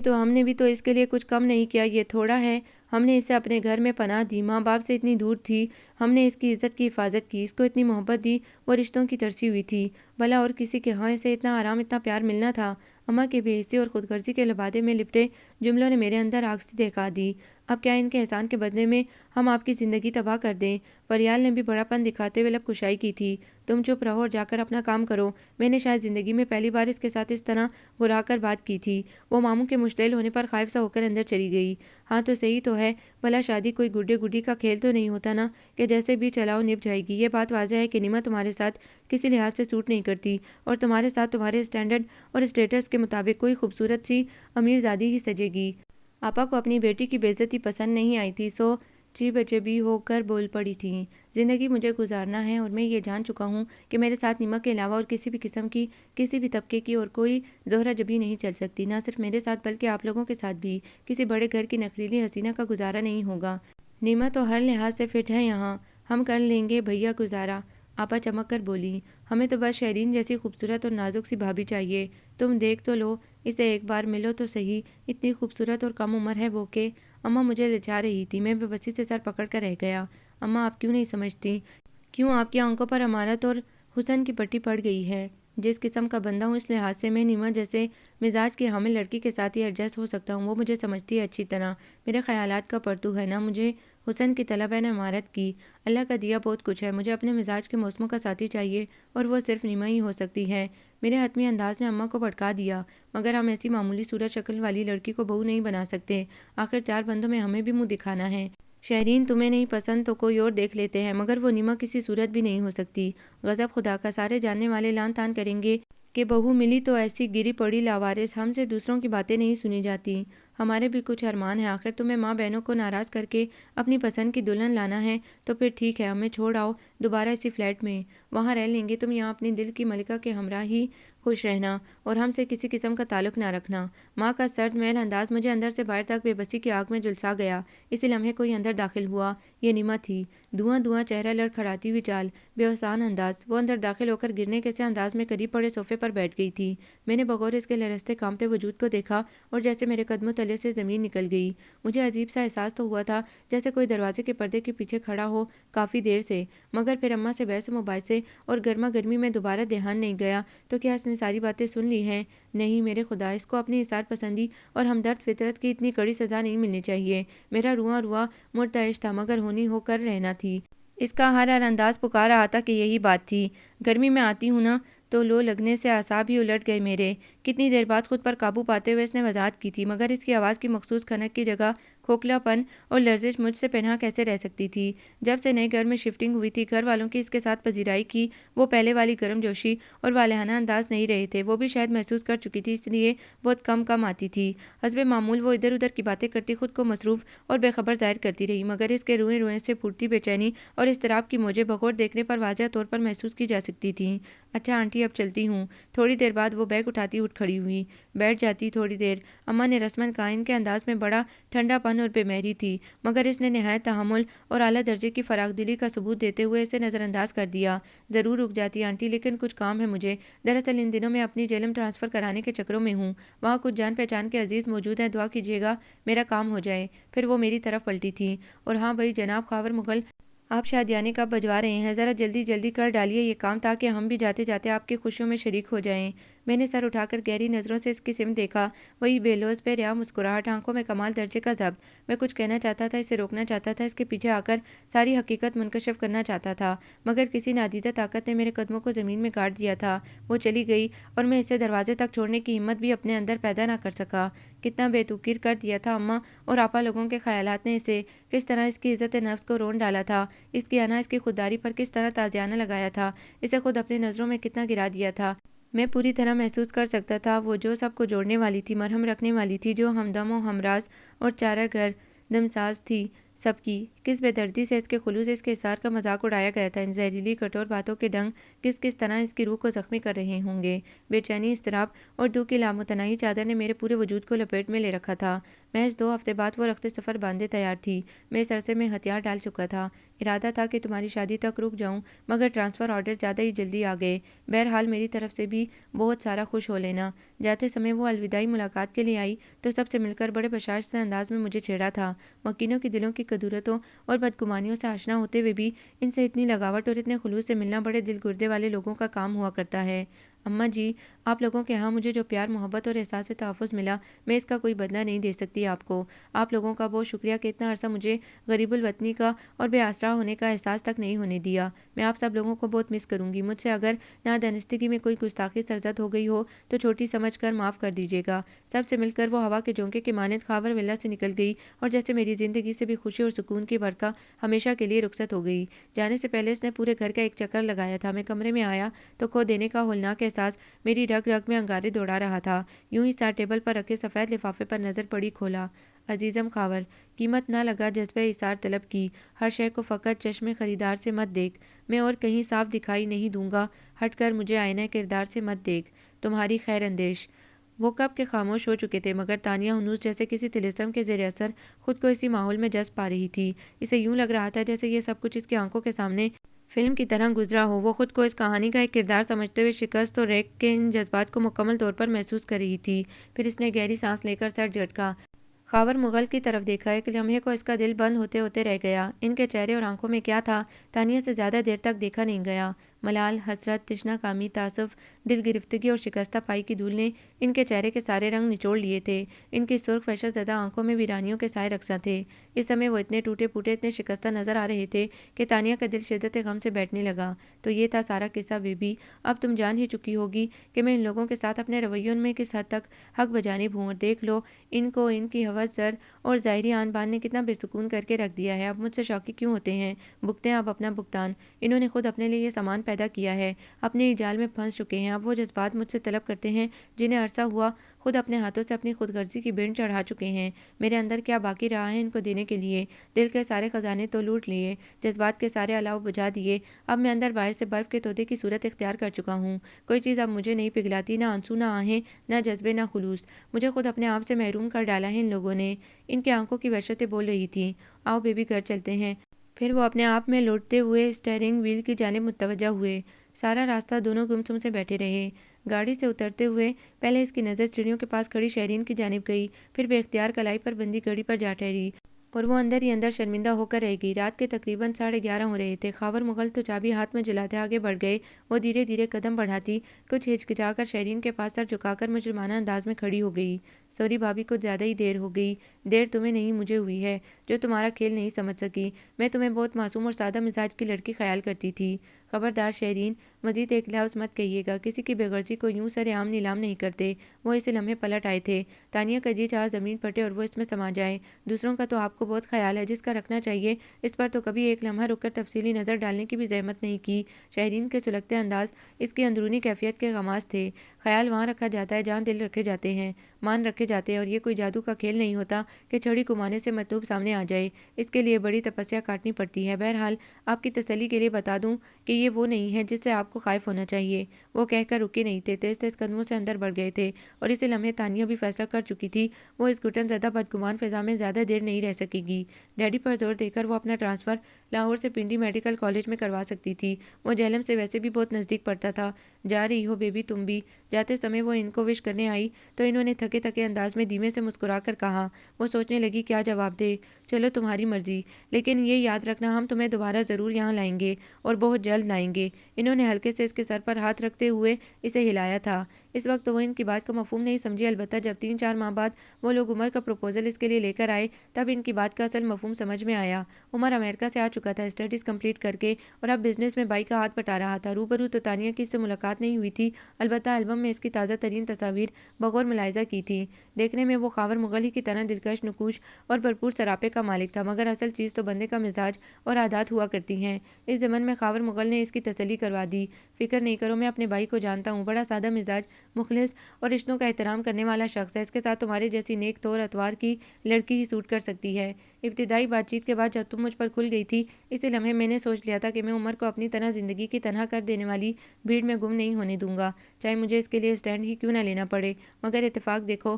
تو ہم نے بھی تو اس کے لیے کچھ کم نہیں کیا، یہ تھوڑا ہے؟ ہم نے اسے اپنے گھر میں پناہ دی، ماں باپ سے اتنی دور تھی، ہم نے اس کی عزت کی حفاظت کی، اس کو اتنی محبت دی، وہ رشتوں کی ترسی ہوئی تھی، بھلا اور کسی کے ہاں اسے اتنا آرام، اتنا پیار ملنا تھا؟ اماں کے بے حسی اور خود غرضی کے لبادے میں لپٹے جملوں نے میرے اندر آگ سی دہکا دی۔ اب کیا ان کے احسان کے بدلے میں ہم آپ کی زندگی تباہ کر دیں؟ فریال نے بھی بڑا پن دکھاتے ہوئے لب کشائی کی تھی۔ تم چپ رہو اور جا کر اپنا کام کرو۔ میں نے شاید زندگی میں پہلی بار اس کے ساتھ اس طرح گھرا کر بات کی تھی۔ وہ ماموں کے مشتعل ہونے پر خائف سا ہو کر اندر چلی گئی۔ ہاں تو صحیح تو ہے، بھلا شادی کوئی گڈے گڈی کا کھیل تو نہیں ہوتا نا کہ جیسے بھی چلاؤ نبھ جائے گی۔ یہ بات واضح ہے کہ نیما تمہارے ساتھ کسی لحاظ سے سوٹ نہیں کرتی، اور تمہارے ساتھ تمہارے اسٹینڈرڈ اور اسٹیٹس کے مطابق کوئی خوبصورت سی امیر زادی ہی سجے گی۔ آپا کو اپنی بیٹی کی بے عزتی پسند نہیں آئی تھی، سو چی بچبی ہو کر بول پڑی تھی۔ زندگی مجھے گزارنا ہے اور میں یہ جان چکا ہوں کہ میرے ساتھ نیما کے علاوہ اور کسی بھی قسم کی، کسی بھی طبقے کی اور کوئی زہرہ جبی نہیں چل سکتی۔ نہ صرف میرے ساتھ بلکہ آپ لوگوں کے ساتھ بھی کسی بڑے گھر کی نخریلی حسینہ کا گزارا نہیں ہوگا۔ نیما تو ہر لحاظ سے فٹ ہے یہاں، ہم کر لیں گے بھیا گزارا۔ آپا چمک کر بولی، ہمیں تو بس شیرین جیسی خوبصورت اور نازک سی بھابھی چاہیے۔ تم دیکھ تو لو اسے، ایک بار ملو تو صحیح، اتنی خوبصورت اور کم عمر ہے وہ کہ… اماں مجھے لچا رہی تھی، میں بے بسی سے سر پکڑ کر رہ گیا۔ اماں آپ کیوں نہیں سمجھتی؟ کیوں آپ کی آنکھوں پر امارت اور حسن کی پٹی پڑ گئی ہے؟ جس قسم کا بندہ ہوں اس لحاظ سے میں نیما جیسے مزاج کی حامل لڑکی کے ساتھ ہی ایڈجسٹ ہو سکتا ہوں۔ وہ مجھے سمجھتی ہے اچھی طرح، میرے خیالات کا پرتو ہے، نہ مجھے حسن کی طلب ہے نہ عمارت کی۔ اللہ کا دیا بہت کچھ ہے، مجھے اپنے مزاج کے موسموں کا ساتھی چاہیے اور وہ صرف نیما ہی ہو سکتی ہے۔ میرے حتمی انداز نے اماں کو بھڑکا دیا، مگر ہم ایسی معمولی صورت شکل والی لڑکی کو بہو نہیں بنا سکتے، آخر 4 بندوں میں ہمیں بھی منہ دکھانا ہے۔ شہرین تمہیں نہیں پسند تو کوئی اور دیکھ لیتے ہیں، مگر وہ نیما کسی صورت بھی نہیں ہو سکتی۔ غضب خدا کا، سارے جاننے والے لان تان کریں گے کہ بہو ملی تو ایسی گری پڑی لاوارث، ہم سے دوسروں کی باتیں نہیں سنی جاتی۔ ہمارے بھی کچھ ارمان ہیں، آخر تمہیں ماں بہنوں کو ناراض کر کے اپنی پسند کی دلہن لانا ہے تو پھر ٹھیک ہے، ہمیں چھوڑ آؤ دوبارہ اسی فلیٹ میں، وہاں رہ لیں گے، تم یہاں اپنی دل کی ملکہ کے ہمراہ ہی خوش رہنا اور ہم سے کسی قسم کا تعلق نہ رکھنا۔ ماں کا سرد محل انداز مجھے اندر سے باہر تک بے بسی کی آگ میں جھلسا گیا۔ اسی لمحے کوئی اندر داخل ہوا، یہ نما تھی، دھواں دھواں چہرہ، لڑکھڑاتی ہوئی چال، بے احسان انداز۔ وہ اندر داخل ہو کر گرنے کے سے انداز میں قریب پڑے صوفے پر بیٹھ گئی تھی۔ میں نے بغور اس کے لرزتے کانپتے وجود کو دیکھا اور جیسے میرے قدموں تلے سے زمین نکل گئی۔ مجھے عجیب سا احساس تو ہوا تھا جیسے کوئی دروازے کے پردے کے پیچھے کھڑا ہو کافی دیر سے، مگر پھر اماں سے بحث و مباحثے اور گرما گرمی میں دوبارہ دھیان نہیں گیا تو کیا اس نے ساری باتیں سن لی ہیں؟ نہیں میرے خدا، اس کو اپنی اثار پسندی اور ہمدرد فطرت کی اتنی کڑی سزا نہیں ملنی چاہیے۔ میرا رواں رواں مرتعش تھا مگر ہونی ہو کر رہنا تھی۔ اس کا ہر انداز پکار رہا تھا کہ یہی بات تھی۔ گرمی میں آتی ہوں نا تو لو لگنے سے اعصاب ہی الٹ گئے میرے۔ کتنی دیر بعد خود پر قابو پاتے ہوئے اس نے وضاحت کی تھی، مگر اس کی آواز کی مخصوص کھنک کی جگہ کھوکھلا پن اور لرزش مجھ سے پنہاں کیسے رہ سکتی تھی؟ جب سے نئے گھر میں شفٹنگ ہوئی تھی، گھر والوں کی اس کے ساتھ پذیرائی کی وہ پہلے والی گرم جوشی اور والہانہ انداز نہیں رہے تھے۔ وہ بھی شاید محسوس کر چکی تھی، اس لیے بہت کم آتی تھی۔ حسب معمول وہ ادھر ادھر کی باتیں کرتی، خود کو مصروف اور بے خبر ظاہر کرتی رہی، مگر اس کے روئیں روئیں سے پھوٹتی بے چینی اور اضطراب کی موجیں بغور دیکھنے پر واضح طور پر محسوس کی جا سکتی تھیں۔ اچھا آنٹی اب چلتی ہوں۔ تھوڑی دیر بعد وہ بیگ اٹھاتی اٹھ کھڑی ہوئی۔ بیٹھ جاتی تھوڑی دیر، اماں نے رسماً کہا۔ ان کے انداز میں بڑا ٹھنڈا پن اور بے مہری تھی، مگر اس نے نہایت تحمل اور اعلیٰ درجے کی فراخ دلی کا ثبوت دیتے ہوئے اسے نظر انداز کر دیا۔ ضرور رک جاتی آنٹی، لیکن کچھ کام ہے مجھے۔ دراصل ان دنوں میں اپنی جیلم ٹرانسفر کرانے کے چکروں میں ہوں، وہاں کچھ جان پہچان کے عزیز موجود ہیں، دعا کیجیے گا میرا کام ہو جائے۔ پھر وہ میری طرف پلٹی تھی۔ اور ہاں بھائی جناب خاور مغل، آپ شادیانے کب بجوا رہے ہیں؟ ذرا جلدی جلدی کر ڈالیے یہ کام تاکہ ہم بھی جاتے جاتے آپ کی خوشیوں میں شریک ہو جائیں۔ میں نے سر اٹھا کر گہری نظروں سے اس کی سمت دیکھا، وہی بے لوث بے ریا مسکراہٹ، آنکھوں میں کمال درجے کا ضبط۔ میں کچھ کہنا چاہتا تھا، اسے روکنا چاہتا تھا، اس کے پیچھے آ کر ساری حقیقت منکشف کرنا چاہتا تھا، مگر کسی نادیدہ طاقت نے میرے قدموں کو زمین میں گاڑ دیا تھا۔ وہ چلی گئی اور میں اسے دروازے تک چھوڑنے کی ہمت بھی اپنے اندر پیدا نہ کر سکا۔ کتنا بے توقیر کر دیا تھا اماں اور آپا لوگوں کے خیالات نے اسے، کس طرح اس کی عزت نفس کو رون ڈالا تھا، اس کی انا، اس کی خودداری پر کس طرح تازیانہ لگایا تھا، اسے خود اپنی نظروں میں کتنا گرا دیا تھا۔ میں پوری طرح محسوس کر سکتا تھا، وہ جو سب کو جوڑنے والی تھی، مرہم رکھنے والی تھی، جو ہمدم و ہمراز اور چارہ گر دمساز تھی سب کی، کس بے دردی سے اس کے خلوص، اس کے اصرار کا مذاق اڑایا گیا تھا۔ ان زہریلی کٹور باتوں کے ڈنگ کس طرح اس کی روح کو زخمی کر رہے ہوں گے۔ بے چینی، اضطراب اور دکھ کی لامتناہی چادر نے میرے پورے وجود کو لپیٹ میں لے رکھا تھا۔ محض 2 ہفتے بعد وہ رخت سفر باندھے تیار تھی۔ میں اس عرصے میں ہتھیار ڈال چکا تھا۔ ارادہ تھا کہ تمہاری شادی تک رک جاؤں، مگر ٹرانسفر آرڈر زیادہ ہی جلدی آ گئے۔ بہرحال میری طرف سے بھی بہت سارا خوش ہو لینا۔ جاتے سمے وہ الوداعی ملاقات کے لیے آئی تو سب سے مل کر بڑے بشاش سے انداز میں مجھے چھیڑا تھا۔ مکینوں کی دلوں کی کدورتوں اور بدگمانیوں سے آشنا ہوتے ہوئے بھی ان سے اتنی لگاوٹ اور اتنے خلوص سے ملنا بڑے دل گردے والے لوگوں کا کام ہوا کرتا ہے۔ اماں جی، آپ لوگوں کے ہاں مجھے جو پیار، محبت اور احساس تحفظ ملا، میں اس کا کوئی بدلہ نہیں دے سکتی آپ کو۔ آپ لوگوں کا بہت شکریہ کہ اتنا عرصہ مجھے غریب الوطنی کا اور بے آسرا ہونے کا احساس تک نہیں ہونے دیا۔ میں آپ سب لوگوں کو بہت مس کروں گی۔ مجھ سے اگر نادانستگی میں کوئی گستاخی سرزد ہو گئی ہو تو چھوٹی سمجھ کر معاف کر دیجیے گا۔ سب سے مل کر وہ ہوا کے جھونکے کی مانند خاور ولا سے نکل گئی اور جیسے میری زندگی سے بھی خوشی اور سکون کی برکھا ہمیشہ کے لیے رخصت ہو گئی۔ جانے سے پہلے اس نے پورے گھر کا ایک چکر لگایا تھا۔ میں کمرے میں آیا تو کھو دینے کا ہولناک احساس میری رگ رگ میں انگارے دوڑا رہا تھا۔ یوں ہی ساتھ ٹیبل پر رکھے سفید لفافے پر نظر پڑی، کھولا۔ عزیزم خاور، قیمت نہ لگا جذبہ ایثار طلب کی، ہر شے کو فقط چشم خریدار سے مت دیکھ، میں اور کہیں صاف دکھائی نہیں دوں گا، ہٹ کر مجھے آئینہ کردار سے مت دیکھ، تمہاری خیر اندیش۔ وہ کب کے خاموش ہو چکے تھے، مگر تانیہ ہنوز جیسے کسی طلسم کے زیر اثر خود کو اسی ماحول میں جذب پا رہی تھی۔ اسے یوں لگ رہا تھا جیسے یہ سب کچھ اس کی آنکھوں کے سامنے فلم کی طرح گزرا ہو۔ وہ خود کو اس کہانی کا ایک کردار سمجھتے ہوئے شکست اور ریگ کے ان جذبات کو مکمل طور پر محسوس کر رہی تھی۔ پھر اس نے گہری سانس لے کر سر جھٹکا، خاور مغل کی طرف دیکھا۔ ایک لمحے کو اس کا دل بند ہوتے ہوتے رہ گیا۔ ان کے چہرے اور آنکھوں میں کیا تھا، تانیہ سے زیادہ دیر تک دیکھا نہیں گیا۔ ملال، حسرت، تشنہ کامی، تعصب، دل گرفتگی اور شکستہ پائی کی دھول نے ان کے چہرے کے سارے رنگ نچوڑ لیے تھے۔ ان کی سرخ وحشت زدہ آنکھوں میں ویرانیوں کے سائے رقصاں تھے۔ اس سمے وہ اتنے ٹوٹے پھوٹے، اتنے شکستہ نظر آ رہے تھے کہ تانیہ کا دل شدت غم سے بیٹھنے لگا۔ تو یہ تھا سارا قصہ بیبی، اب تم جان ہی چکی ہوگی کہ میں ان لوگوں کے ساتھ اپنے رویوں میں کس حد تک حق بجانب ہوں، اور دیکھ لو ان کو ان کی ہوس زر اور ظاہری آن بان نے کتنا بے سکون کر کے رکھ دیا ہے۔ اب مجھ سے شوقی کیوں ہوتے ہیں؟ بھگتیں اب اپنا بھگتان۔ انہوں نے خود اپنے لیے یہ سامان پیدا کیا ہے، اپنے جال میں پھنس چکے ہیں۔ اب وہ جذبات مجھ سے طلب کرتے ہیں جنہیں عرصہ ہوا خود اپنے ہاتھوں سے اپنی خود غرضی کی بھینٹ چڑھا چکے ہیں۔ میرے اندر کیا باقی رہا ہے ان کو دینے کے لیے؟ دل کے سارے خزانے تو لوٹ لیے، جذبات کے سارے الاؤ بجھا دیے۔ اب میں اندر باہر سے برف کے تودے کی صورت اختیار کر چکا ہوں۔ کوئی چیز اب مجھے نہیں پگھلاتی، نہ آنسو، نہ آہیں، نہ جذبے، نہ خلوص۔ مجھے خود اپنے آپ سے محروم کر ڈالا ہے ان لوگوں نے۔ ان کی آنکھوں کی وحشتیں بول رہی تھیں، آؤ بیبی گھر چلتے ہیں۔ پھر وہ اپنے آپ میں لوٹتے ہوئے اسٹیئرنگ وہیل کی جانب متوجہ ہوئے۔ سارا راستہ دونوں گمسم سے بیٹھے رہے۔ گاڑی سے اترتے ہوئے پہلے اس کی نظر سیڑھیوں کے پاس کھڑی شہرین کی جانب گئی، پھر بے اختیار کلائی پر بندی گھڑی پر جا ٹھہری اور وہ اندر ہی اندر شرمندہ ہو کر رہ گئی۔ رات کے تقریباً 11:30 ہو رہے تھے۔ خاور مغل تو چابی ہاتھ میں جلاتے آگے بڑھ گئے۔ وہ دھیرے دھیرے قدم بڑھاتی کچھ ہچکچا کر شہرین کے پاس سر جھکا کر مجرمانہ انداز میں کھڑی ہو گئی۔ سوری بھابھی، کچھ زیادہ ہی دیر ہو گئی۔ دیر تمہیں نہیں مجھے ہوئی ہے جو تمہارا کھیل نہیں سمجھ سکی۔ میں تمہیں بہت معصوم اور سادہ مزاج کی لڑکی خیال کرتی تھی۔ خبردار شہرین، مزید ایک لفظ مت کہیے گا۔ کسی کی بے غرضی کو یوں سر عام نیلام نہیں کرتے۔ وہ اسی لمحے پلٹ آئے تھے۔ تانیہ کا جی چاہا زمین پھٹے اور وہ اس میں سما جائے۔ دوسروں کا تو آپ کو بہت خیال ہے، جس کا رکھنا چاہیے اس پر تو کبھی ایک لمحہ رک کر تفصیلی نظر ڈالنے کی بھی زحمت نہیں کی۔ شہرین کے سلگتے انداز اس کی اندرونی کیفیت کے غماز تھے۔ خیال وہاں رکھا جاتا ہے جہاں دل رکھے جاتے ہیں، مان رکھے جاتے ہیں، اور یہ کوئی جادو کا کھیل نہیں ہوتا کہ چھڑی گھمانے سے مطلوب سامنے آ جائے۔ اس کے لیے بڑی تپسیا کاٹنی پڑتی ہے۔ بہرحال آپ کی تسلی کے لیے بتا دوں کہ یہ وہ نہیں ہے جس سے آپ کو خائف ہونا چاہیے۔ وہ کہہ کر رکے نہیں تھے، تیز تیز قدموں سے اندر بڑھ گئے تھے، اور اسی لمحے تانیہ بھی فیصلہ کر چکی تھی وہ اس گھٹن زدہ بدگمان فضا میں زیادہ دیر نہیں رہ سکے گی۔ ڈیڈی پر زور دے کر وہ اپنا ٹرانسفر لاہور سے پنڈی میڈیکل کالج میں کروا سکتی تھی۔ وہ جہلم سے ویسے بھی بہت نزدیک پڑتا تھا۔ جا رہی ہو بیبی تم بھی؟ جاتے سمے وہ ان کو وش کرنے آئی تو انہوں نے تھکے تھکے انداز میں دھیمے سے مسکرا کر کہا۔ وہ سوچنے لگی کیا جواب دے۔ چلو تمہاری مرضی، لیکن یہ یاد رکھنا ہم تمہیں دوبارہ ضرور یہاں لائیں گے، اور بہت جلد لائیں گے۔ انہوں نے ہلکے سے اس کے سر پر ہاتھ رکھتے ہوئے اسے ہلایا تھا۔ اس وقت تو وہ ان کی بات کو مفہوم نہیں سمجھی، البتہ جب 3-4 ماہ بعد وہ لوگ عمر کا پروپوزل اس کے لیے لے کر آئے تب ان کی بات کا اصل مفہوم سمجھ میں آیا۔ عمر امریکہ سے آ چکا تھا اسٹڈیز کمپلیٹ کر کے، اور اب بزنس میں بائی کا ہاتھ بٹا رہا تھا۔ روبرو تو تانیہ کی اس سے ملاقات نہیں ہوئی تھی، البتہ البم میں اس کی تازہ ترین تصاویر بغور ملاحظہ کی تھی۔ دیکھنے میں وہ خاور مغل ہی کی طرح دلکش، نقوش اور بھرپور سراپے کا مالک تھا، مگر اصل چیز تو بندے کا مزاج اور عادات ہوا کرتی ہیں۔ اس ضمن میں خاور مغل نے اس کی تسلی کروا دی، فکر نہیں کرو، میں اپنے بھائی کو جانتا ہوں، بڑا سادہ مزاج، مخلص اور رشتوں کا احترام کرنے والا شخص ہے۔ اس کے ساتھ تمہارے جیسی نیک طور اتوار کی لڑکی ہی سوٹ کر سکتی ہے۔ ابتدائی بات چیت کے بعد جب تم مجھ پر کھل گئی تھی، اسی لمحے میں نے سوچ لیا تھا کہ میں عمر کو اپنی طرح زندگی کی تنہا کر دینے والی بھیڑ میں گم نہیں ہونے دوں گا، چاہے مجھے اس کے لیے اسٹینڈ ہی کیوں نہ لینا پڑے۔ مگر اتفاق دیکھو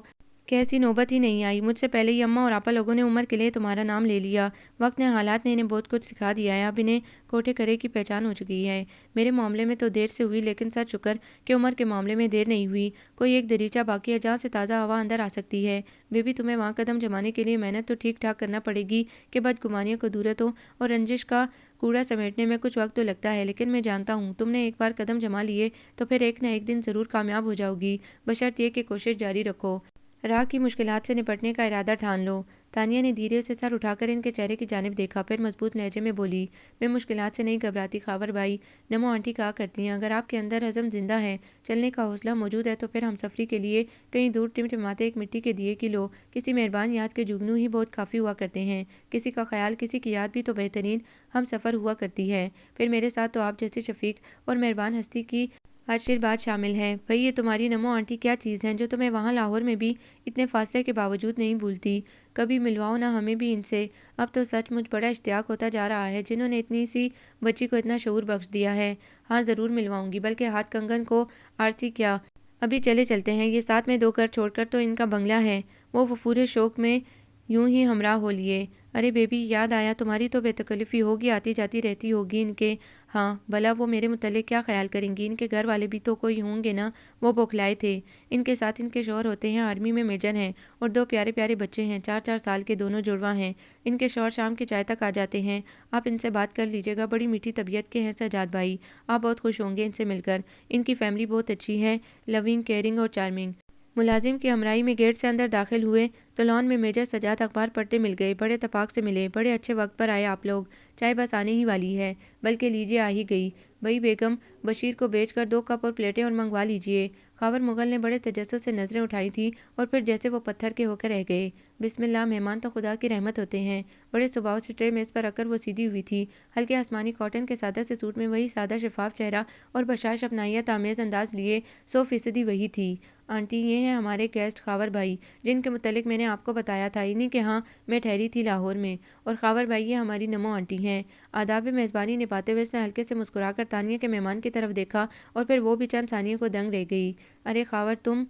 کہ ایسی نوبت ہی نہیں آئی۔ مجھ سے پہلے ہی اماں اور آپا لوگوں نے عمر کے لیے تمہارا نام لے لیا۔ وقت نے، حالات نے انہیں بہت کچھ سکھا دیا ہے۔ اب انہیں کوٹھے کرے کی پہچان ہو چکی ہے۔ میرے معاملے میں تو دیر سے ہوئی، لیکن سر شکر کہ عمر کے معاملے میں دیر نہیں ہوئی۔ کوئی ایک دریچہ باقی ہے جہاں سے تازہ ہوا اندر آ سکتی ہے۔ بیبی تمہیں وہاں قدم جمانے کے لیے محنت تو ٹھیک ٹھاک کرنا پڑے گی کہ بدگمانیوں کو دورتوں اور رنجش کا کوڑا سمیٹنے میں کچھ وقت تو لگتا ہے، لیکن میں جانتا ہوں تم نے ایک بار قدم جما لیے تو پھر ایک نہ ایک دن ضرور کامیاب ہو جاؤ گی، بشرط یہ کہ کوشش جاری رکھو، راہ کی مشکلات سے نپٹنے کا ارادہ ٹھان لو۔ تانیہ نے دھیرے سے سر اٹھا کر ان کے چہرے کی جانب دیکھا، پھر مضبوط لہجے میں بولی، میں مشکلات سے نہیں گھبراتی خاور بھائی۔ نمو آنٹی کہا کرتی ہیں، اگر آپ کے اندر عزم زندہ ہے، چلنے کا حوصلہ موجود ہے تو پھر ہم سفری کے لیے کہیں دور ٹمٹماتے ایک مٹی کے دیے کی لو کسی مہربان یاد کے جگنو ہی بہت کافی ہوا کرتے ہیں۔ کسی کا خیال، کسی کی یاد بھی تو بہترین ہم سفر ہوا کرتی ہے۔ پھر میرے ساتھ تو آپ جیسی شفیق اور مہربان ہستی کی آشرواد شامل ہے۔ بھئی یہ تمہاری نمو آنٹی کیا چیز ہیں جو تمہیں وہاں لاہور میں بھی اتنے فاصلے کے باوجود نہیں بھولتی؟ کبھی ملواؤ نا ہمیں بھی ان سے۔ اب تو سچ مجھ بڑا اشتیاق ہوتا جا رہا ہے، جنہوں نے اتنی سی بچی کو اتنا شعور بخش دیا ہے۔ ہاں ضرور ملواؤں گی، بلکہ ہاتھ کنگن کو آرسی کیا، ابھی چلے چلتے ہیں، یہ ساتھ میں 2 گھر چھوڑ کر تو ان کا بنگلہ ہے۔ وہ وفور شوق میں یوں ہی ہمراہ ہو لیے۔ ارے بیبی یاد آیا، تمہاری تو بے تکلفی ہوگی، آتی جاتی رہتی ہوگی ان کے ہاں، بھلا وہ میرے متعلق کیا خیال کریں گی؟ ان کے گھر والے بھی تو کوئی ہوں گے نا؟ وہ بوکھلائے تھے۔ ان کے ساتھ ان کے شوہر ہوتے ہیں، آرمی میں میجر ہیں، اور 2 پیارے پیارے بچے ہیں، 4-4 سال کے دونوں جڑواں ہیں۔ ان کے شوہر شام کی چائے تک آ جاتے ہیں، آپ ان سے بات کر لیجیے گا، بڑی میٹھی طبیعت کے ہیں سجاد بھائی، آپ بہت خوش ہوں گے ان سے مل کر۔ ان کی فیملی بہت اچھی ہے، لونگ، کیئرنگ اور چارمنگ۔ ملازم کی ہمراہی میں گیٹ سے اندر داخل ہوئے تو لان میں میجر سجاد اخبار پڑھتے مل گئے۔ بڑے اتفاق سے ملے، بڑے اچھے وقت پر آئے آپ لوگ، چائے بس آنے ہی والی ہے، بلکہ لیجیے آ ہی گئی۔ بھئی بیگم بشیر کو بھیج کر 2 کپ اور پلیٹیں اور منگوا لیجیے۔ خاور مغل نے بڑے تجسس سے نظریں اٹھائی تھی اور پھر جیسے وہ پتھر کے ہو کر رہ گئے۔ بسم اللہ، مہمان تو خدا کی رحمت ہوتے ہیں۔ بڑے صباؤ سے ٹرے میز پر رکھ کر وہ سیدھی ہوئی تھی۔ ہلکے آسمانی کاٹن کے سادہ سے سوٹ میں وہی سادہ شفاف چہرہ اور بشاش اپنائیت آمیز انداز لیے 100% وہی تھی۔ آنٹی، یہ ہیں ہمارے گیسٹ خاور بھائی، جن کے متعلق میں نے آپ کو بتایا تھا، انہی کے ہاں میں ٹھہری تھی لاہور میں۔ اور خاور بھائی، یہ ہماری نمو آنٹی ہیں۔ آداب میزبانی نبھاتے ہوئے اس نے ہلکے سے مسکرا کر تانیہ کے مہمان کی طرف دیکھا اور پھر وہ بھی چند ثانیے کو دنگ رہ گئی۔ ارے خاور، تم،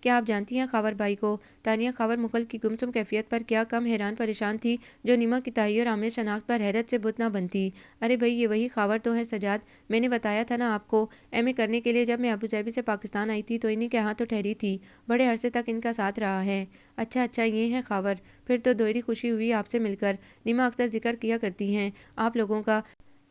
کیا آپ جانتی ہیں خاور بھائی کو؟ تانیہ خاور مغل کی گمسم کیفیت پر کیا کم حیران پریشان تھی جو نیما کی تحیر اور آمیز شناخت پر حیرت سے بت نہ بنتی۔ ارے بھائی، یہ وہی خاور تو ہیں سجاد، میں نے بتایا تھا نا آپ کو، ایم اے کرنے کے لیے جب میں ابوظہبی سے پاکستان آئی تھی تو انہی کے ہاں تو ٹھہری تھی، بڑے عرصے تک ان کا ساتھ رہا ہے۔ اچھا اچھا، یہ ہیں خاور، پھر تو دوہری خوشی ہوئی آپ سے مل کر۔ نیما اکثر ذکر کیا کرتی ہیں آپ لوگوں کا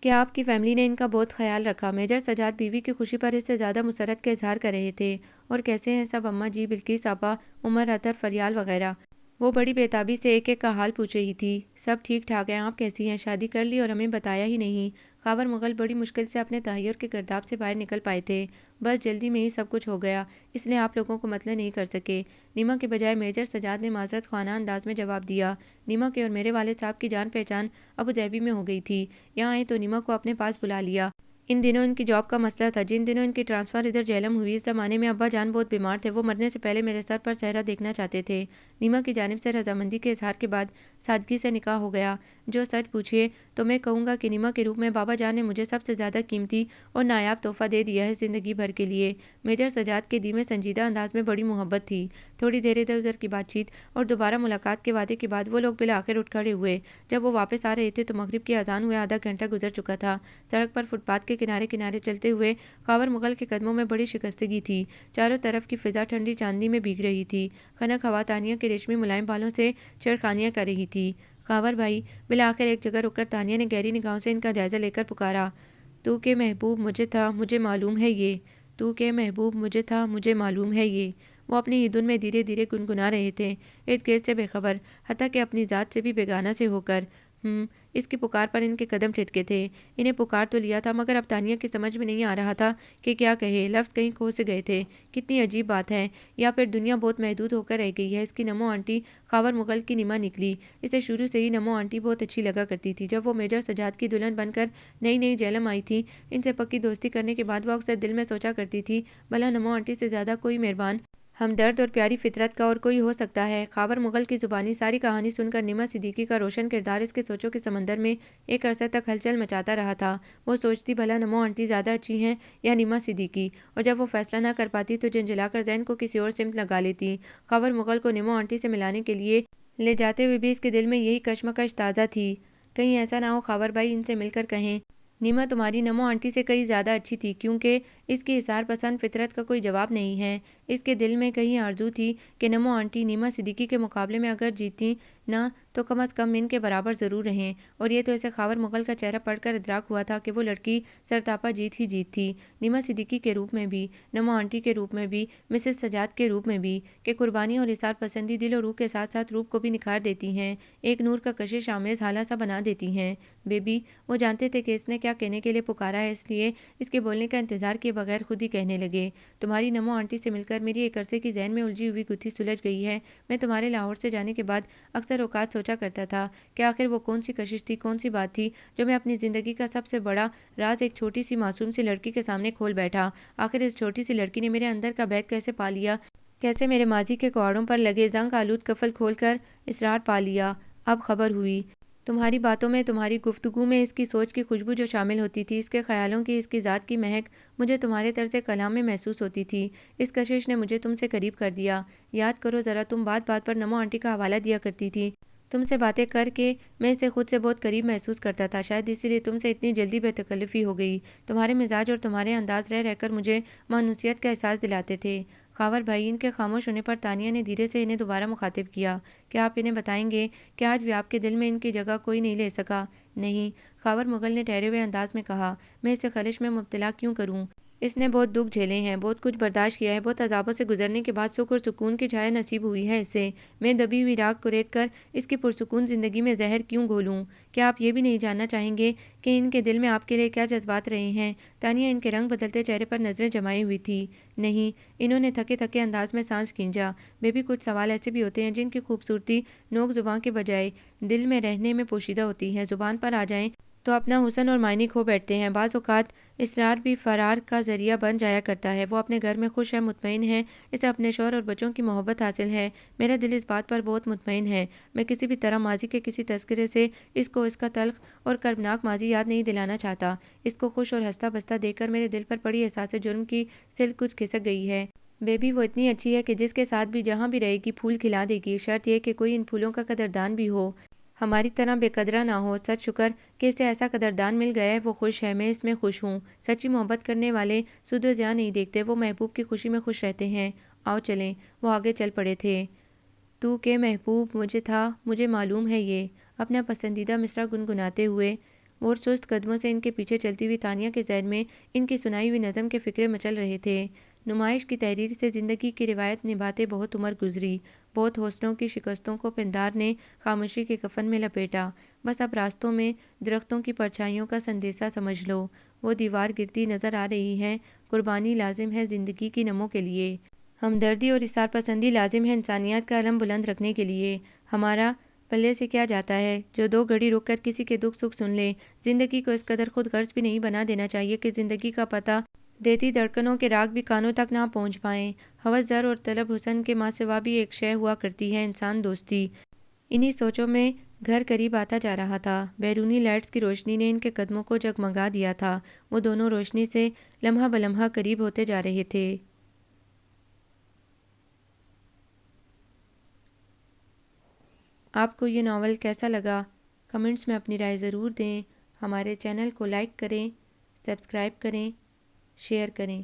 کہ آپ کی فیملی نے ان کا بہت خیال رکھا۔ میجر سجاد بیوی کی خوشی پر اس سے زیادہ مسرت کا اظہار کر رہے تھے۔ اور کیسے ہیں سب اماں جی، بلقیس آپا، عمر، اطہر، فریال وغیرہ؟ وہ بڑی بےتابی سے ایک ایک کا حال پوچھ رہی تھی۔ سب ٹھیک ٹھاک ہیں، آپ کیسی ہیں؟ شادی کر لی اور ہمیں بتایا ہی نہیں۔ خاور مغل بڑی مشکل سے اپنے تحیر کے گرداب سے باہر نکل پائے تھے۔ بس جلدی میں ہی سب کچھ ہو گیا، اس لیے آپ لوگوں کو مطلع نہیں کر سکے۔ نیما کے بجائے میجر سجاد نے معذرت خوانا انداز میں جواب دیا۔ نیما کے اور میرے والد صاحب کی جان پہچان ابوظہبی میں ہو گئی تھی۔ یہاں آئے تو نیما کو اپنے پاس بلا لیا۔ ان دنوں ان کی جاب کا مسئلہ تھا، جن دنوں ان کی ٹرانسفر ادھر جہلم ہوئی، اس زمانے میں ابا جان بہت بیمار تھے، وہ مرنے سے پہلے میرے سر پر صحرا دیکھنا چاہتے تھے۔ نیما کی جانب سے رضامندی کے اظہار کے بعد سادگی سے نکاح ہو گیا۔ جو سچ پوچھیے تو میں کہوں گا کہ نیما کے روپ میں بابا جان نے مجھے سب سے زیادہ قیمتی اور نایاب تحفہ دے دیا ہے زندگی بھر کے لیے۔ میجر سجاد کے دل میں سنجیدہ انداز میں بڑی محبت تھی۔ تھوڑی دیر ادھر ادھر کی بات چیت اور دوبارہ ملاقات کے وعدے کے بعد وہ لوگ بالآخر اٹھ کھڑے ہوئے۔ جب وہ واپس آ رہے تھے تو مغرب کی اذان ہوئے آدھا گھنٹہ گزر چکا تھا۔ سڑک پر فٹ پاتھ کے کنارے کنارے چلتے ہوئے خاور مغل کے قدموں میں بڑی شکستگی تھی۔ چاروں طرف کی فضا ٹھنڈی چاندنی میں بھیگ رہی تھی۔ خنک ہوا تانیہ کے ریشمی ملائم بالوں سے چھیڑخانیاں کر رہی تھی۔ خاور بھائی، بالآخر ایک جگہ رک کر تانیہ نے گہری نگاہوں سے ان کا جائزہ لے کر پکارا۔ تو کہ محبوب مجھے تھا، مجھے معلوم ہے یہ۔ تو کہ محبوب مجھے تھا، مجھے معلوم ہے یہ۔ وہ اپنی ہی دھن میں دھیرے دھیرے گنگنا رہے تھے، ارد گرد سے بے خبر، حتیٰ کہ اپنی ذات سے بھی بیگانہ سے ہو کر۔ اس کی پکار پر ان کے قدم ٹھٹکے تھے۔ انہیں پکار تو لیا تھا مگر اب تانیہ کی سمجھ میں نہیں آ رہا تھا کہ کیا کہے، لفظ کہیں کھو سے گئے تھے۔ کتنی عجیب بات ہے، یا پھر دنیا بہت محدود ہو کر رہ گئی ہے۔ اس کی نمو آنٹی خاور مغل کی نیما نکلی۔ اسے شروع سے ہی نمو آنٹی بہت اچھی لگا کرتی تھی۔ جب وہ میجر سجاد کی دلہن بن کر نئی نئی جہلم آئی تھی، ان سے پکی دوستی کرنے کے بعد وہ اکثر دل میں سوچا کرتی تھی، بھلا نمو آنٹی سے زیادہ کوئی مہربان، ہمدرد اور پیاری فطرت کا اور کوئی ہو سکتا ہے؟ خاور مغل کی زبانی ساری کہانی سن کر نیما صدیقی کا روشن کردار اس کے سوچوں کے سمندر میں ایک عرصے تک ہلچل مچاتا رہا تھا۔ وہ سوچتی، بھلا نمو آنٹی زیادہ اچھی ہیں یا نیما صدیقی؟ اور جب وہ فیصلہ نہ کر پاتی تو جھنجھلا کر ذہن کو کسی اور سمت لگا لیتی۔ خاور مغل کو نیمو آنٹی سے ملانے کے لیے لے جاتے ہوئے بھی اس کے دل میں یہی کشمکش تازہ تھی، کہیں ایسا نہ ہو خاور بھائی ان سے مل کر کہیں، نیما تمہاری نمو آنٹی سے کہیں زیادہ اچھی تھی، کیونکہ اس کی اظہار پسند فطرت کا کوئی جواب نہیں ہے۔ اس کے دل میں کہیں آرزو تھی کہ نمو آنٹی نیما صدیقی کے مقابلے میں اگر جیتی نہ تو کم از کم ان کے برابر ضرور رہیں، اور یہ تو اسے خاور مغل کا چہرہ پڑھ کر ادراک ہوا تھا کہ وہ لڑکی سرتاپا جیت ہی جیت تھی، نیما صدیقی کے روپ میں بھی، نمو آنٹی کے روپ میں بھی، مسز سجاد کے روپ میں بھی، کہ قربانی اور اظہار پسندی دل اور روح کے ساتھ ساتھ روپ کو بھی نکھار دیتی ہیں، ایک نور کا کشش آمیز حالہ سا بنا دیتی ہیں۔ بیبی، وہ جانتے تھے کہ اس نے کیا کہنے کے لیے پکارا ہے، اس لیے اس کے بولنے کا انتظار کیے بغیر خود ہی کہنے لگے، تمہاری نمو آنٹی سے مل کر میری ایک عرصے کی ذہن میں الجھی ہوئی گتھی سلجھ گئی ہے۔ میں تمہارے لاہور سے جانے کے بعد اکثر اوقات سوچا کرتا تھا کہ آخر وہ کون سی کشش تھی، کون سی بات تھی جو میں اپنی زندگی کا سب سے بڑا راز ایک چھوٹی سی معصوم سی لڑکی کے سامنے کھول بیٹھا۔ آخر اس چھوٹی سی لڑکی نے میرے اندر کا بیت کیسے پا لیا، کیسے میرے ماضی کے کواڑوں پر لگے زنگ آلود کفل کھول کر اسرار پا لیا۔ اب خبر ہوئی، تمہاری باتوں میں، تمہاری گفتگو میں اس کی سوچ کی خوشبو جو شامل ہوتی تھی، اس کے خیالوں کی، اس کی ذات کی مہک مجھے تمہارے طرز کلام میں محسوس ہوتی تھی۔ اس کشش نے مجھے تم سے قریب کر دیا۔ یاد کرو ذرا، تم بات بات پر نمو آنٹی کا حوالہ دیا کرتی تھی۔ تم سے باتیں کر کے میں اسے خود سے بہت قریب محسوس کرتا تھا، شاید اسی لیے تم سے اتنی جلدی بے تکلفی ہو گئی۔ تمہارے مزاج اور تمہارے انداز رہ رہ کر مجھے مانوسیت کا احساس دلاتے تھے۔ خاور بھائی، ان کے خاموش ہونے پر تانیہ نے دھیرے سے انہیں دوبارہ مخاطب کیا، کیا آپ انہیں بتائیں گے کہ آج بھی آپ کے دل میں ان کی جگہ کوئی نہیں لے سکا؟ نہیں، خاور مغل نے ٹھہرے ہوئے انداز میں کہا، میں اسے خلش میں مبتلا کیوں کروں؟ اس نے بہت دکھ جھیلے ہیں، بہت کچھ برداشت کیا ہے، بہت عذابوں سے گزرنے کے بعد سکھ اور سکون کی چھایا نصیب ہوئی ہے اسے۔ میں دبی ہوئی راکھ کو ریت کر اس کی پرسکون زندگی میں زہر کیوں گھولوں؟ کیا آپ یہ بھی نہیں جاننا چاہیں گے کہ ان کے دل میں آپ کے لیے کیا جذبات رہے ہیں؟ تانیہ ان کے رنگ بدلتے چہرے پر نظریں جمائے ہوئی تھی۔ نہیں، انہوں نے تھکے تھکے انداز میں سانس کھینچا۔ بیبی، کچھ سوال ایسے بھی ہوتے ہیں جن کی خوبصورتی نوک زباں کے بجائے دل میں رہنے میں پوشیدہ ہوتی ہے، زبان پر آ جائیں تو اپنا حسن اور معنی کھو بیٹھتے ہیں۔ بعض اوقات اصرار بھی فرار کا ذریعہ بن جایا کرتا ہے۔ وہ اپنے گھر میں خوش ہے، مطمئن ہے، اسے اپنے شوہر اور بچوں کی محبت حاصل ہے۔ میرا دل اس بات پر بہت مطمئن ہے۔ میں کسی بھی طرح ماضی کے کسی تذکرے سے اس کو اس کا تلخ اور کربناک ماضی یاد نہیں دلانا چاہتا۔ اس کو خوش اور ہنستا بستا دیکھ کر میرے دل پر پڑی احساس جرم کی سل کچھ کھسک گئی ہے۔ بیبی، وہ اتنی اچھی ہے کہ جس کے ساتھ بھی جہاں بھی رہے گی پھول کھلا دے گی، شرط یہ کہ کوئی ان پھولوں کا قدردان بھی ہو، ہماری طرح بے قدرہ نہ ہو۔ سچ شکر کہ اسے ایسا قدردان مل گیا ہے، وہ خوش ہے، میں اس میں خوش ہوں۔ سچی محبت کرنے والے سود و زیاں نہیں دیکھتے، وہ محبوب کی خوشی میں خوش رہتے ہیں۔ آؤ چلیں۔ وہ آگے چل پڑے تھے۔ تو کہ محبوب مجھے تھا، مجھے معلوم ہے یہ، اپنا پسندیدہ مصرع گنگناتے ہوئے اور سست قدموں سے ان کے پیچھے چلتی ہوئی تانیہ کے ذہن میں ان کی سنائی ہوئی نظم کے فقرے مچل رہے تھے۔ نمائش کی تحریر سے زندگی کی روایت نبھاتے بہت عمر گزری، بہت حوصلوں کی شکستوں کو پندار نے خاموشی کے کفن میں لپیٹا۔ بس اب راستوں میں درختوں کی پرچھائیوں کا سندیسہ سمجھ لو، وہ دیوار گرتی نظر آ رہی ہے۔ قربانی لازم ہے زندگی کی نموں کے لیے، ہمدردی اور اثار پسندی لازم ہے انسانیت کا علم بلند رکھنے کے لیے۔ ہمارا پلے سے کیا جاتا ہے جو دو گھڑی رک کر کسی کے دکھ سکھ سن لے؟ زندگی کو اس قدر خود غرض بھی نہیں بنا دینا چاہیے کہ زندگی کا پتہ دیتی دھڑکنوں کے راگ بھی کانوں تک نہ پہنچ پائیں۔ ہوس زر اور طلب حسن کے ماں سوا بھی ایک شے ہوا کرتی ہے، انسان دوستی۔ انہی سوچوں میں گھر قریب آتا جا رہا تھا۔ بیرونی لائٹس کی روشنی نے ان کے قدموں کو جگمگا دیا تھا۔ وہ دونوں روشنی سے لمحہ بلمحہ قریب ہوتے جا رہے تھے۔ آپ کو یہ ناول کیسا لگا؟ کمنٹس میں اپنی رائے ضرور دیں۔ ہمارے چینل کو لائک کریں، سبسکرائب کریں، شیئر کریں۔